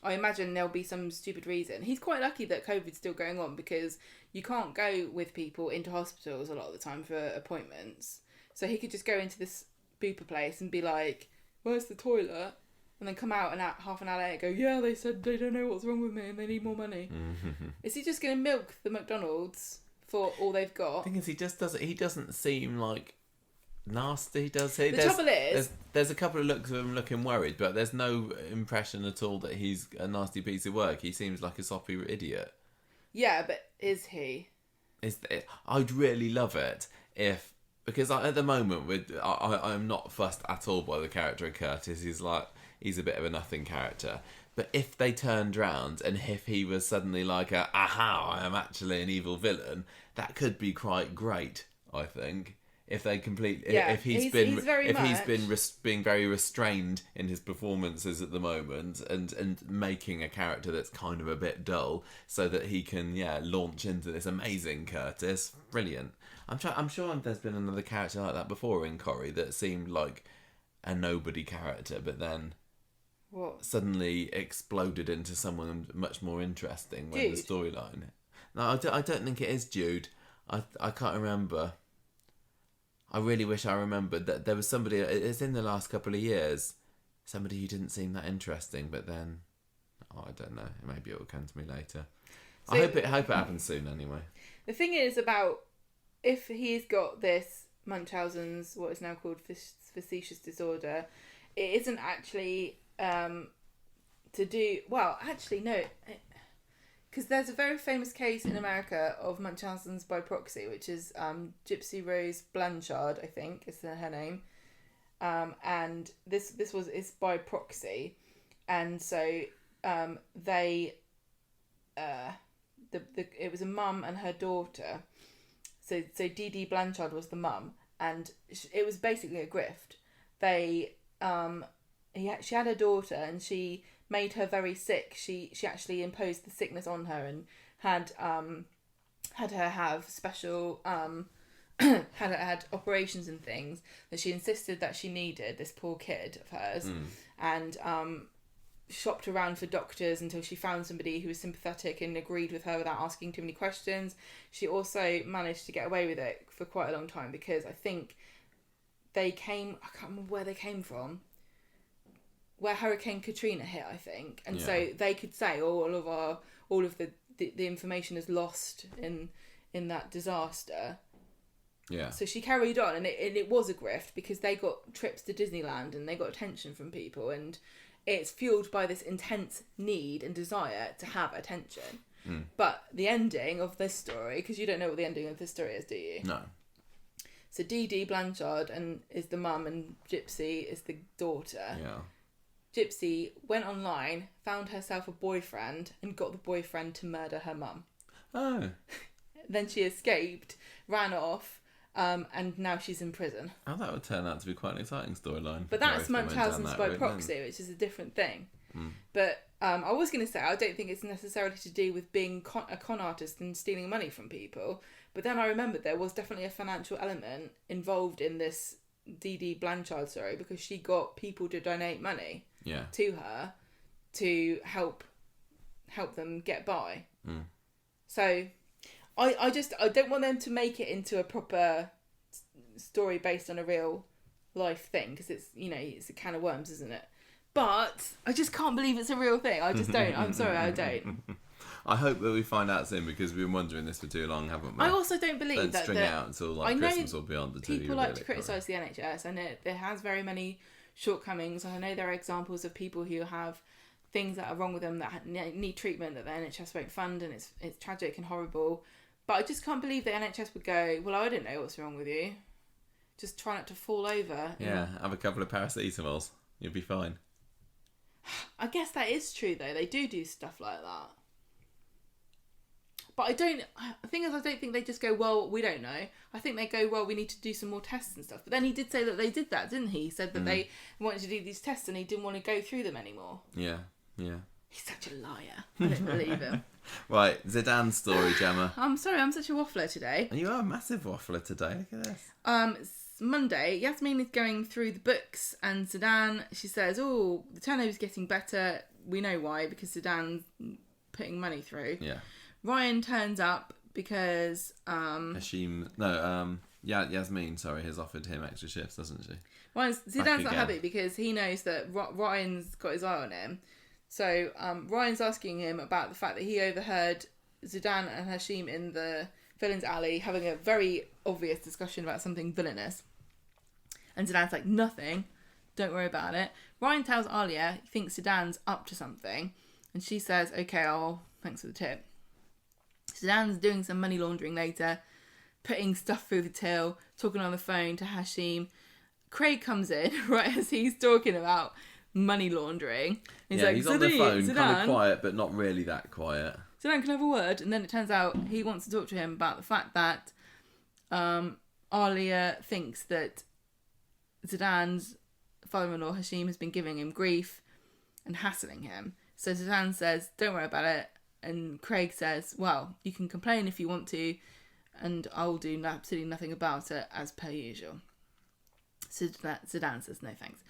I imagine there'll be some stupid reason. He's quite lucky that COVID's still going on because you can't go with people into hospitals a lot of the time for appointments. So he could just go into this booper place and be like, where's the toilet? And then come out and half an hour later go, yeah, they said they don't know what's wrong with me and they need more money. Is he just going to milk the McDonald's for all they've got? The thing is, he doesn't seem like nasty, does he? The trouble is... There's a couple of looks of him looking worried, but there's no impression at all that he's a nasty piece of work. He seems like a soppy idiot. Yeah, but is he? I'd really love it if... Because at the moment, I'm not fussed at all by the character of Curtis. He's a bit of a nothing character. But if they turned round and if he was suddenly like I am actually an evil villain, that could be quite great, I think. If they if he's been being very restrained in his performances at the moment and making a character that's kind of a bit dull so that he can launch into this amazing Curtis. Brilliant. I'm sure there's been another character like that before in Corrie that seemed like a nobody character, but then suddenly exploded into someone much more interesting when the storyline. No, I don't think it is Jude. I can't remember. I really wish I remembered that there was somebody. It's in the last couple of years. Somebody who didn't seem that interesting, but then I don't know. Maybe it will come to me later. So, I hope it happens soon. Anyway, the thing is about if he's got this Munchausen's, what is now called facetious disorder, it isn't actually to do... Well, actually, no. Because there's a very famous case in America of Munchausen's by proxy, which is Gypsy Rose Blanchard, I think, is her name. And this is by proxy. And so it was a mum and her daughter. So Dee Dee Blanchard was the mum, and it was basically a grift. She had a daughter, and she made her very sick. She actually imposed the sickness on her and had her have special had operations and things that she insisted that she needed. This poor kid of hers, and shopped around for doctors until she found somebody who was sympathetic and agreed with her without asking too many questions. She also managed to get away with it for quite a long time because I think I can't remember where they came from, where Hurricane Katrina hit, I think. And so they could say all of the information is lost in that disaster. Yeah. So she carried on, and it was a grift because they got trips to Disneyland and they got attention from people, and it's fueled by this intense need and desire to have attention. But the ending of this story, because you don't know what the ending of this story is, do you? No. So Dee Dee Blanchard is the mum and Gypsy is the daughter. Yeah. Gypsy went online, found herself a boyfriend, and got the boyfriend to murder her mum. Oh. Then she escaped, ran off, and now she's in prison. Oh, that would turn out to be quite an exciting storyline. But that's Munchausen's by proxy, which is a different thing. But I was going to say, I don't think it's necessarily to do with being a con artist and stealing money from people. But then I remembered there was definitely a financial element involved in this Dee Dee Blanchard story because she got people to donate money to her to help them get by. So I don't want them to make it into a proper story based on a real life thing because it's a can of worms, isn't it? But I just can't believe it's a real thing. I just don't. I'm sorry, I don't. I hope that we find out soon because we've been wondering this for too long, haven't we? I also don't believe that string out until Christmas or beyond the two. People like to criticise the NHS, and it has very many shortcomings. And I know there are examples of people who have things that are wrong with them that need treatment that the NHS won't fund, and it's tragic and horrible. But I just can't believe the NHS would go, well, I don't know what's wrong with you. Just try not to fall over. Yeah, have a couple of paracetamols. You'll be fine. I guess that is true, though. They do stuff like that. But the thing is, I don't think they just go, well, we don't know. I think they go, well, we need to do some more tests and stuff. But then he did say that they did that, didn't he? He said that they wanted to do these tests and he didn't want to go through them anymore. Yeah. He's such a liar. I don't believe him. Right, Zidane's story, Gemma. I'm sorry, I'm such a waffler today. You are a massive waffler today. Look at this. Monday, Yasmin is going through the books and Zidane, she says, oh, the turnover's getting better. we know why, because Sedan's putting money through. Yeah. Ryan turns up because Yasmeen, sorry, has offered him extra shifts, doesn't she? Sedan's not happy because he knows that Ryan's got his eye on him. So Ryan's asking him about the fact that he overheard Zidane and Hashim in the villain's alley having a very obvious discussion about something villainous. And Zidane's like, nothing, don't worry about it. Ryan tells Alia he thinks Zidane's up to something, and she says, okay, thanks for the tip. Zidane's doing some money laundering later, putting stuff through the till, talking on the phone to Hashim. Craig comes in right as he's talking about money laundering. He's on the phone, kind of quiet, but not really that quiet. Zidane can have a word, and then it turns out he wants to talk to him about the fact that Alia thinks that Zidane's father-in-law Hashim has been giving him grief and hassling him. So Zidane says, don't worry about it, and Craig says, well, you can complain if you want to, and I'll do absolutely nothing about it, as per usual. So Zidane says, no thanks.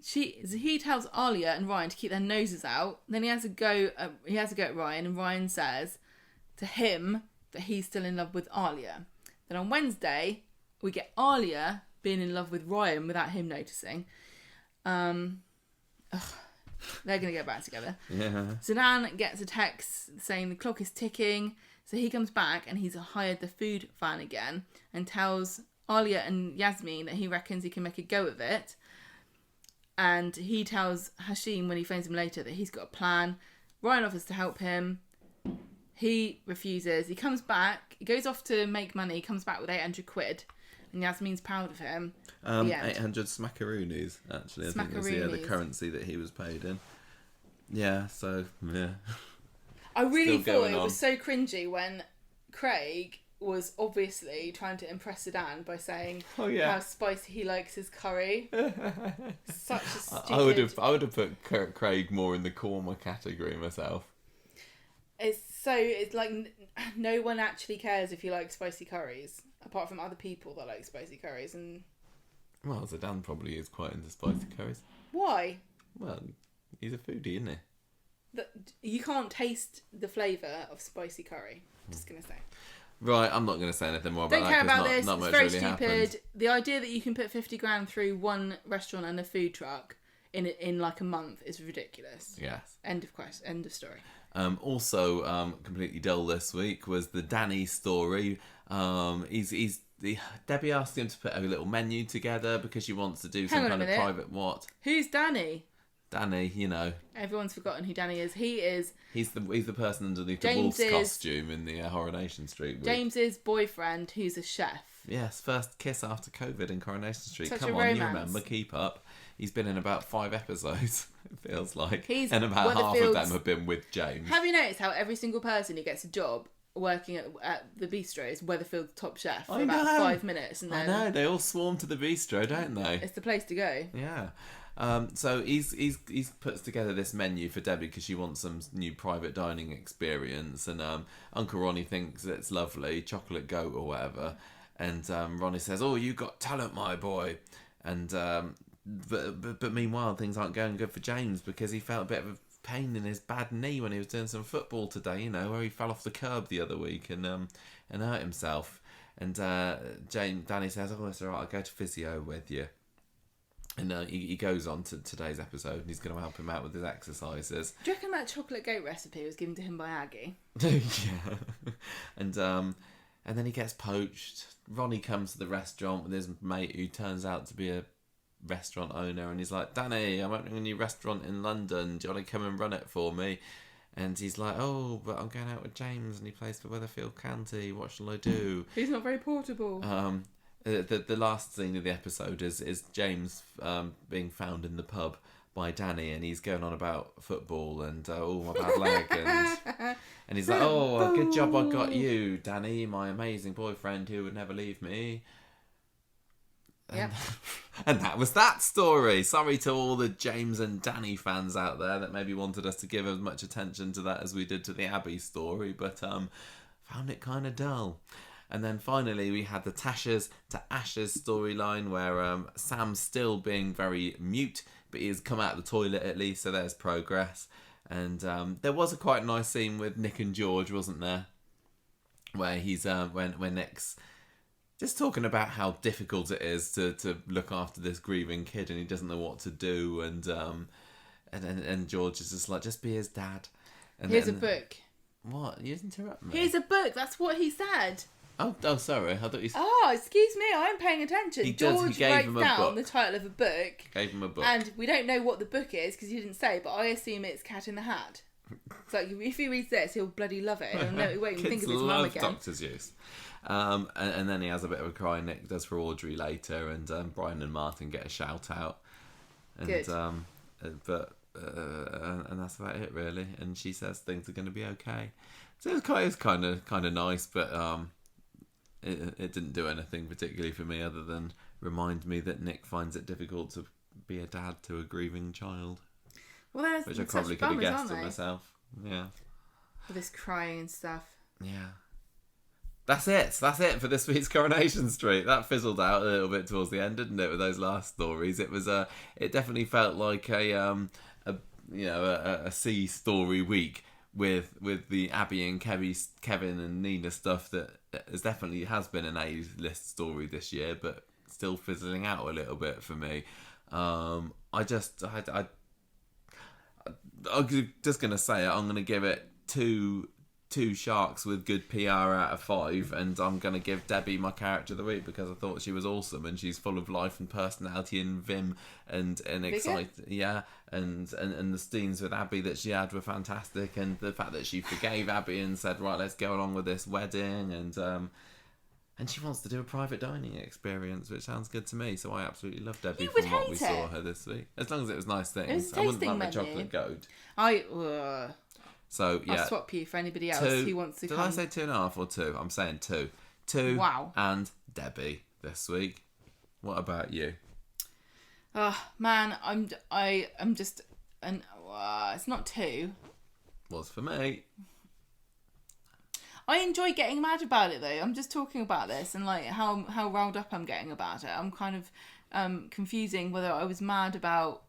He tells Alia and Ryan to keep their noses out. Then he has a go at Ryan, and Ryan says to him that he's still in love with Alia. Then on Wednesday, we get Alia being in love with Ryan without him noticing. They're going to get back together. Yeah. Zidane gets a text saying the clock is ticking. So he comes back and he's hired the food van again and tells Alia and Yasmeen that he reckons he can make a go of it. And he tells Hashim when he phones him later that he's got a plan. Ryan offers to help him. He refuses. He comes back. He goes off to make money. He comes back with 800 quid. And Yasmeen's proud of him. 800 smackaroonies, actually. I think was the currency that he was paid in. Yeah, so, yeah. I really thought it was so cringy when Craig was obviously trying to impress Zidane by saying how spicy he likes his curry. Such a stupid... I would have put Craig more in the Korma category myself. It's like no one actually cares if you like spicy curries, apart from other people that like spicy curries. And well, Zidane probably is quite into spicy curries. Why? Well, he's a foodie, isn't he? You can't taste the flavour of spicy curry. I'm just going to say. Right, I'm not going to say anything more about that. Don't care about this. Not it's much very really stupid. happened. The idea that you can put 50 grand through one restaurant and a food truck in like a month is ridiculous. Yes. End of story. Also, completely dull this week was the Danny story. Debbie asked him to put a little menu together because she wants to do some kind of private what? Who's Danny? Danny, you know. Everyone's forgotten who Danny is. He's the person underneath the wolf's costume in the Coronation Street. James's boyfriend, who's a chef. Yes, first kiss after COVID in Coronation Street. Such Come a on, romance. you remember, keep up. He's been in about 5 episodes, it feels like. And about half of them have been with James. Have you noticed how every single person who gets a job working at the bistro is Weatherfield's top chef for about 5 minutes? And then I know, they all swarm to the bistro, don't they? It's the place to go. Yeah. So he's puts together this menu for Debbie because she wants some new private dining experience, and Uncle Ronnie thinks it's lovely, chocolate goat or whatever, and Ronnie says, "Oh, you got talent, my boy," and but meanwhile things aren't going good for James because he felt a bit of a pain in his bad knee when he was doing some football today, you know, where he fell off the curb the other week and hurt himself, and Danny says, "Oh, it's all right, I'll go to physio with you." And he goes on to today's episode and he's going to help him out with his exercises. Do you reckon that chocolate goat recipe was given to him by Aggie? Yeah. And then he gets poached. Ronnie comes to the restaurant with his mate who turns out to be a restaurant owner, and he's like, "Danny, I'm opening a new restaurant in London. Do you want to come and run it for me?" And he's like, "Oh, but I'm going out with James and he plays for Weatherfield County. What shall I do?" He's not very portable. The last scene of the episode is James being found in the pub by Danny, and he's going on about football and my bad leg, and he's like, "Oh, good job I got you, Danny, my amazing boyfriend who would never leave me." Yep. And that was that story. Sorry to all the James and Danny fans out there that maybe wanted us to give as much attention to that as we did to the Abi story, but found it kind of dull. And then finally we had the Tasha's to Ashes storyline where Sam's still being very mute but he's come out of the toilet at least, so there's progress. And there was a quite nice scene with Nick and George, wasn't there? Where he's when Nick's just talking about how difficult it is to look after this grieving kid, and he doesn't know what to do, and George is just like, just be his dad. And Here's a book. What? You interrupt me. Here's a book. That's what he said. Oh, sorry. I thought you. Oh, excuse me. I'm paying attention. George writes down the title of a book. Gave him a book. And we don't know what the book is because you didn't say, but I assume it's Cat in the Hat. It's like, if he reads this, he'll bloody love it. He'll know, he won't even think of his mum again. Doctor Seuss. And then he has a bit of a cry. Nick does for Audrey later, and Brian and Martin get a shout out. And, good. And that's about it, really. And she says things are going to be okay. So it was kind of nice, but it didn't do anything particularly for me other than remind me that Nick finds it difficult to be a dad to a grieving child. Well, which I probably could have guessed it myself. Yeah. With this crying and stuff. Yeah. That's it for this week's Coronation Street. That fizzled out a little bit towards the end, didn't it, with those last stories? It was it definitely felt like a C story week with the Abi and Kevin and Nina stuff that has been an A-list story this year, but still fizzling out a little bit for me. I'm just gonna say it. I'm gonna give it two sharks with good PR out of 5, and I'm gonna give Debbie my character of the week because I thought she was awesome and she's full of life and personality and vim and excitement. Yeah, and the scenes with Abi that she had were fantastic, and the fact that she forgave Abi and said, right, let's go along with this wedding, and she wants to do a private dining experience, which sounds good to me. So I absolutely love Debbie from what we saw her this week. As long as it was nice things. I wouldn't like my chocolate goat. So yeah, I'll swap you for anybody else 2, who wants to did come. I say 2.5 or 2? I'm saying 2. 2. Wow. And Debbie this week. What about you? Oh man, I'm just it's not 2. Was for me. I enjoy getting mad about it though. I'm just talking about this and like how riled up I'm getting about it. I'm kind of confusing whether I was mad about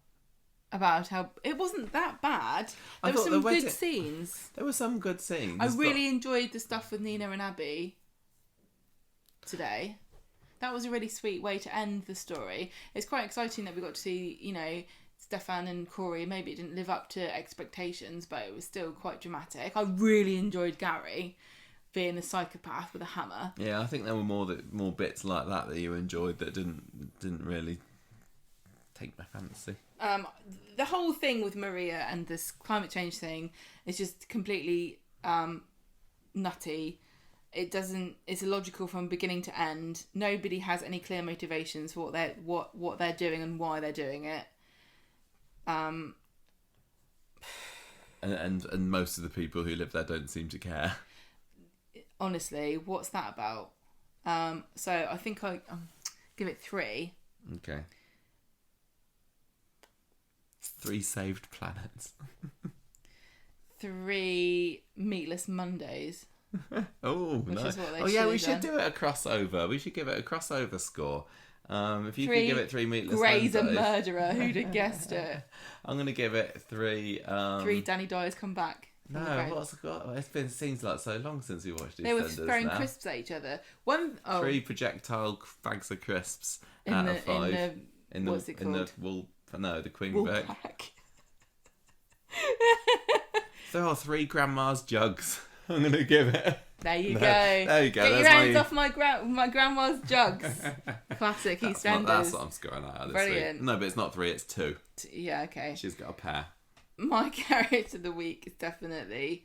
how it wasn't that bad. There were some good scenes. There were some good scenes. I really enjoyed the stuff with Nina and Abi today. That was a really sweet way to end the story. It's quite exciting that we got to see, Stefan and Corey. Maybe it didn't live up to expectations, but it was still quite dramatic. I really enjoyed Gary being a psychopath with a hammer. Yeah, I think there were more bits like that you enjoyed that didn't really take my fancy. The whole thing with Maria and this climate change thing is just completely nutty. It's illogical from beginning to end. Nobody has any clear motivations for what they're doing and why they're doing it. And most of the people who live there don't seem to care. Honestly, what's that about? So I think I give it 3. Okay. 3 saved planets. 3 meatless Mondays. Oh, nice. We should do it a crossover. We should give it a crossover score. If you could give it 3 meatless Grey's Mondays. a murderer. Who'd have guessed it? I'm going to give it 3. 3 Danny Dyer's come back. No, seems like so long since we watched these. They were throwing crisps at each other. 3 projectile bags of crisps out of 5. What's it called? The Queen Vic. There are 3 grandma's jugs. I'm going to give it. There you go. There you go. Get your hands off my grandma's jugs. Classic EastEnders. That's what I'm scoring out of this Brilliant. week. No, but it's not 3, it's 2. Yeah, okay. She's got a pair. My character of the week is definitely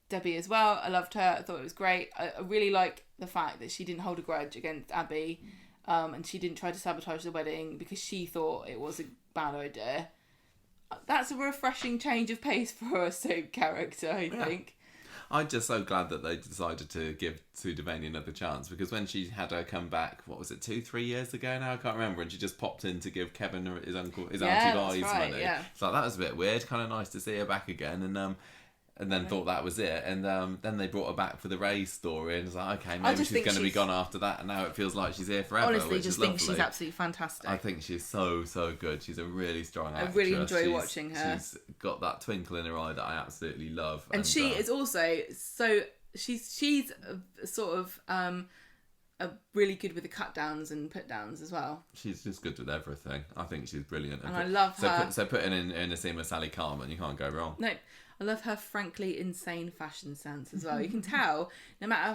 Debbie as well. I loved her. I thought it was great. I really like the fact that she didn't hold a grudge against Abi, and she didn't try to sabotage the wedding because she thought it was a bad idea. That's a refreshing change of pace for a soap character, I think. I'm just so glad that they decided to give Sue Devaney another chance, because when she had her come back, what was it, 2-3 years ago now? I can't remember. And she just popped in to give Kevin his auntie Vi's money. Yeah. So that was a bit weird. Kind of nice to see her back again. And and then thought that was it, and then they brought her back for the Ray story, and it's like, okay, maybe she's going to be gone after that, and now it feels like she's here forever. Honestly, which just is think lovely. she's absolutely fantastic. I think she's so good. She's a really strong actress. I really enjoy watching her. She's got that twinkle in her eye that I absolutely love, and she is also so she's a sort of really good with the cut downs and put downs as well. She's just good with everything. I think she's brilliant. And I love her. So putting in a scene with Sally Carman, you can't go wrong. No, I love her frankly insane fashion sense as well. You can tell, no matter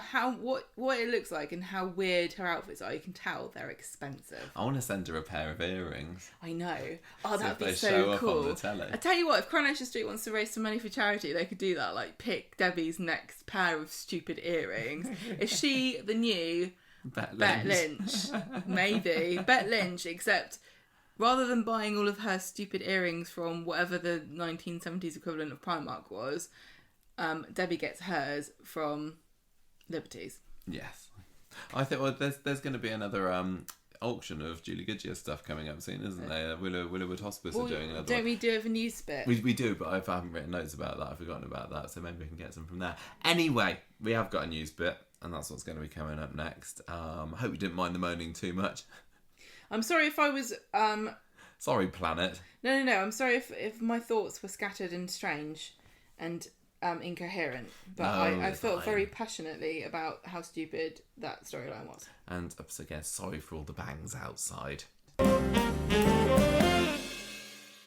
what it looks like and how weird her outfits are, you can tell they're expensive. I want to send her a pair of earrings. I know. Oh, that'd be so so up cool. on the telly. I tell you what, if Coronation Street wants to raise some money for charity, they could do that. Like, pick Debbie's next pair of stupid earrings. Is she the new Bet Lynch? Maybe. Bet Lynch, except rather than buying all of her stupid earrings from whatever the 1970s equivalent of Primark was, Debbie gets hers from Liberty's. Yes. I think, well, there's going to be another auction of Julie Goodyear stuff coming up soon, isn't there? Willowwood Hospice are doing another Don't we do it for news bit? We do, but I haven't written notes about that. I've forgotten about that, so maybe we can get some from there. Anyway, we have got a news bit, and that's what's going to be coming up next. I hope you didn't mind the moaning too much. I'm sorry if I was... Sorry, Planet. No. I'm sorry if my thoughts were scattered and strange and incoherent. But I felt very passionately about how stupid that storyline was. And again, sorry for all the bangs outside.